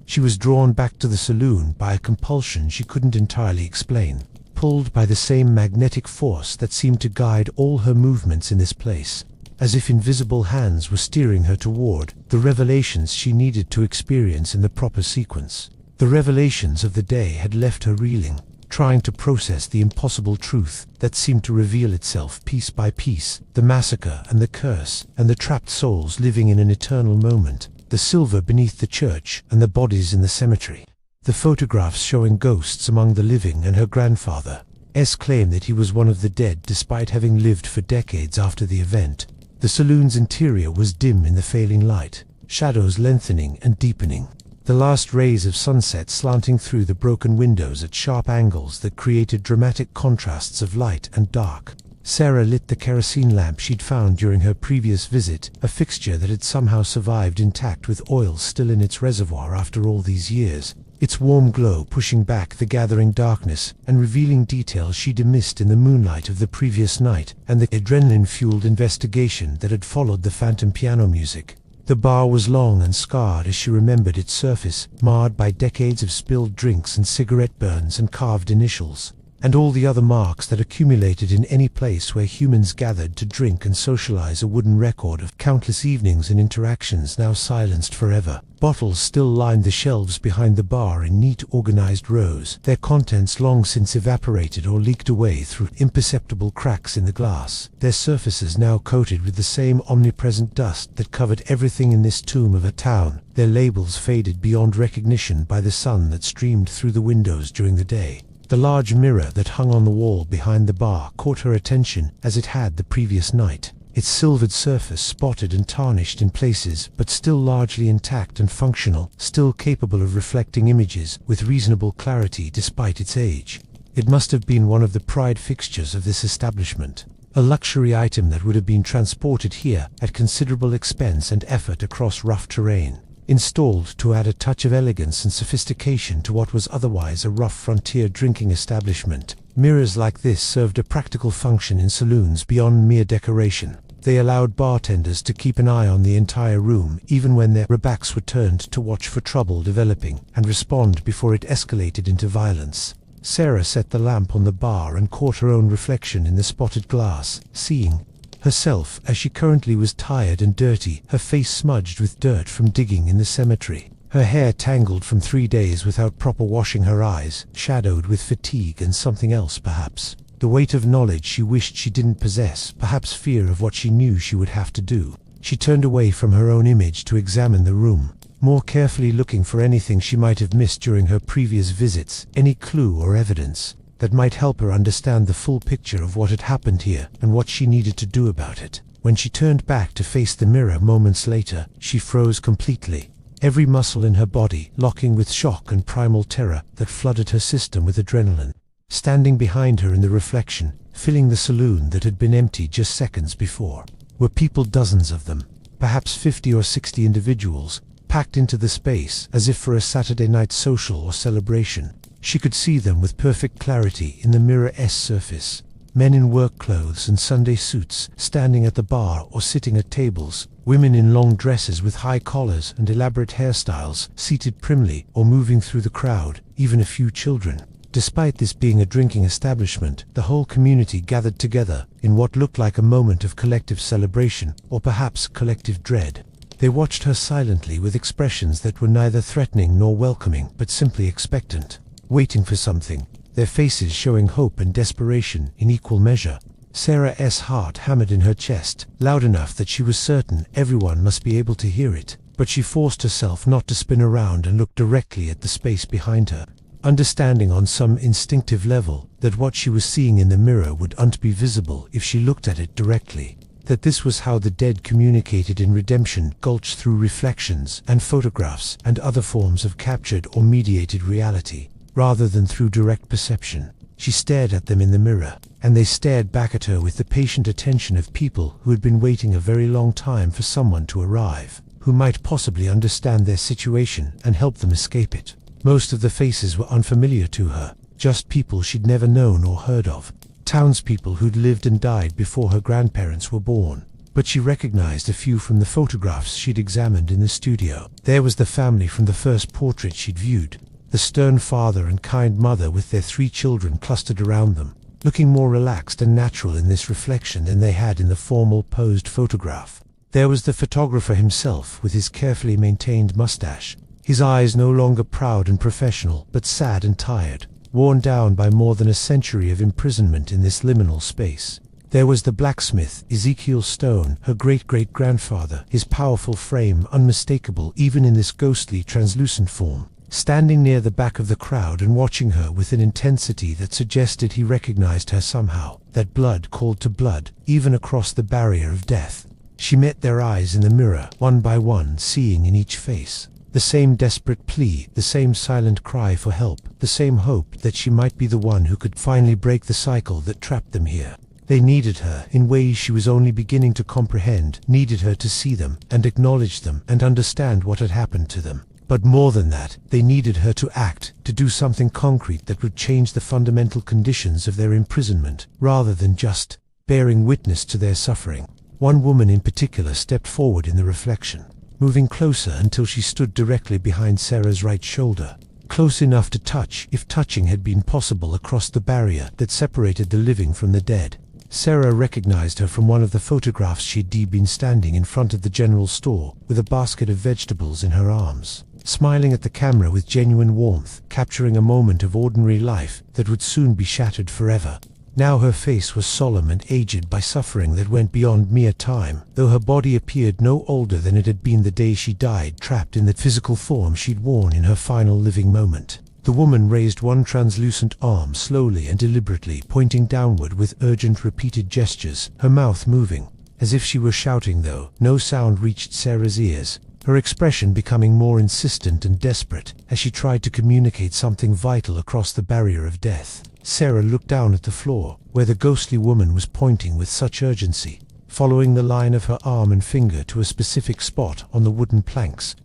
She was drawn back to the saloon by a compulsion she couldn't entirely explain, pulled by the same magnetic force that seemed to guide all her movements in this place, as if invisible hands were steering her toward the revelations she needed to experience in the proper sequence. The revelations of the day had left her reeling, trying to process the impossible truth that seemed to reveal itself piece by piece, the massacre and the curse, and the trapped souls living in an eternal moment, the silver beneath the church and the bodies in the cemetery. The photographs showing ghosts among the living and her grandfather's claim that he was one of the dead despite having lived for decades after the event. The saloon's interior was dim in the failing light, shadows lengthening and deepening, the last rays of sunset slanting through the broken windows at sharp angles that created dramatic contrasts of light and dark. Sarah lit the kerosene lamp she'd found during her previous visit, a fixture that had somehow survived intact with oil still in its reservoir after all these years, its warm glow pushing back the gathering darkness and revealing details she'd missed in the moonlight of the previous night and the adrenaline-fueled investigation that had followed the phantom piano music. The bar was long and scarred as she remembered its surface, marred by decades of spilled drinks and cigarette burns and carved initials, and all the other marks that accumulated in any place where humans gathered to drink and socialize, a wooden record of countless evenings and interactions now silenced forever. Bottles still lined the shelves behind the bar in neat, organized rows, their contents long since evaporated or leaked away through imperceptible cracks in the glass, their surfaces now coated with the same omnipresent dust that covered everything in this tomb of a town, their labels faded beyond recognition by the sun that streamed through the windows during the day. The large mirror that hung on the wall behind the bar caught her attention as it had the previous night, its silvered surface spotted and tarnished in places but still largely intact and functional, still capable of reflecting images with reasonable clarity despite its age. It must have been one of the pride fixtures of this establishment, a luxury item that would have been transported here at considerable expense and effort across rough terrain, installed to add a touch of elegance and sophistication to what was otherwise a rough frontier drinking establishment. Mirrors like this served a practical function in saloons beyond mere decoration. They allowed bartenders to keep an eye on the entire room even when their backs were turned to watch for trouble developing and respond before it escalated into violence. Sarah set the lamp on the bar and caught her own reflection in the spotted glass, seeing herself as she currently was tired and dirty, her face smudged with dirt from digging in the cemetery, her hair tangled from 3 days without proper washing, her eyes shadowed with fatigue and something else perhaps. The weight of knowledge she wished she didn't possess, perhaps fear of what she knew she would have to do. She turned away from her own image to examine the room, more carefully looking for anything she might have missed during her previous visits, any clue or evidence that might help her understand the full picture of what had happened here and what she needed to do about it. When she turned back to face the mirror moments later, she froze completely, every muscle in her body locking with shock and primal terror that flooded her system with adrenaline. Standing behind her in the reflection, filling the saloon that had been empty just seconds before, were people, dozens of them, perhaps 50 or 60 individuals, packed into the space as if for a Saturday night social or celebration. She could see them with perfect clarity in the mirror's surface. Men in work clothes and Sunday suits, standing at the bar or sitting at tables. Women in long dresses with high collars and elaborate hairstyles, seated primly or moving through the crowd, even a few children. Despite this being a drinking establishment, the whole community gathered together in what looked like a moment of collective celebration, or perhaps collective dread. They watched her silently with expressions that were neither threatening nor welcoming, but simply expectant, waiting for something, their faces showing hope and desperation in equal measure. Sarah's heart hammered in her chest, loud enough that she was certain everyone must be able to hear it, but she forced herself not to spin around and look directly at the space behind her, understanding on some instinctive level that what she was seeing in the mirror wouldn't be visible if she looked at it directly, that this was how the dead communicated in Redemption Gulch, through reflections and photographs and other forms of captured or mediated reality, rather than through direct perception. She stared at them in the mirror, and they stared back at her with the patient attention of people who had been waiting a very long time for someone to arrive, who might possibly understand their situation and help them escape it. Most of the faces were unfamiliar to her, just people she'd never known or heard of, townspeople who'd lived and died before her grandparents were born. But she recognized a few from the photographs she'd examined in the studio. There was the family from the first portrait she'd viewed, the stern father and kind mother with their 3 children clustered around them, looking more relaxed and natural in this reflection than they had in the formal posed photograph. There was the photographer himself with his carefully maintained mustache, his eyes no longer proud and professional, but sad and tired, worn down by more than a century of imprisonment in this liminal space. There was the blacksmith, Ezekiel Stone, her great-great-grandfather, his powerful frame unmistakable even in this ghostly, translucent form, standing near the back of the crowd and watching her with an intensity that suggested he recognized her somehow, that blood called to blood, even across the barrier of death. She met their eyes in the mirror, one by one, seeing in each face the same desperate plea, the same silent cry for help, the same hope that she might be the one who could finally break the cycle that trapped them here. They needed her in ways she was only beginning to comprehend, needed her to see them and acknowledge them and understand what had happened to them. But more than that, they needed her to act, to do something concrete that would change the fundamental conditions of their imprisonment, rather than just bearing witness to their suffering. One woman in particular stepped forward in the reflection, moving closer until she stood directly behind Sarah's right shoulder, close enough to touch, if touching had been possible, across the barrier that separated the living from the dead. Sarah recognized her from one of the photographs she'd been standing in front of the general store, with a basket of vegetables in her arms, smiling at the camera with genuine warmth, capturing a moment of ordinary life that would soon be shattered forever. Now her face was solemn and aged by suffering that went beyond mere time, though her body appeared no older than it had been the day she died, trapped in the physical form she'd worn in her final living moment. The woman raised one translucent arm slowly and deliberately, pointing downward with urgent repeated gestures, her mouth moving, as if she were shouting, though no sound reached Sarah's ears, her expression becoming more insistent and desperate as she tried to communicate something vital across the barrier of death. Sarah looked down at the floor, where the ghostly woman was pointing with such urgency, following the line of her arm and finger to a specific spot on the wooden planks.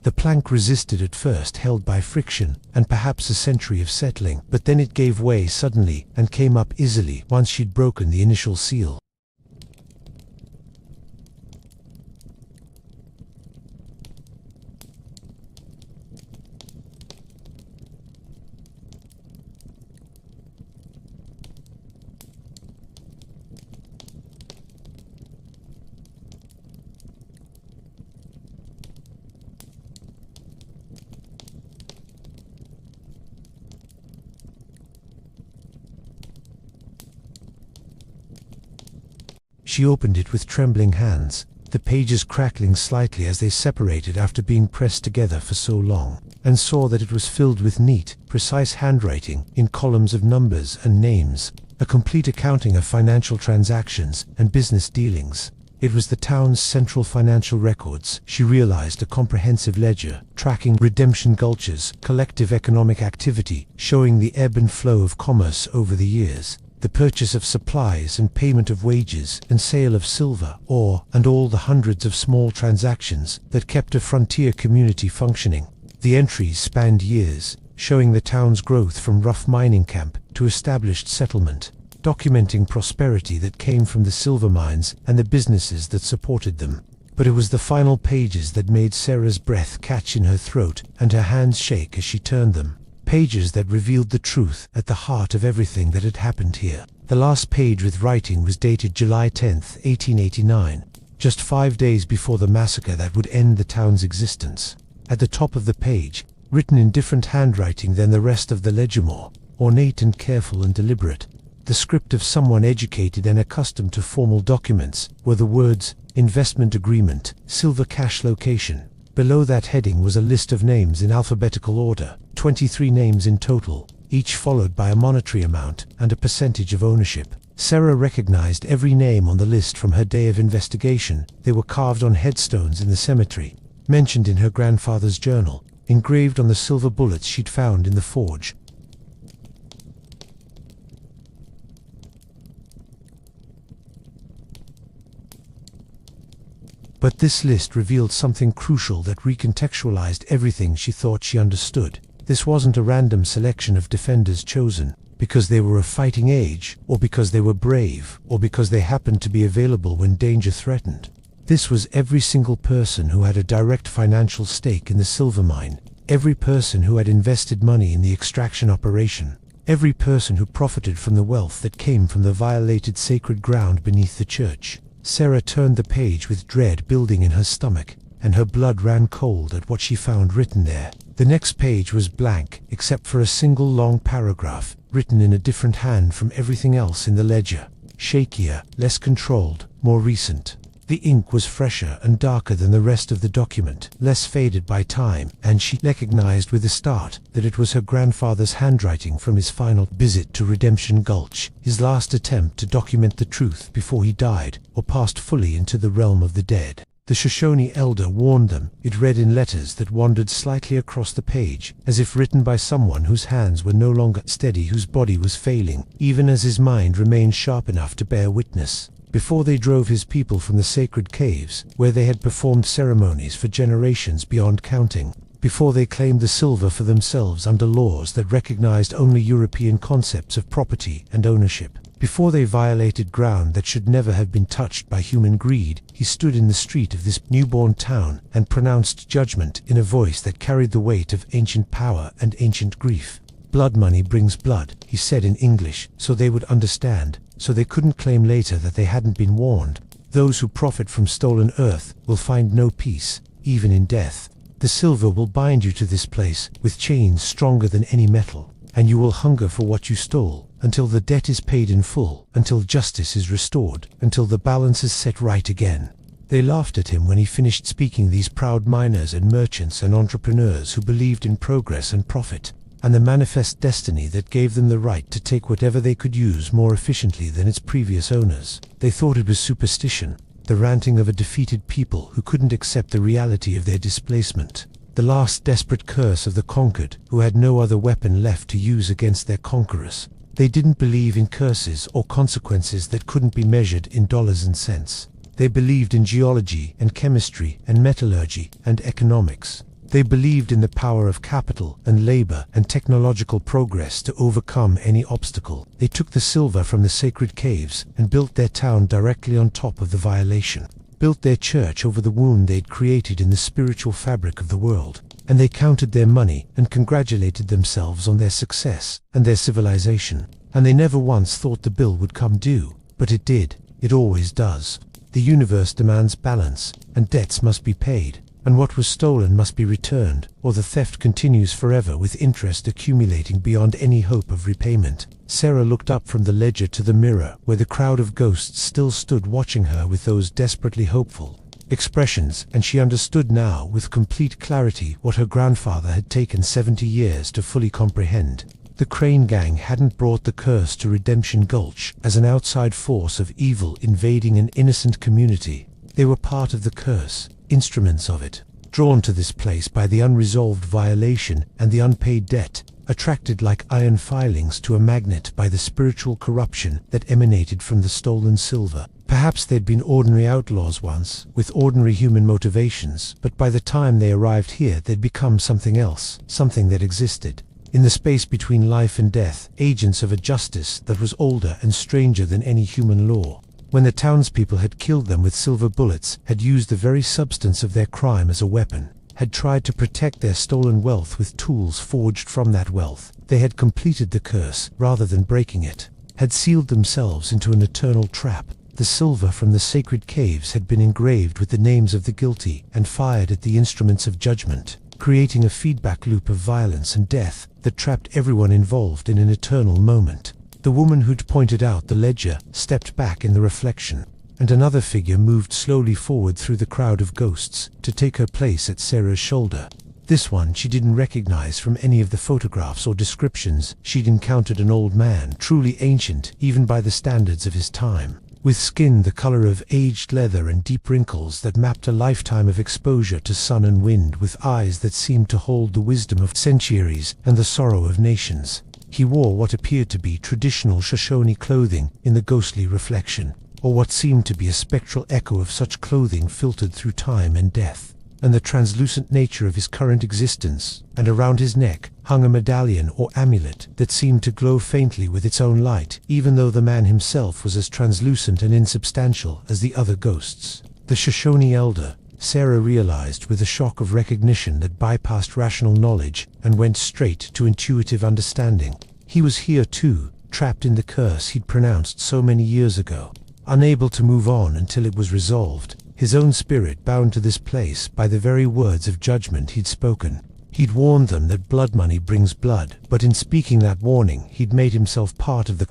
The plank resisted at first, held by friction and perhaps a century of settling, but then it gave way suddenly and came up easily once she'd broken the initial seal. She opened it with trembling hands, the pages crackling slightly as they separated after being pressed together for so long, and saw that it was filled with neat, precise handwriting in columns of numbers and names, a complete accounting of financial transactions and business dealings. It was the town's central financial records, she realized, a comprehensive ledger, tracking Redemption Gulch's collective economic activity, showing the ebb and flow of commerce over the years, the purchase of supplies and payment of wages and sale of silver, ore, and all the hundreds of small transactions that kept a frontier community functioning. The entries spanned years, showing the town's growth from rough mining camp to established settlement, documenting prosperity that came from the silver mines and the businesses that supported them. But it was the final pages that made Sarah's breath catch in her throat and her hands shake as she turned them. Pages that revealed the truth at the heart of everything that had happened here. The last page with writing was dated July 10th, 1889, just 5 days before the massacre that would end the town's existence. At the top of the page, written in different handwriting than the rest of the ledger, more ornate and careful and deliberate, the script of someone educated and accustomed to formal documents, were the words, "Investment Agreement, Silver Cash Location." Below that heading was a list of names in alphabetical order, 23 names in total, each followed by a monetary amount and a percentage of ownership. Sarah recognized every name on the list from her day of investigation. They were carved on headstones in the cemetery, mentioned in her grandfather's journal, engraved on the silver bullets she'd found in the forge. But this list revealed something crucial that recontextualized everything she thought she understood. This wasn't a random selection of defenders chosen because they were of fighting age, or because they were brave, or because they happened to be available when danger threatened. This was every single person who had a direct financial stake in the silver mine, every person who had invested money in the extraction operation, every person who profited from the wealth that came from the violated sacred ground beneath the church. Sarah turned the page with dread building in her stomach, and her blood ran cold at what she found written there. The next page was blank, except for a single long paragraph, written in a different hand from everything else in the ledger. Shakier, less controlled, more recent. The ink was fresher and darker than the rest of the document, less faded by time, and she recognized with a start that it was her grandfather's handwriting from his final visit to Redemption Gulch, his last attempt to document the truth before he died or passed fully into the realm of the dead. The Shoshone elder warned them. It read in letters that wandered slightly across the page, as if written by someone whose hands were no longer steady, whose body was failing, even as his mind remained sharp enough to bear witness. Before they drove his people from the sacred caves, where they had performed ceremonies for generations beyond counting, before they claimed the silver for themselves under laws that recognized only European concepts of property and ownership, before they violated ground that should never have been touched by human greed, he stood in the street of this newborn town and pronounced judgment in a voice that carried the weight of ancient power and ancient grief. Blood money brings blood, he said in English, so they would understand, so they couldn't claim later that they hadn't been warned. Those who profit from stolen earth will find no peace, even in death. The silver will bind you to this place with chains stronger than any metal, and you will hunger for what you stole, until the debt is paid in full, until justice is restored, until the balance is set right again. They laughed at him when he finished speaking, these proud miners and merchants and entrepreneurs who believed in progress and profit, and the manifest destiny that gave them the right to take whatever they could use more efficiently than its previous owners. They thought it was superstition, the ranting of a defeated people who couldn't accept the reality of their displacement. The last desperate curse of the conquered, who had no other weapon left to use against their conquerors. They didn't believe in curses or consequences that couldn't be measured in dollars and cents. They believed in geology and chemistry and metallurgy and economics. They believed in the power of capital and labor and technological progress to overcome any obstacle. They took the silver from the sacred caves and built their town directly on top of the violation. Built their church over the wound they'd created in the spiritual fabric of the world. And they counted their money and congratulated themselves on their success and their civilization. And they never once thought the bill would come due, but it did. It always does. The universe demands balance, and debts must be paid, and what was stolen must be returned, or the theft continues forever with interest accumulating beyond any hope of repayment. Sarah looked up from the ledger to the mirror, where the crowd of ghosts still stood watching her with those desperately hopeful expressions, and she understood now with complete clarity what her grandfather had taken 70 years to fully comprehend. The Crane Gang hadn't brought the curse to Redemption Gulch as an outside force of evil invading an innocent community. They were part of the curse, instruments of it, drawn to this place by the unresolved violation and the unpaid debt, attracted like iron filings to a magnet by the spiritual corruption that emanated from the stolen silver. Perhaps they'd been ordinary outlaws once, with ordinary human motivations, but by the time they arrived here they'd become something else, something that existed. In the space between life and death, agents of a justice that was older and stranger than any human law. When the townspeople had killed them with silver bullets, had used the very substance of their crime as a weapon, had tried to protect their stolen wealth with tools forged from that wealth. They had completed the curse rather than breaking it, had sealed themselves into an eternal trap. The silver from the sacred caves had been engraved with the names of the guilty and fired at the instruments of judgment, creating a feedback loop of violence and death that trapped everyone involved in an eternal moment. The woman who'd pointed out the ledger stepped back in the reflection, and another figure moved slowly forward through the crowd of ghosts to take her place at Sarah's shoulder. This one she didn't recognize from any of the photographs or descriptions. She'd encountered an old man, truly ancient, even by the standards of his time, with skin the color of aged leather and deep wrinkles that mapped a lifetime of exposure to sun and wind, with eyes that seemed to hold the wisdom of centuries and the sorrow of nations. He wore what appeared to be traditional Shoshone clothing in the ghostly reflection, or what seemed to be a spectral echo of such clothing filtered through time and death, and the translucent nature of his current existence. And around his neck hung a medallion or amulet that seemed to glow faintly with its own light, even though the man himself was as translucent and insubstantial as the other ghosts. The Shoshone elder, Sarah realized with a shock of recognition that bypassed rational knowledge and went straight to intuitive understanding. He was here too, trapped in the curse he'd pronounced so many years ago, unable to move on until it was resolved, his own spirit bound to this place by the very words of judgment he'd spoken. He'd warned them that blood money brings blood, but in speaking that warning he'd made himself part of the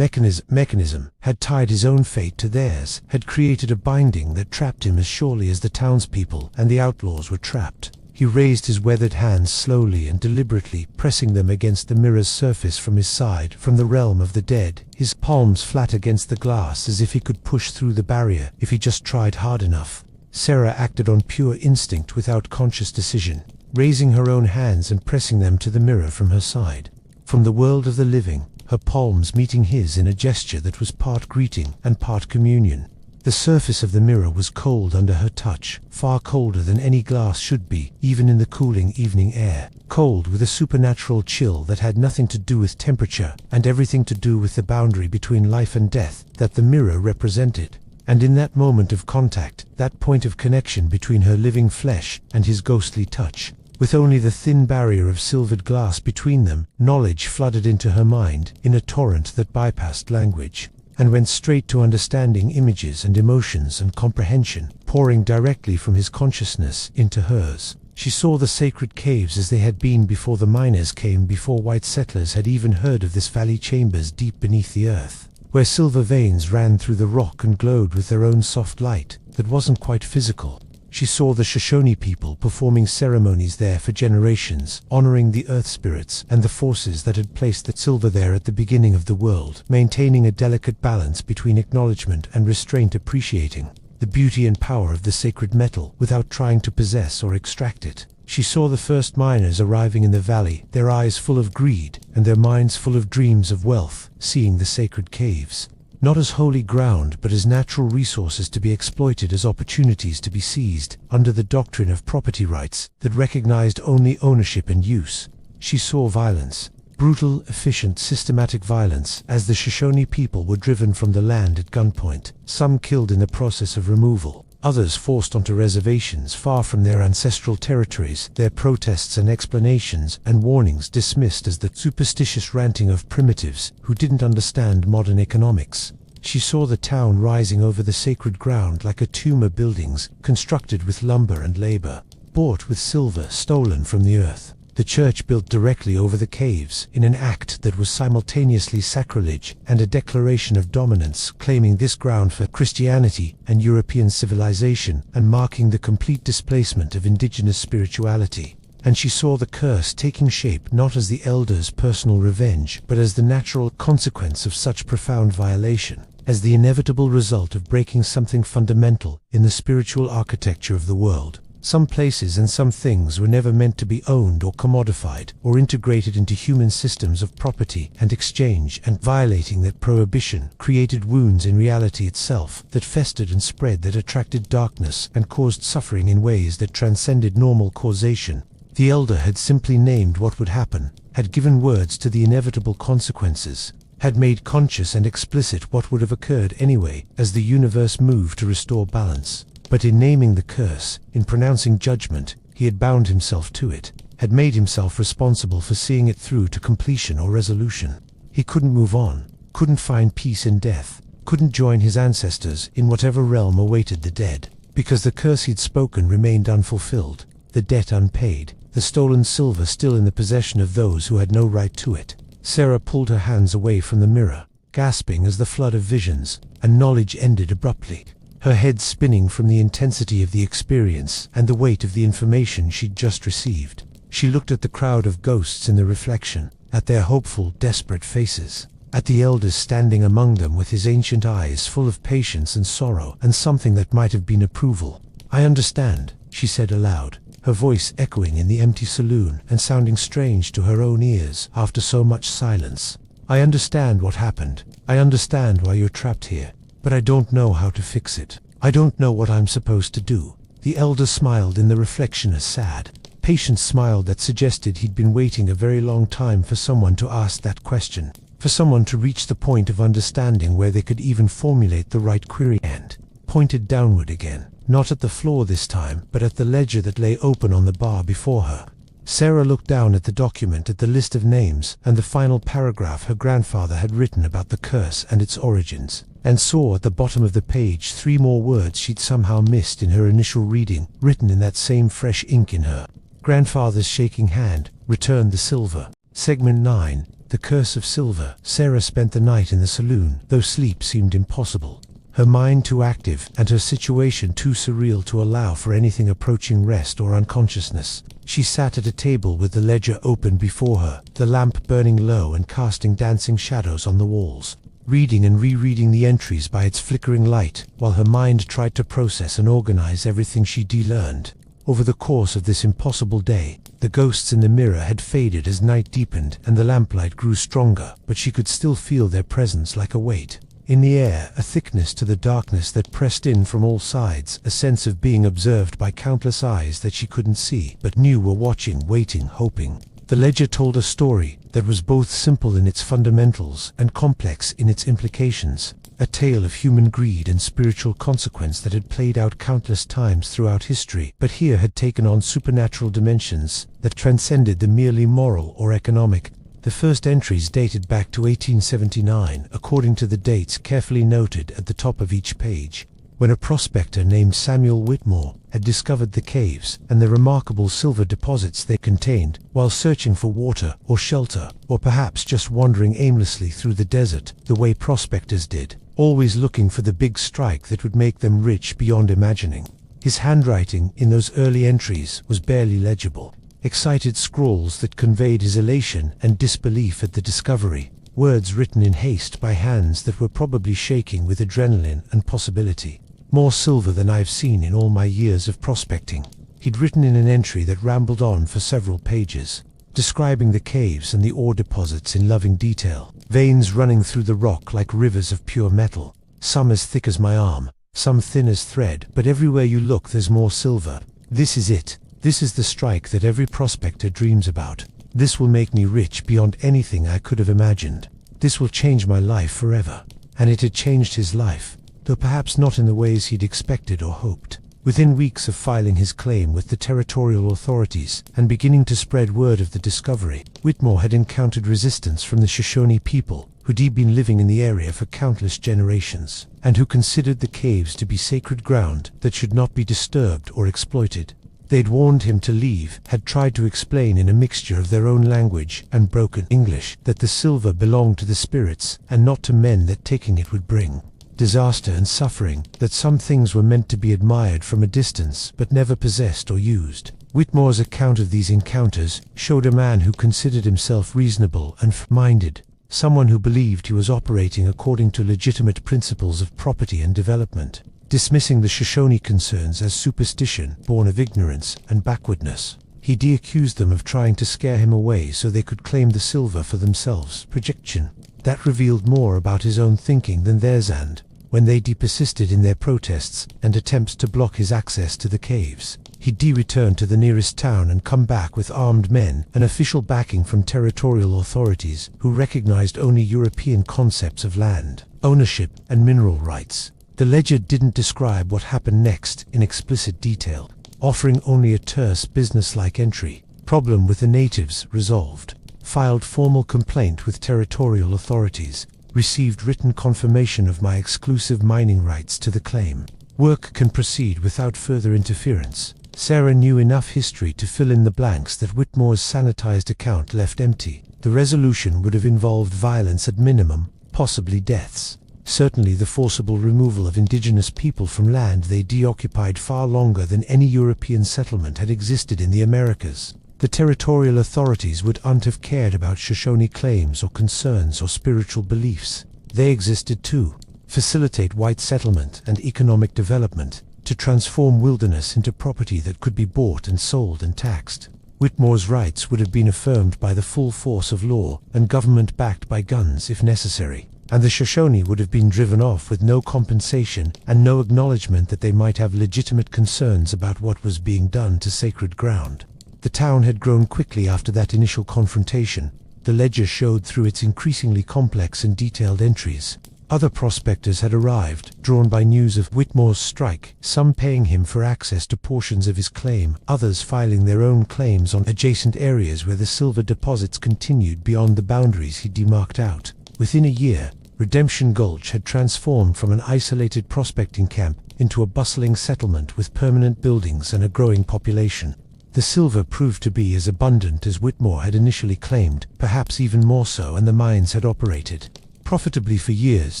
mechanism, had tied his own fate to theirs, had created a binding that trapped him as surely as the townspeople and the outlaws were trapped. He raised his weathered hands slowly and deliberately, pressing them against the mirror's surface from his side, from the realm of the dead, his palms flat against the glass as if he could push through the barrier if he just tried hard enough. Sarah acted on pure instinct without conscious decision, raising her own hands and pressing them to the mirror from her side. From the world of the living, her palms meeting his in a gesture that was part greeting and part communion. The surface of the mirror was cold under her touch, far colder than any glass should be, even in the cooling evening air. Cold with a supernatural chill that had nothing to do with temperature and everything to do with the boundary between life and death that the mirror represented. And in that moment of contact, that point of connection between her living flesh and his ghostly touch, with only the thin barrier of silvered glass between them, knowledge flooded into her mind in a torrent that bypassed language, and went straight to understanding images and emotions and comprehension, pouring directly from his consciousness into hers. She saw the sacred caves as they had been before the miners came, before white settlers had even heard of this valley, chambers deep beneath the earth, where silver veins ran through the rock and glowed with their own soft light that wasn't quite physical. She saw the Shoshone people performing ceremonies there for generations, honoring the earth spirits and the forces that had placed the silver there at the beginning of the world, maintaining a delicate balance between acknowledgement and restraint, appreciating the beauty and power of the sacred metal without trying to possess or extract it. She saw the first miners arriving in the valley, their eyes full of greed and their minds full of dreams of wealth, seeing the sacred caves not as holy ground but as natural resources to be exploited, as opportunities to be seized, under the doctrine of property rights that recognized only ownership and use. She saw violence, brutal, efficient, systematic violence, as the Shoshone people were driven from the land at gunpoint, some killed in the process of removal, others forced onto reservations far from their ancestral territories, their protests and explanations and warnings dismissed as the superstitious ranting of primitives who didn't understand modern economics. She saw the town rising over the sacred ground like a tomb of buildings constructed with lumber and labor, bought with silver stolen from the earth. The church built directly over the caves, in an act that was simultaneously sacrilege and a declaration of dominance, claiming this ground for Christianity and European civilization and marking the complete displacement of indigenous spirituality. And she saw the curse taking shape not as the elders' personal revenge, but as the natural consequence of such profound violation, as the inevitable result of breaking something fundamental in the spiritual architecture of the world. Some places and some things were never meant to be owned or commodified or integrated into human systems of property and exchange, and violating that prohibition created wounds in reality itself that festered and spread, that attracted darkness and caused suffering in ways that transcended normal causation. The elder had simply named what would happen, had given words to the inevitable consequences, had made conscious and explicit what would have occurred anyway as the universe moved to restore balance. But in naming the curse, in pronouncing judgment, he had bound himself to it, had made himself responsible for seeing it through to completion or resolution. He couldn't move on, couldn't find peace in death, couldn't join his ancestors in whatever realm awaited the dead, because the curse he'd spoken remained unfulfilled, the debt unpaid, the stolen silver still in the possession of those who had no right to it. Sarah pulled her hands away from the mirror, gasping as the flood of visions and knowledge ended abruptly, her head spinning from the intensity of the experience and the weight of the information she'd just received. She looked at the crowd of ghosts in the reflection, at their hopeful, desperate faces, at the elders standing among them with his ancient eyes full of patience and sorrow and something that might have been approval. "I understand," she said aloud, her voice echoing in the empty saloon and sounding strange to her own ears after so much silence. "I understand what happened. I understand why you're trapped here. But I don't know how to fix it. I don't know what I'm supposed to do." The elder smiled in the reflection, a sad, patient smile that suggested he'd been waiting a very long time for someone to ask that question, for someone to reach the point of understanding where they could even formulate the right query, and pointed downward again, not at the floor this time, but at the ledger that lay open on the bar before her. Sarah looked down at the document, at the list of names, and the final paragraph her grandfather had written about the curse and its origins, and saw at the bottom of the page 3 more words she'd somehow missed in her initial reading, written in that same fresh ink in her grandfather's shaking hand. "Return the silver." Segment 9. The Curse of Silver. Sarah spent the night in the saloon, though sleep seemed impossible. Her mind too active, and her situation too surreal to allow for anything approaching rest or unconsciousness. She sat at a table with the ledger open before her, the lamp burning low and casting dancing shadows on the walls, reading and rereading the entries by its flickering light, while her mind tried to process and organize everything she'd learned. Over the course of this impossible day, the ghosts in the mirror had faded as night deepened and the lamplight grew stronger, but she could still feel their presence like a weight in the air, a thickness to the darkness that pressed in from all sides, a sense of being observed by countless eyes that she couldn't see, but knew were watching, waiting, hoping. The ledger told a story that was both simple in its fundamentals and complex in its implications, a tale of human greed and spiritual consequence that had played out countless times throughout history, but here had taken on supernatural dimensions that transcended the merely moral or economic. The first entries dated back to 1879, according to the dates carefully noted at the top of each page, when a prospector named Samuel Whitmore had discovered the caves and the remarkable silver deposits they contained while searching for water or shelter, or perhaps just wandering aimlessly through the desert, the way prospectors did, always looking for the big strike that would make them rich beyond imagining. His handwriting in those early entries was barely legible. Excited scrawls that conveyed his elation and disbelief at the discovery, words written in haste by hands that were probably shaking with adrenaline and possibility. "More silver than I've seen in all my years of prospecting," he'd written in an entry that rambled on for several pages, describing the caves and the ore deposits in loving detail, veins running through the rock like rivers of pure metal, some as thick as my arm, some thin as thread, but everywhere you look there's more silver. "This is it. This is the strike that every prospector dreams about. This will make me rich beyond anything I could have imagined. This will change my life forever." And it had changed his life, though perhaps not in the ways he'd expected or hoped. Within weeks of filing his claim with the territorial authorities and beginning to spread word of the discovery, Whitmore had encountered resistance from the Shoshone people, who'd been living in the area for countless generations, and who considered the caves to be sacred ground that should not be disturbed or exploited. They'd warned him to leave, had tried to explain in a mixture of their own language and broken English that the silver belonged to the spirits and not to men, that taking it would bring disaster and suffering, that some things were meant to be admired from a distance but never possessed or used. Whitmore's account of these encounters showed a man who considered himself reasonable and minded, someone who believed he was operating according to legitimate principles of property and development, dismissing the Shoshone concerns as superstition born of ignorance and backwardness. He accused them of trying to scare him away so they could claim the silver for themselves. Projection. That revealed more about his own thinking than theirs, and when they persisted in their protests and attempts to block his access to the caves, he'd return to the nearest town and come back with armed men and official backing from territorial authorities who recognized only European concepts of land, ownership, and mineral rights. The ledger didn't describe what happened next in explicit detail, offering only a terse business-like entry. Problem with the natives resolved. Filed formal complaint with territorial authorities. Received written confirmation of my exclusive mining rights to the claim. Work can proceed without further interference. Sarah knew enough history to fill in the blanks that Whitmore's sanitized account left empty. The resolution would have involved violence at minimum, possibly deaths. Certainly the forcible removal of indigenous people from land they occupied far longer than any European settlement had existed in the Americas. The territorial authorities wouldn't have cared about Shoshone claims or concerns or spiritual beliefs. They existed to facilitate white settlement and economic development, to transform wilderness into property that could be bought and sold and taxed. Whitmore's rights would have been affirmed by the full force of law and government backed by guns if necessary, and the Shoshone would have been driven off with no compensation and no acknowledgement that they might have legitimate concerns about what was being done to sacred ground. The town had grown quickly after that initial confrontation. The ledger showed through its increasingly complex and detailed entries. Other prospectors had arrived, drawn by news of Whitmore's strike, some paying him for access to portions of his claim, others filing their own claims on adjacent areas where the silver deposits continued beyond the boundaries he demarked out. Within a year, Redemption Gulch had transformed from an isolated prospecting camp into a bustling settlement with permanent buildings and a growing population. The silver proved to be as abundant as Whitmore had initially claimed, perhaps even more so, and the mines had operated profitably for years,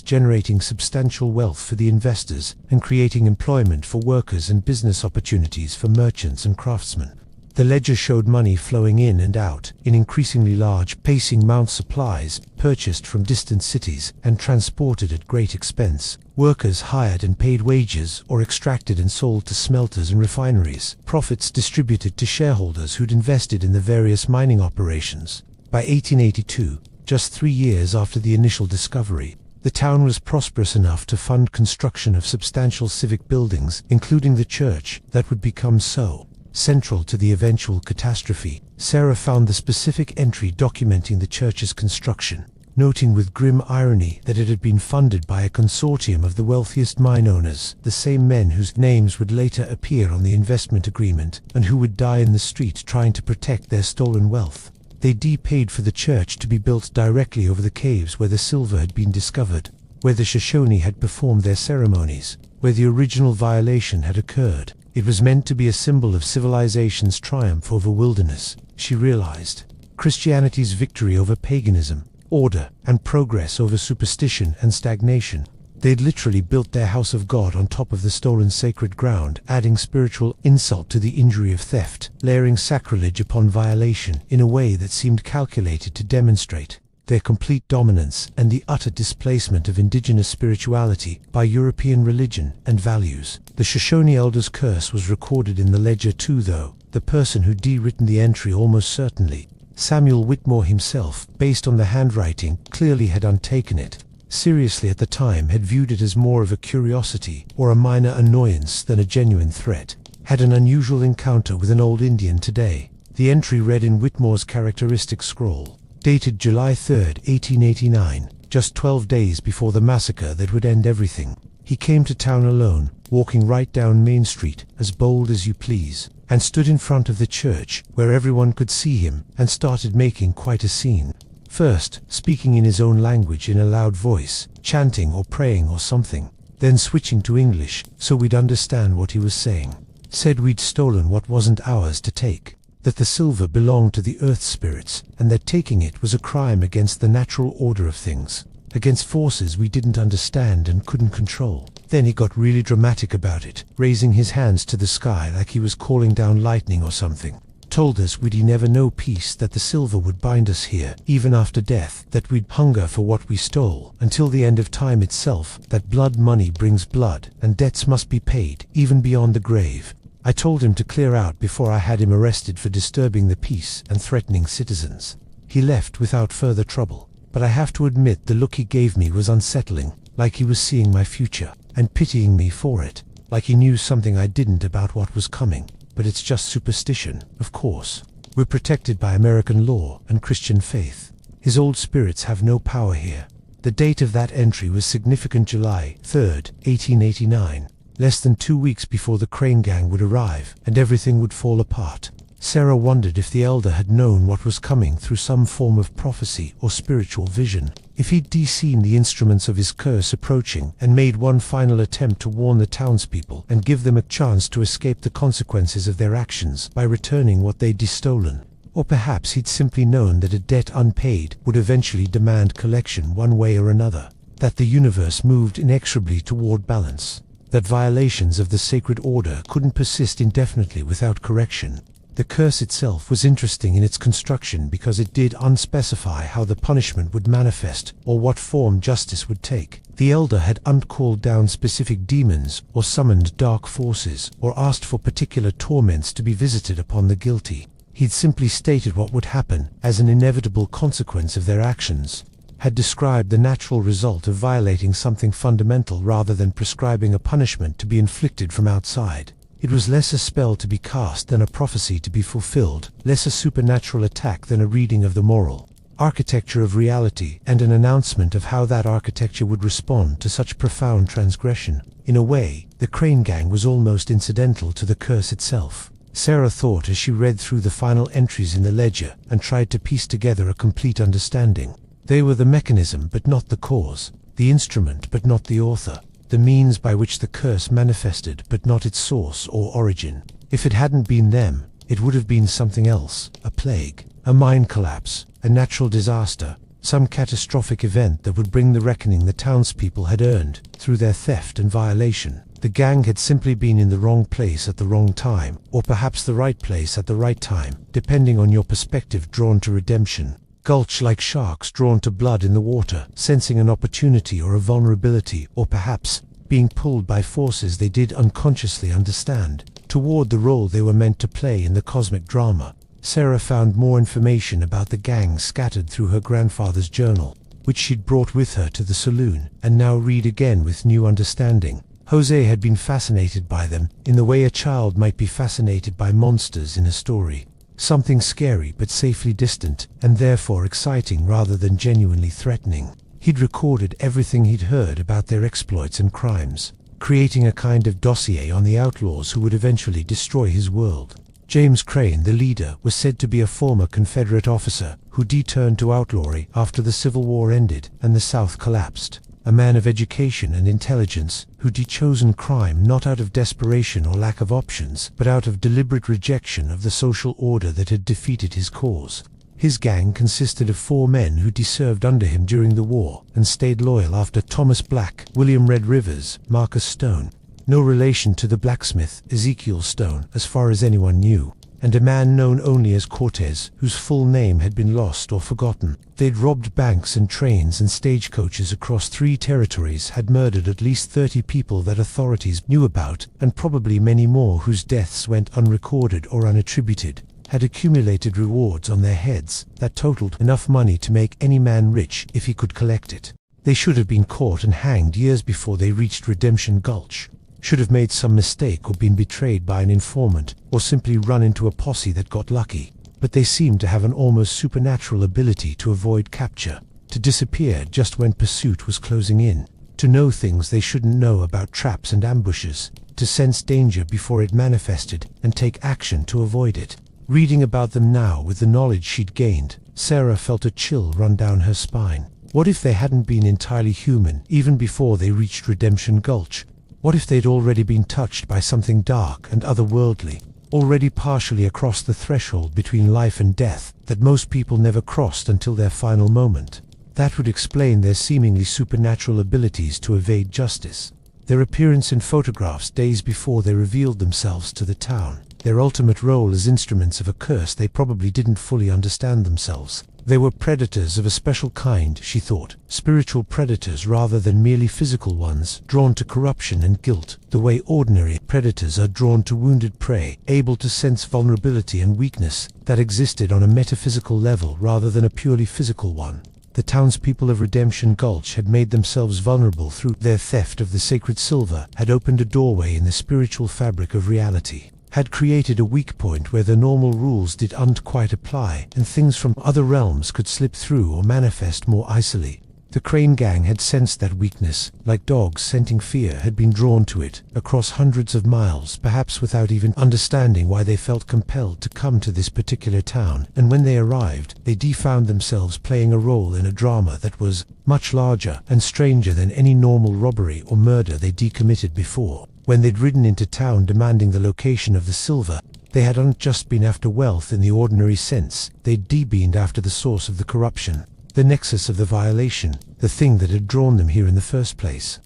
generating substantial wealth for the investors and creating employment for workers and business opportunities for merchants and craftsmen. The ledger showed money flowing in and out in increasingly large, pacing mount supplies purchased from distant cities and transported at great expense. Workers hired and paid wages or extracted and sold to smelters and refineries. Profits distributed to shareholders who'd invested in the various mining operations. By 1882, just 3 years after the initial discovery, the town was prosperous enough to fund construction of substantial civic buildings, including the church that would become so central to the eventual catastrophe. Sarah found the specific entry documenting the church's construction, noting with grim irony that it had been funded by a consortium of the wealthiest mine owners, the same men whose names would later appear on the investment agreement and who would die in the street trying to protect their stolen wealth. They paid for the church to be built directly over the caves where the silver had been discovered, where the Shoshone had performed their ceremonies, where the original violation had occurred. It was meant to be a symbol of civilization's triumph over wilderness, she realized. Christianity's victory over paganism, order and progress over superstition and stagnation. They'd literally built their house of God on top of the stolen sacred ground, adding spiritual insult to the injury of theft, layering sacrilege upon violation in a way that seemed calculated to demonstrate their complete dominance and the utter displacement of indigenous spirituality by European religion and values. The Shoshone elder's curse was recorded in the ledger too, though. The person who'd written the entry almost certainly, Samuel Whitmore himself, based on the handwriting, clearly had untaken it. Seriously at the time had viewed it as more of a curiosity or a minor annoyance than a genuine threat. Had an unusual encounter with an old Indian today. The entry read in Whitmore's characteristic scroll, dated July 3, 1889, just 12 days before the massacre that would end everything. He came to town alone, walking right down Main Street, as bold as you please, and stood in front of the church where everyone could see him and started making quite a scene. First, speaking in his own language in a loud voice, chanting or praying or something, then switching to English so we'd understand what he was saying. Said we'd stolen what wasn't ours to take, that the silver belonged to the earth spirits, and that taking it was a crime against the natural order of things, against forces we didn't understand and couldn't control. Then he got really dramatic about it, raising his hands to the sky like he was calling down lightning or something. Told us we'd never know peace, that the silver would bind us here, even after death, that we'd hunger for what we stole, until the end of time itself, that blood money brings blood, and debts must be paid, even beyond the grave. I told him to clear out before I had him arrested for disturbing the peace and threatening citizens. He left without further trouble, but I have to admit the look he gave me was unsettling, like he was seeing my future, and pitying me for it, like he knew something I didn't about what was coming. But it's just superstition, of course. We're protected by American law and Christian faith. His old spirits have no power here. The date of that entry was significant: July 3, 1889, less than 2 weeks before the Crane Gang would arrive and everything would fall apart. Sarah wondered if the elder had known what was coming through some form of prophecy or spiritual vision, if he'd seen the instruments of his curse approaching and made one final attempt to warn the townspeople and give them a chance to escape the consequences of their actions by returning what they'd stolen. Or perhaps he'd simply known that a debt unpaid would eventually demand collection one way or another, that the universe moved inexorably toward balance, that violations of the sacred order couldn't persist indefinitely without correction. The curse itself was interesting in its construction because it did unspecify how the punishment would manifest or what form justice would take. The elder had uncalled down specific demons or summoned dark forces or asked for particular torments to be visited upon the guilty. He'd simply stated what would happen as an inevitable consequence of their actions, had described the natural result of violating something fundamental rather than prescribing a punishment to be inflicted from outside. It was less a spell to be cast than a prophecy to be fulfilled, less a supernatural attack than a reading of the moral architecture of reality and an announcement of how that architecture would respond to such profound transgression. In a way, the Crane Gang was almost incidental to the curse itself. Sarah thought as she read through the final entries in the ledger and tried to piece together a complete understanding. They were the mechanism but not the cause, the instrument but not the author, the means by which the curse manifested but not its source or origin. If it hadn't been them, it would have been something else, a plague, a mine collapse, a natural disaster, some catastrophic event that would bring the reckoning the townspeople had earned through their theft and violation. The gang had simply been in the wrong place at the wrong time, or perhaps the right place at the right time, depending on your perspective drawn to Redemption Gulch, like sharks drawn to blood in the water, sensing an opportunity or a vulnerability, or perhaps being pulled by forces they did unconsciously understand, toward the role they were meant to play in the cosmic drama. Sarah found more information about the gang scattered through her grandfather's journal, which she'd brought with her to the saloon, and now read again with new understanding. Jose had been fascinated by them, in the way a child might be fascinated by monsters in a story. Something scary but safely distant, and therefore exciting rather than genuinely threatening. He'd recorded everything he'd heard about their exploits and crimes, creating a kind of dossier on the outlaws who would eventually destroy his world. James Crane, the leader, was said to be a former Confederate officer who turned to outlawry after the Civil War ended and the South collapsed. A man of education and intelligence who'd chosen crime not out of desperation or lack of options, but out of deliberate rejection of the social order that had defeated his cause. His gang consisted of 4 men who served under him during the war and stayed loyal after: Thomas Black, William Red Rivers, Marcus Stone, no relation to the blacksmith Ezekiel Stone as far as anyone knew, and a man known only as Cortez, whose full name had been lost or forgotten. They'd robbed banks and trains and stagecoaches across 3 territories, had murdered at least 30 people that authorities knew about, and probably many more whose deaths went unrecorded or unattributed, had accumulated rewards on their heads that totaled enough money to make any man rich if he could collect it. They should have been caught and hanged years before they reached Redemption Gulch. Should have made some mistake or been betrayed by an informant, or simply run into a posse that got lucky. But they seemed to have an almost supernatural ability to avoid capture, to disappear just when pursuit was closing in, to know things they shouldn't know about traps and ambushes, to sense danger before it manifested and take action to avoid it. Reading about them now with the knowledge she'd gained, Sarah felt a chill run down her spine. What if they hadn't been entirely human even before they reached Redemption Gulch? What if they'd already been touched by something dark and otherworldly, already partially across the threshold between life and death that most people never crossed until their final moment? That would explain their seemingly supernatural abilities to evade justice, their appearance in photographs days before they revealed themselves to the town, their ultimate role as instruments of a curse they probably didn't fully understand themselves. They were predators of a special kind, she thought, spiritual predators rather than merely physical ones, drawn to corruption and guilt, the way ordinary predators are drawn to wounded prey, able to sense vulnerability and weakness that existed on a metaphysical level rather than a purely physical one. The townspeople of Redemption Gulch had made themselves vulnerable through their theft of the sacred silver, had opened a doorway in the spiritual fabric of reality, had created a weak point where the normal rules didn't quite apply, and things from other realms could slip through or manifest more easily. The Crane Gang had sensed that weakness, like dogs scenting fear, had been drawn to it, across hundreds of miles, perhaps without even understanding why they felt compelled to come to this particular town, and when they arrived, they found themselves playing a role in a drama that was much larger and stranger than any normal robbery or murder they'd committed before. When they'd ridden into town demanding the location of the silver, they hadn't just been after wealth in the ordinary sense, they'd been after the source of the corruption, the nexus of the violation, the thing that had drawn them here in the first place.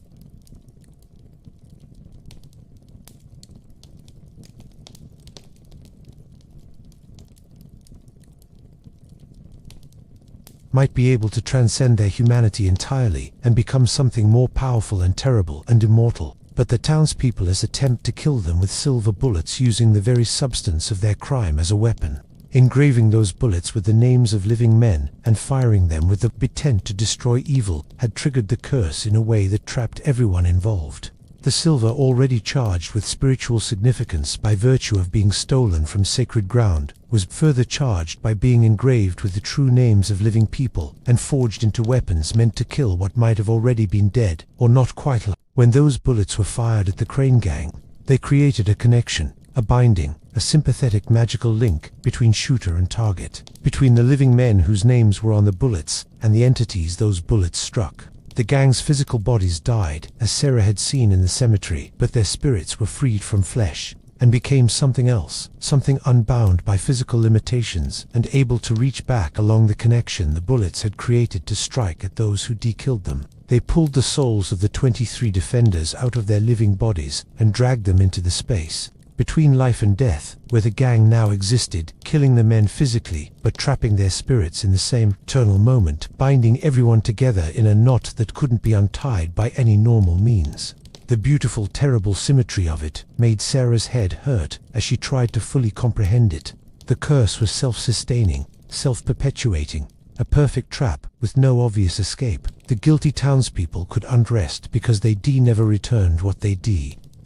might be able to transcend their humanity entirely and become something more powerful and terrible and immortal. But the townspeople's attempt to kill them with silver bullets, using the very substance of their crime as a weapon, engraving those bullets with the names of living men and firing them with the intent to destroy evil, had triggered the curse in a way that trapped everyone involved. The silver, already charged with spiritual significance by virtue of being stolen from sacred ground, was further charged by being engraved with the true names of living people and forged into weapons meant to kill what might have already been dead, or not quite alive. When those bullets were fired at the Crane Gang, they created a connection, a binding, a sympathetic magical link between shooter and target, between the living men whose names were on the bullets and the entities those bullets struck. The gang's physical bodies died, as Sarah had seen in the cemetery, but their spirits were freed from flesh and became something else, something unbound by physical limitations and able to reach back along the connection the bullets had created to strike at those who killed them. They pulled the souls of the 23 defenders out of their living bodies and dragged them into the space between life and death, where the gang now existed, killing the men physically, but trapping their spirits in the same eternal moment, binding everyone together in a knot that couldn't be untied by any normal means. The beautiful, terrible symmetry of it made Sarah's head hurt as she tried to fully comprehend it. The curse was self-sustaining, self-perpetuating, a perfect trap with no obvious escape. The guilty townspeople could unrest because they never returned what they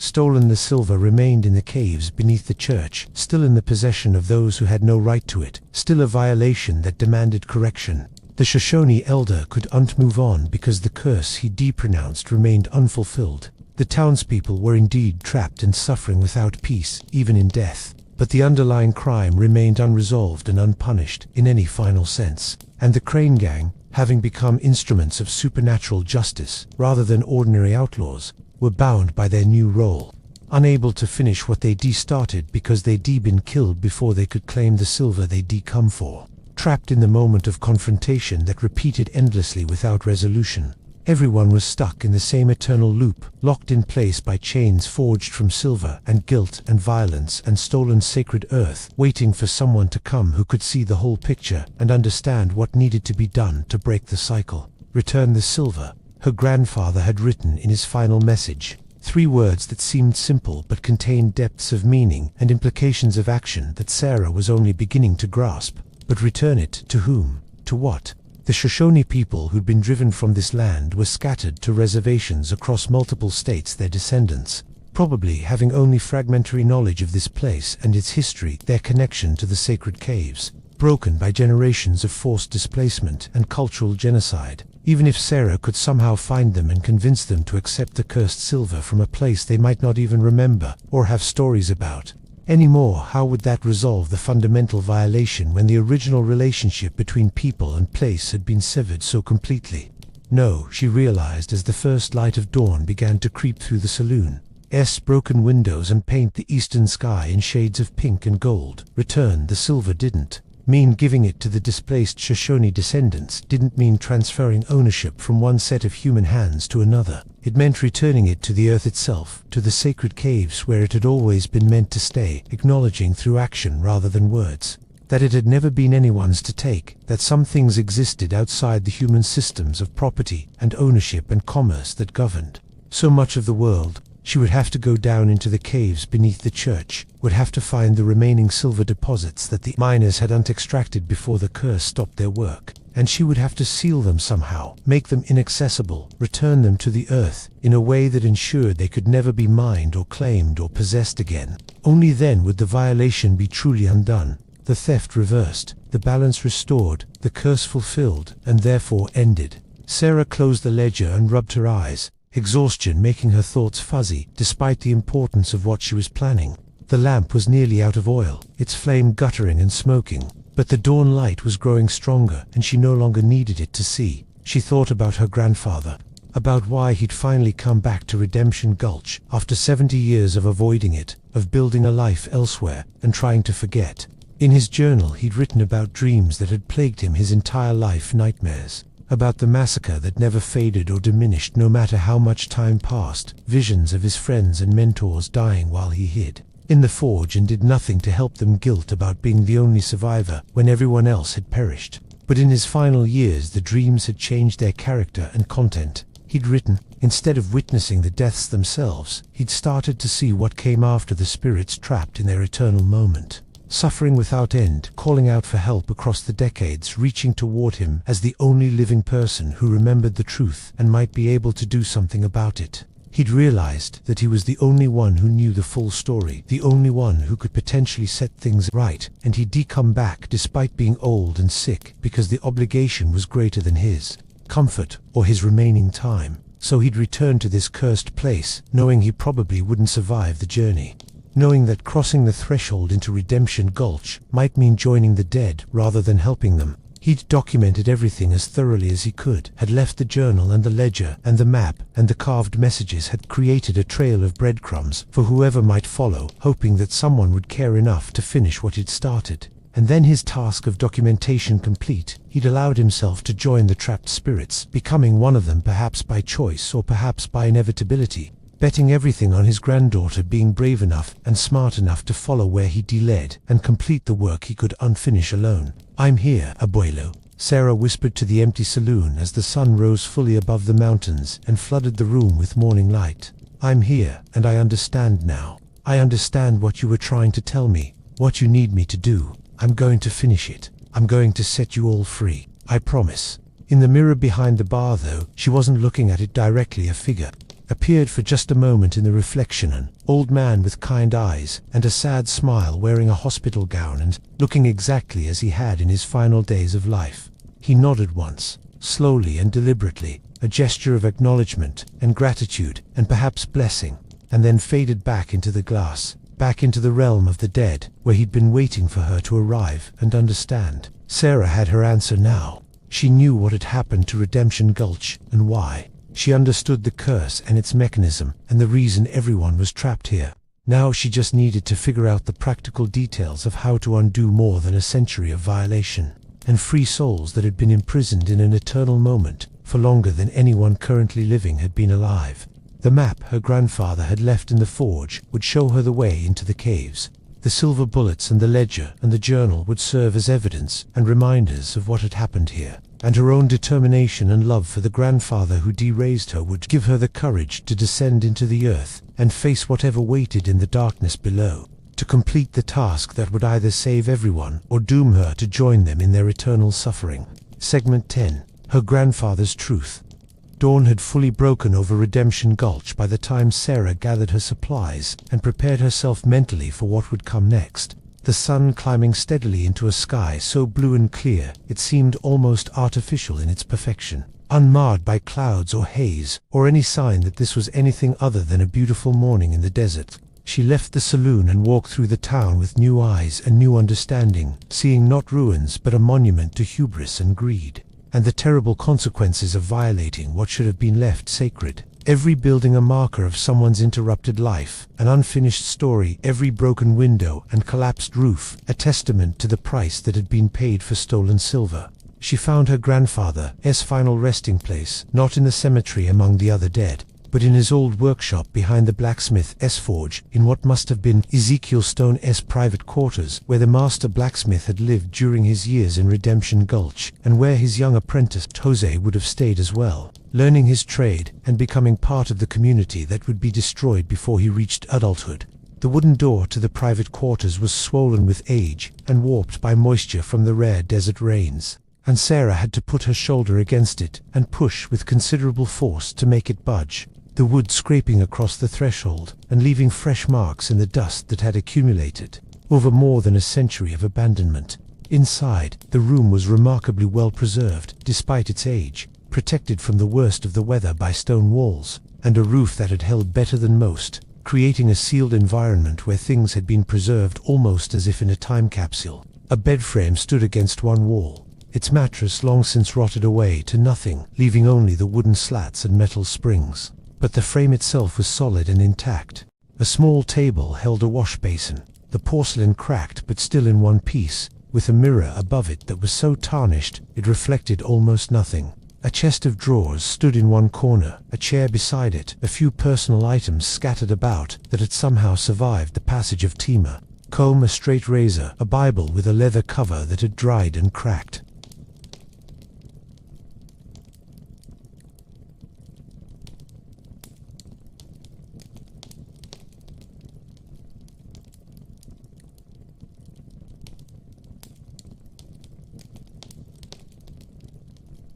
stolen. The silver remained in the caves beneath the church, still in the possession of those who had no right to it, still a violation that demanded correction. The Shoshone elder couldn't move on because the curse he pronounced remained unfulfilled. The townspeople were indeed trapped and suffering without peace, even in death. But the underlying crime remained unresolved and unpunished in any final sense. And the Crane Gang, having become instruments of supernatural justice rather than ordinary outlaws, were bound by their new role, unable to finish what they started because they'd been killed before they could claim the silver they'd come for, trapped in the moment of confrontation that repeated endlessly without resolution. Everyone was stuck in the same eternal loop, locked in place by chains forged from silver and guilt and violence and stolen sacred earth, waiting for someone to come who could see the whole picture and understand what needed to be done to break the cycle. Return the silver, her grandfather had written in his final message. 3 words that seemed simple but contained depths of meaning and implications of action that Sarah was only beginning to grasp. But return it to whom? To what? The Shoshone people who'd been driven from this land were scattered to reservations across multiple states, their descendants, probably having only fragmentary knowledge of this place and its history, their connection to the sacred caves, broken by generations of forced displacement and cultural genocide. Even if Sarah could somehow find them and convince them to accept the cursed silver from a place they might not even remember or have stories about anymore, how would that resolve the fundamental violation when the original relationship between people and place had been severed so completely? No, she realized as the first light of dawn began to creep through the saloon's broken windows and paint the eastern sky in shades of pink and gold. Return the silver didn't mean giving it to the displaced Shoshone descendants, didn't mean transferring ownership from one set of human hands to another. It meant returning it to the earth itself, to the sacred caves where it had always been meant to stay, acknowledging through action rather than words that it had never been anyone's to take, that some things existed outside the human systems of property and ownership and commerce that governed so much of the world. She would have to go down into the caves beneath the church, would have to find the remaining silver deposits that the miners had extracted before the curse stopped their work, and she would have to seal them somehow, make them inaccessible, return them to the earth in a way that ensured they could never be mined or claimed or possessed again. Only then would the violation be truly undone, the theft reversed, the balance restored, the curse fulfilled, and therefore ended. Sarah closed the ledger and rubbed her eyes, exhaustion making her thoughts fuzzy, despite the importance of what she was planning. The lamp was nearly out of oil, its flame guttering and smoking, but the dawn light was growing stronger and she no longer needed it to see. She thought about her grandfather, about why he'd finally come back to Redemption Gulch after 70 years of avoiding it, of building a life elsewhere and trying to forget. In his journal he'd written about dreams that had plagued him his entire life, nightmares, about the massacre that never faded or diminished no matter how much time passed, visions of his friends and mentors dying while he hid in the forge and did nothing to help them, guilt about being the only survivor when everyone else had perished. But in his final years the dreams had changed their character and content. He'd written, instead of witnessing the deaths themselves, he'd started to see what came after the spirits trapped in their eternal moment. Suffering without end, calling out for help across the decades, reaching toward him as the only living person who remembered the truth and might be able to do something about it. He'd realized that he was the only one who knew the full story, the only one who could potentially set things right, and he'd come back despite being old and sick, because the obligation was greater than his comfort or his remaining time. So he'd return to this cursed place, knowing he probably wouldn't survive the journey. Knowing that crossing the threshold into Redemption Gulch might mean joining the dead rather than helping them. He'd documented everything as thoroughly as he could, had left the journal and the ledger and the map, and the carved messages had created a trail of breadcrumbs for whoever might follow, hoping that someone would care enough to finish what he'd started. And then, his task of documentation complete, he'd allowed himself to join the trapped spirits, becoming one of them, perhaps by choice or perhaps by inevitability, betting everything on his granddaughter being brave enough and smart enough to follow where he'd led and complete the work he could unfinish alone. "I'm here, abuelo," Sarah whispered to the empty saloon as the sun rose fully above the mountains and flooded the room with morning light. "I'm here, and I understand now. I understand what you were trying to tell me, what you need me to do. I'm going to finish it. I'm going to set you all free. I promise." In the mirror behind the bar, though, she wasn't looking at it directly. A figure appeared for just a moment in the reflection, an old man with kind eyes and a sad smile, wearing a hospital gown and looking exactly as he had in his final days of life. He nodded once, slowly and deliberately, a gesture of acknowledgement and gratitude and perhaps blessing, and then faded back into the glass, back into the realm of the dead, where he'd been waiting for her to arrive and understand. Sarah had her answer now. She knew what had happened to Redemption Gulch and why. She understood the curse and its mechanism and the reason everyone was trapped here. Now she just needed to figure out the practical details of how to undo more than a century of violation and free souls that had been imprisoned in an eternal moment for longer than anyone currently living had been alive. The map her grandfather had left in the forge would show her the way into the caves. The silver bullets and the ledger and the journal would serve as evidence and reminders of what had happened here. And her own determination and love for the grandfather who de-raised her would give her the courage to descend into the earth and face whatever waited in the darkness below, to complete the task that would either save everyone or doom her to join them in their eternal suffering. Segment 10. Her grandfather's truth. Dawn had fully broken over Redemption Gulch by the time Sarah gathered her supplies and prepared herself mentally for what would come next. The sun climbing steadily into a sky so blue and clear it seemed almost artificial in its perfection, unmarred by clouds or haze or any sign that this was anything other than a beautiful morning in the desert. She left the saloon and walked through the town with new eyes and new understanding, seeing not ruins but a monument to hubris and greed, and the terrible consequences of violating what should have been left sacred. Every building a marker of someone's interrupted life, an unfinished story, every broken window and collapsed roof, a testament to the price that had been paid for stolen silver. She found her grandfather's final resting place, not in the cemetery among the other dead, but in his old workshop behind the blacksmith's forge, in what must have been Ezekiel Stone's private quarters, where the master blacksmith had lived during his years in Redemption Gulch, and where his young apprentice Jose would have stayed as well, learning his trade and becoming part of the community that would be destroyed before he reached adulthood. The wooden door to the private quarters was swollen with age and warped by moisture from the rare desert rains, and Sarah had to put her shoulder against it and push with considerable force to make it budge, the wood scraping across the threshold and leaving fresh marks in the dust that had accumulated over more than a century of abandonment. Inside, the room was remarkably well preserved, despite its age, protected from the worst of the weather by stone walls and a roof that had held better than most, creating a sealed environment where things had been preserved almost as if in a time capsule. A bed frame stood against one wall, its mattress long since rotted away to nothing, leaving only the wooden slats and metal springs. But the frame itself was solid and intact. A small table held a wash basin, the porcelain cracked but still in one piece, with a mirror above it that was so tarnished it reflected almost nothing. A chest of drawers stood in one corner, a chair beside it, a few personal items scattered about that had somehow survived the passage of time. Comb, a straight razor, a Bible with a leather cover that had dried and cracked.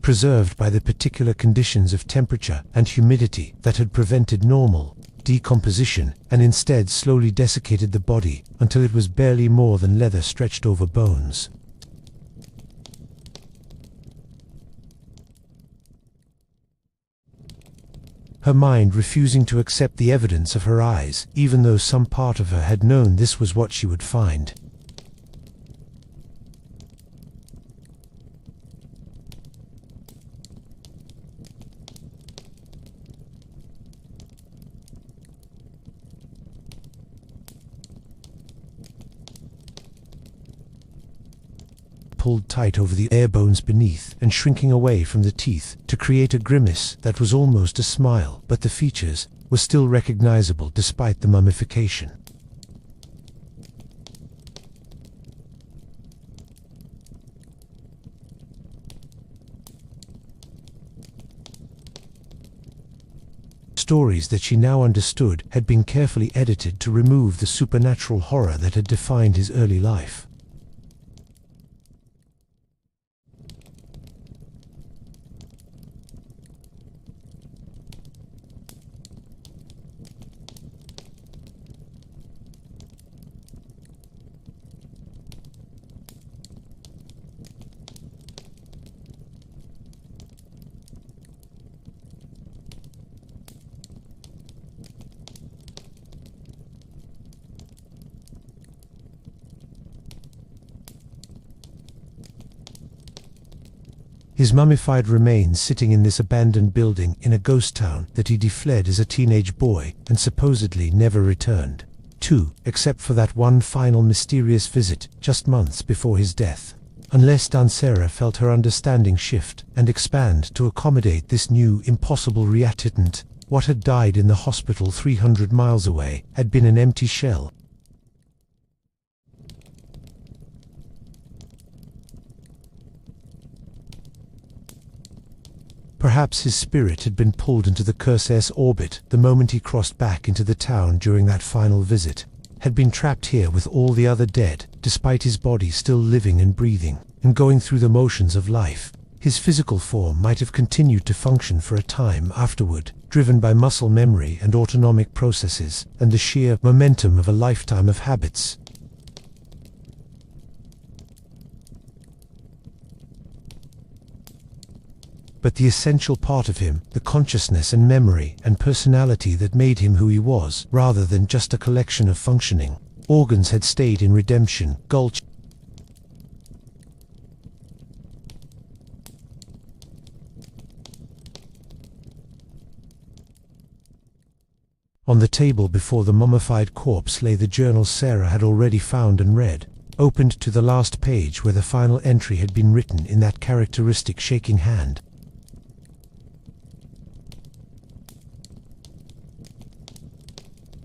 preserved by the particular conditions of temperature and humidity that had prevented normal decomposition and instead slowly desiccated the body until it was barely more than leather stretched over bones. Her mind refusing to accept the evidence of her eyes, even though some part of her had known this was what she would find. Pulled tight over the air bones beneath and shrinking away from the teeth to create a grimace that was almost a smile, but the features were still recognizable despite the mummification. Stories that she now understood had been carefully edited to remove the supernatural horror that had defined his early life. His mummified remains sitting in this abandoned building in a ghost town that he fled as a teenage boy and supposedly never returned to, except for that one final mysterious visit just months before his death. Unless Dansera felt her understanding shift and expand to accommodate this new, impossible reality, what had died in the hospital 300 miles away had been an empty shell. Perhaps his spirit had been pulled into the Curse's orbit the moment he crossed back into the town during that final visit, had been trapped here with all the other dead, despite his body still living and breathing, and going through the motions of life. His physical form might have continued to function for a time afterward, driven by muscle memory and autonomic processes, and the sheer momentum of a lifetime of habits. But the essential part of him, the consciousness and memory and personality that made him who he was, rather than just a collection of functioning organs, had stayed in Redemption Gulch. On the table before the mummified corpse lay the journal Sarah had already found and read, opened to the last page where the final entry had been written in that characteristic shaking hand.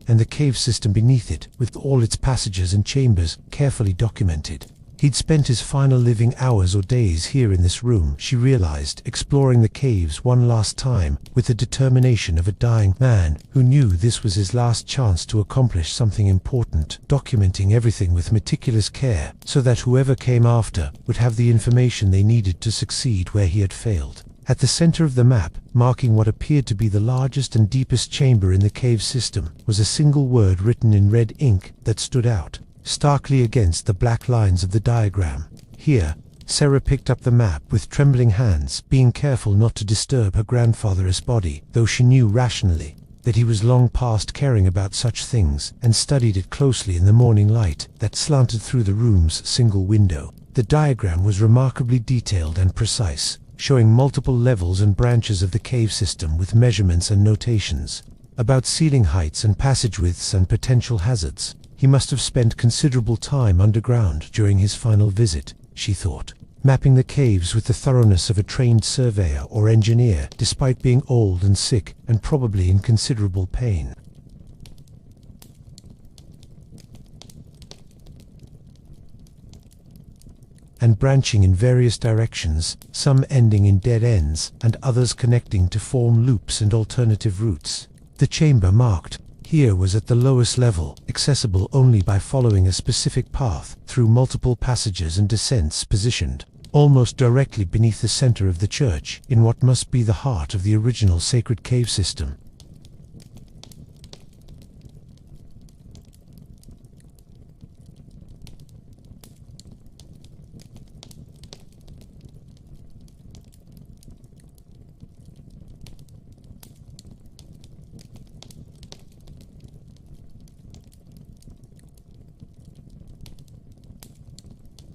And the cave system beneath it, with all its passages and chambers carefully documented. He'd spent his final living hours or days here in this room, she realized, exploring the caves one last time with the determination of a dying man who knew this was his last chance to accomplish something important, documenting everything with meticulous care so that whoever came after would have the information they needed to succeed where he had failed. At the center of the map, marking what appeared to be the largest and deepest chamber in the cave system, was a single word written in red ink that stood out starkly against the black lines of the diagram. Here, Sarah picked up the map with trembling hands, being careful not to disturb her grandfather's body, though she knew rationally that he was long past caring about such things, and studied it closely in the morning light that slanted through the room's single window. The diagram was remarkably detailed and precise, showing multiple levels and branches of the cave system with measurements and notations about ceiling heights and passage widths and potential hazards. He must have spent considerable time underground during his final visit, she thought, mapping the caves with the thoroughness of a trained surveyor or engineer, despite being old and sick and probably in considerable pain. And branching in various directions, some ending in dead ends, and others connecting to form loops and alternative routes. The chamber marked here was at the lowest level, accessible only by following a specific path through multiple passages and descents positioned almost directly beneath the center of the church, in what must be the heart of the original sacred cave system.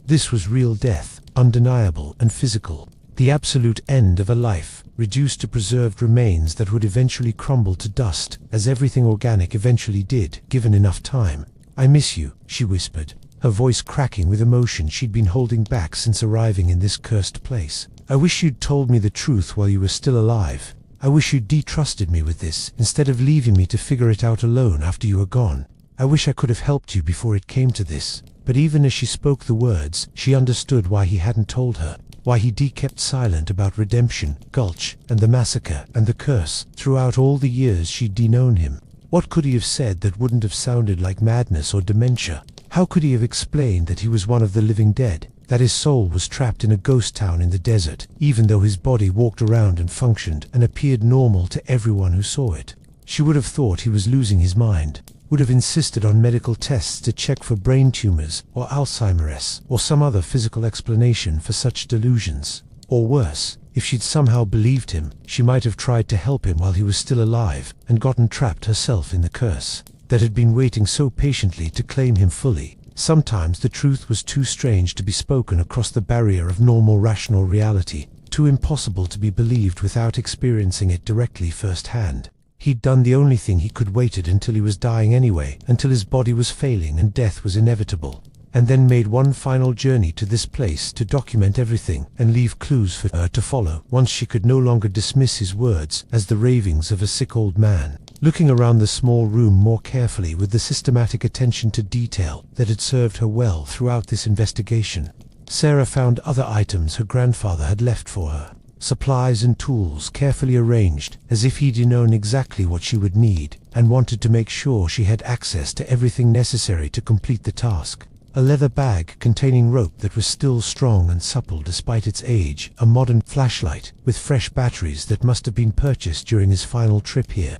This was real death, undeniable and physical. The absolute end of a life, reduced to preserved remains that would eventually crumble to dust, as everything organic eventually did, given enough time. "I miss you," she whispered, her voice cracking with emotion she'd been holding back since arriving in this cursed place. "I wish you'd told me the truth while you were still alive. I wish you'd de-trusted me with this, instead of leaving me to figure it out alone after you were gone. I wish I could have helped you before it came to this." But even as she spoke the words, she understood why he hadn't told her, why he'd kept silent about Redemption Gulch and the massacre and the curse throughout all the years she'd known him. What could he have said that wouldn't have sounded like madness or dementia? How could he have explained that he was one of the living dead, that his soul was trapped in a ghost town in the desert, even though his body walked around and functioned and appeared normal to everyone who saw it? She would have thought he was losing his mind, would have insisted on medical tests to check for brain tumors or Alzheimer's or some other physical explanation for such delusions. Or worse, if she'd somehow believed him, she might have tried to help him while he was still alive and gotten trapped herself in the curse that had been waiting so patiently to claim him fully. Sometimes the truth was too strange to be spoken across the barrier of normal rational reality, too impossible to be believed without experiencing it directly firsthand. He'd done the only thing he could, waited until he was dying anyway, until his body was failing and death was inevitable, and then made one final journey to this place to document everything and leave clues for her to follow once she could no longer dismiss his words as the ravings of a sick old man. Looking around the small room more carefully with the systematic attention to detail that had served her well throughout this investigation, Sarah found other items her grandfather had left for her. Supplies and tools carefully arranged, as if he'd known exactly what she would need, and wanted to make sure she had access to everything necessary to complete the task. A leather bag containing rope that was still strong and supple despite its age, a modern flashlight with fresh batteries that must have been purchased during his final trip here.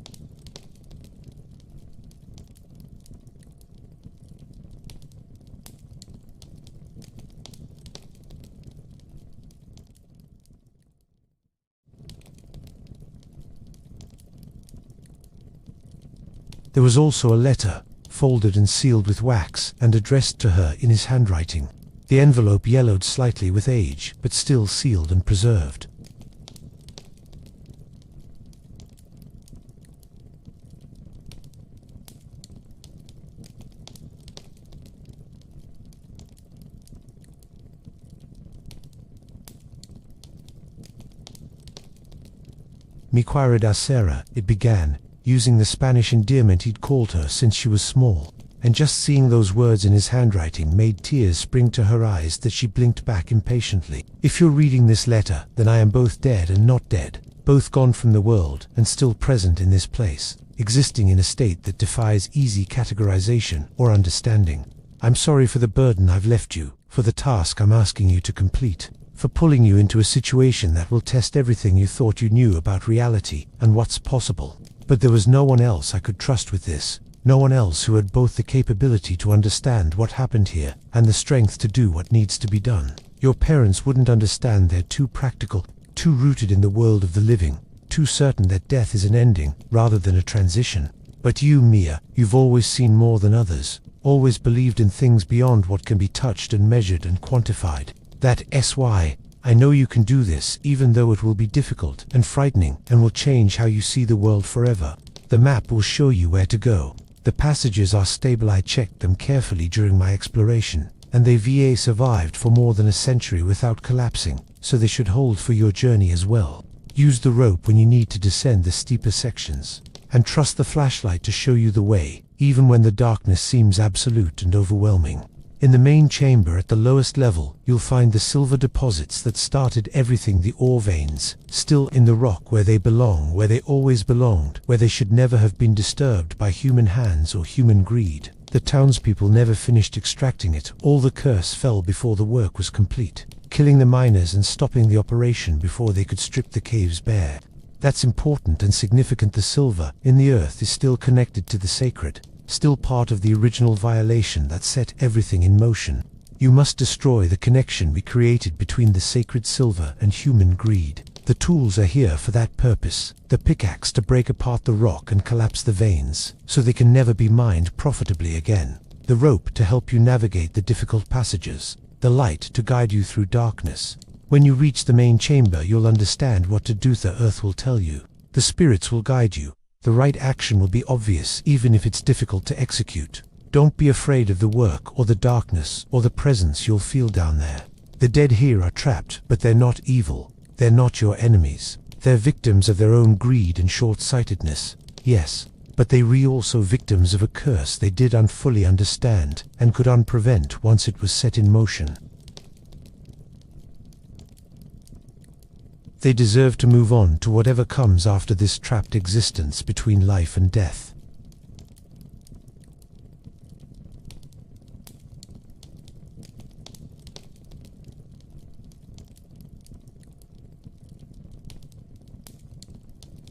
There was also a letter, folded and sealed with wax, and addressed to her in his handwriting. The envelope yellowed slightly with age, but still sealed and preserved. "Mi querida Sarah," it began, using the Spanish endearment he'd called her since she was small, and just seeing those words in his handwriting made tears spring to her eyes that she blinked back impatiently. "If you're reading this letter, then I am both dead and not dead, both gone from the world and still present in this place, existing in a state that defies easy categorization or understanding. I'm sorry for the burden I've left you, for the task I'm asking you to complete, for pulling you into a situation that will test everything you thought you knew about reality and what's possible. But there was no one else I could trust with this, no one else who had both the capability to understand what happened here and the strength to do what needs to be done. Your parents wouldn't understand. They're too practical, too rooted in the world of the living, too certain that death is an ending rather than a transition. But you, Mia, you've always seen more than others, always believed in things beyond what can be touched and measured and quantified. That's why I know you can do this, even though it will be difficult and frightening and will change how you see the world forever. The map will show you where to go. The passages are stable. I checked them carefully during my exploration, and they survived for more than a century without collapsing, so they should hold for your journey as well. Use the rope when you need to descend the steeper sections, and trust the flashlight to show you the way, even when the darkness seems absolute and overwhelming. In the main chamber at the lowest level, you'll find the silver deposits that started everything, the ore veins, still in the rock where they belong, where they always belonged, where they should never have been disturbed by human hands or human greed. The townspeople never finished extracting it. All the curse fell before the work was complete. killing the miners and stopping the operation before they could strip the caves bare. That's important and significant. The silver in the earth is still connected to the sacred, still part of the original violation that set everything in motion. You must destroy the connection we created between the sacred silver and human greed. The tools are here for that purpose. The pickaxe to break apart the rock and collapse the veins, so they can never be mined profitably again. The rope to help you navigate the difficult passages. The light to guide you through darkness. When you reach the main chamber, you'll understand what to do. The earth will tell you. The spirits will guide you. The right action will be obvious, even if it's difficult to execute. Don't be afraid of the work or the darkness or the presence you'll feel down there. The dead here are trapped, but they're not evil. They're not your enemies. They're victims of their own greed and short-sightedness. Yes, but they were also victims of a curse they did unfully understand and could unprevent once it was set in motion. They deserve to move on to whatever comes after this trapped existence between life and death.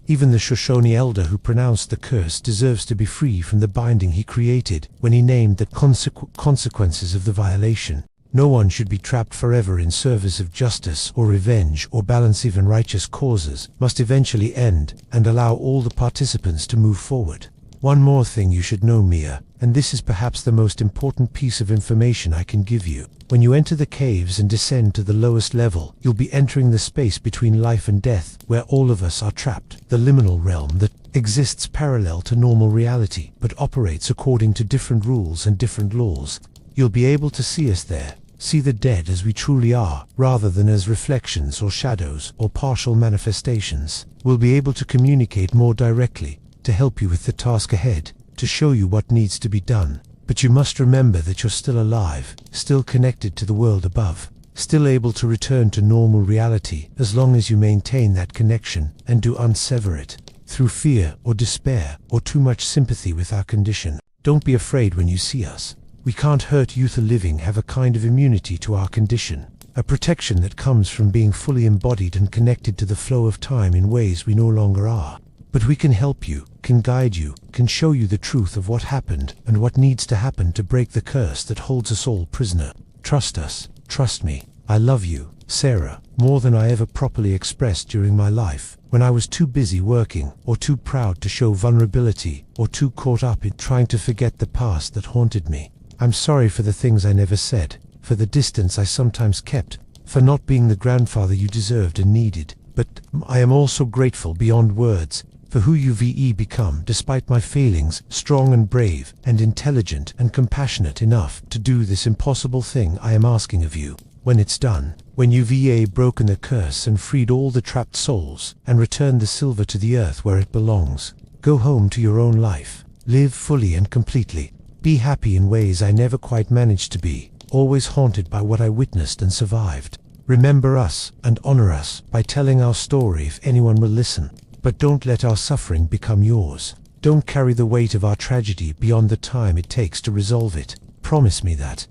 Even the Shoshone elder who pronounced the curse deserves to be free from the binding he created when he named the consequences of the violation. No one should be trapped forever in service of justice or revenge or balance. Even righteous causes must eventually end and allow all the participants to move forward. One more thing you should know, Mia, and this is perhaps the most important piece of information I can give you. When you enter the caves and descend to the lowest level, you'll be entering the space between life and death, where all of us are trapped. The liminal realm that exists parallel to normal reality, but operates according to different rules and different laws. You'll be able to see us there. See the dead as we truly are, rather than as reflections or shadows or partial manifestations. We'll be able to communicate more directly, to help you with the task ahead, to show you what needs to be done. But you must remember that you're still alive, still connected to the world above, still able to return to normal reality as long as you maintain that connection and do unsever it through fear or despair or too much sympathy with our condition. Don't be afraid when you see us. We can't hurt you. The living have a kind of immunity to our condition, a protection that comes from being fully embodied and connected to the flow of time in ways we no longer are. But we can help you, can guide you, can show you the truth of what happened and what needs to happen to break the curse that holds us all prisoner. Trust us, trust me. I love you, Sarah, more than I ever properly expressed during my life, when I was too busy working, or too proud to show vulnerability, or too caught up in trying to forget the past that haunted me. I'm sorry for the things I never said, for the distance I sometimes kept, for not being the grandfather you deserved and needed. But I am also grateful beyond words for who you've become, despite my failings, strong and brave and intelligent and compassionate enough to do this impossible thing I am asking of you. When it's done, when you've broken the curse and freed all the trapped souls and returned the silver to the earth where it belongs, go home to your own life, live fully and completely. Be happy in ways I never quite managed to be, always haunted by what I witnessed and survived. Remember us and honor us by telling our story if anyone will listen. But don't let our suffering become yours. Don't carry the weight of our tragedy beyond the time it takes to resolve it. Promise me that.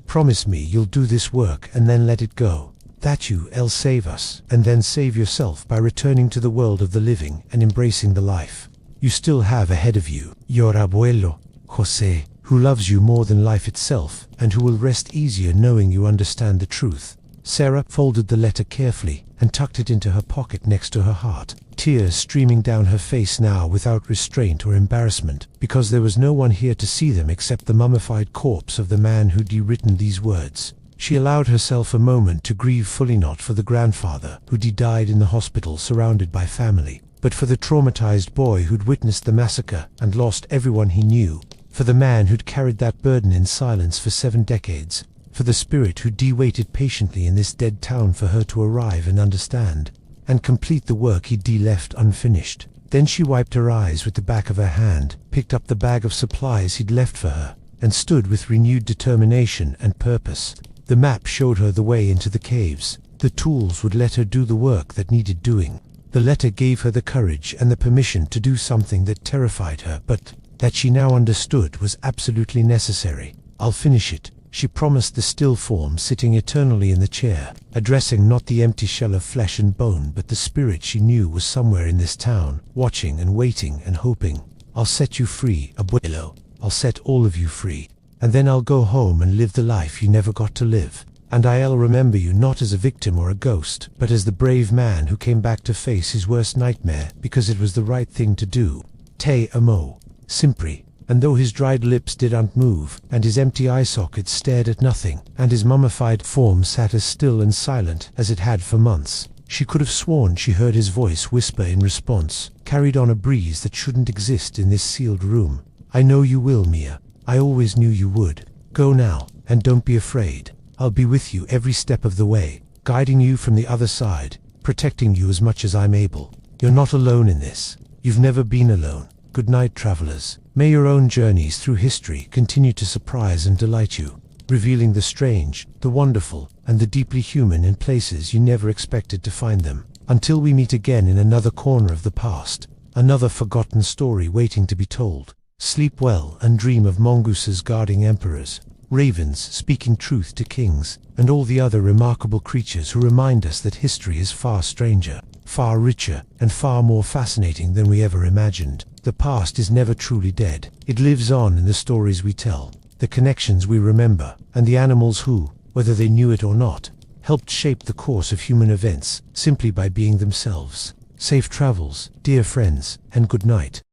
Promise me you'll do this work and then let it go. That you'll save us and then save yourself by returning to the world of the living and embracing the life you still have ahead of you. Your abuelo, Jose, who loves you more than life itself and who will rest easier knowing you understand the truth. Sarah folded the letter carefully and tucked it into her pocket next to her heart, tears streaming down her face now without restraint or embarrassment, because there was no one here to see them except the mummified corpse of the man who'd written these words. She allowed herself a moment to grieve fully, not for the grandfather who'd died in the hospital surrounded by family, but for the traumatized boy who'd witnessed the massacre and lost everyone he knew, for the man who'd carried that burden in silence for 7 decades, for the spirit who'd waited patiently in this dead town for her to arrive and understand, and complete the work he'd left unfinished. Then she wiped her eyes with the back of her hand, picked up the bag of supplies he'd left for her, and stood with renewed determination and purpose. The map showed her the way into the caves. The tools would let her do the work that needed doing. The letter gave her the courage and the permission to do something that terrified her, but that she now understood was absolutely necessary. I'll finish it, She promised the still form sitting eternally in the chair, addressing not the empty shell of flesh and bone but the spirit she knew was somewhere in this town, watching and waiting and hoping. "I'll set you free, abuelo. I'll set all of you free. And then I'll go home and live the life you never got to live. And I'll remember you not as a victim or a ghost, but as the brave man who came back to face his worst nightmare because it was the right thing to do. Te amo, Simpri." And though his dried lips didn't move, and his empty eye sockets stared at nothing, and his mummified form sat as still and silent as it had for months, she could have sworn she heard his voice whisper in response, carried on a breeze that shouldn't exist in this sealed room. "I know you will, Mia. I always knew you would. Go now, and don't be afraid. I'll be with you every step of the way, guiding you from the other side, protecting you as much as I'm able. You're not alone in this. You've never been alone. Good night, travelers. May your own journeys through history continue to surprise and delight you, revealing the strange, the wonderful, and the deeply human in places you never expected to find them. Until we meet again in another corner of the past, another forgotten story waiting to be told. Sleep well and dream of mongooses guarding emperors, ravens speaking truth to kings, and all the other remarkable creatures who remind us that history is far stranger, far richer, and far more fascinating than we ever imagined. The past is never truly dead. It lives on in the stories we tell, the connections we remember, and the animals who, whether they knew it or not, helped shape the course of human events simply by being themselves. Safe travels, dear friends, and good night.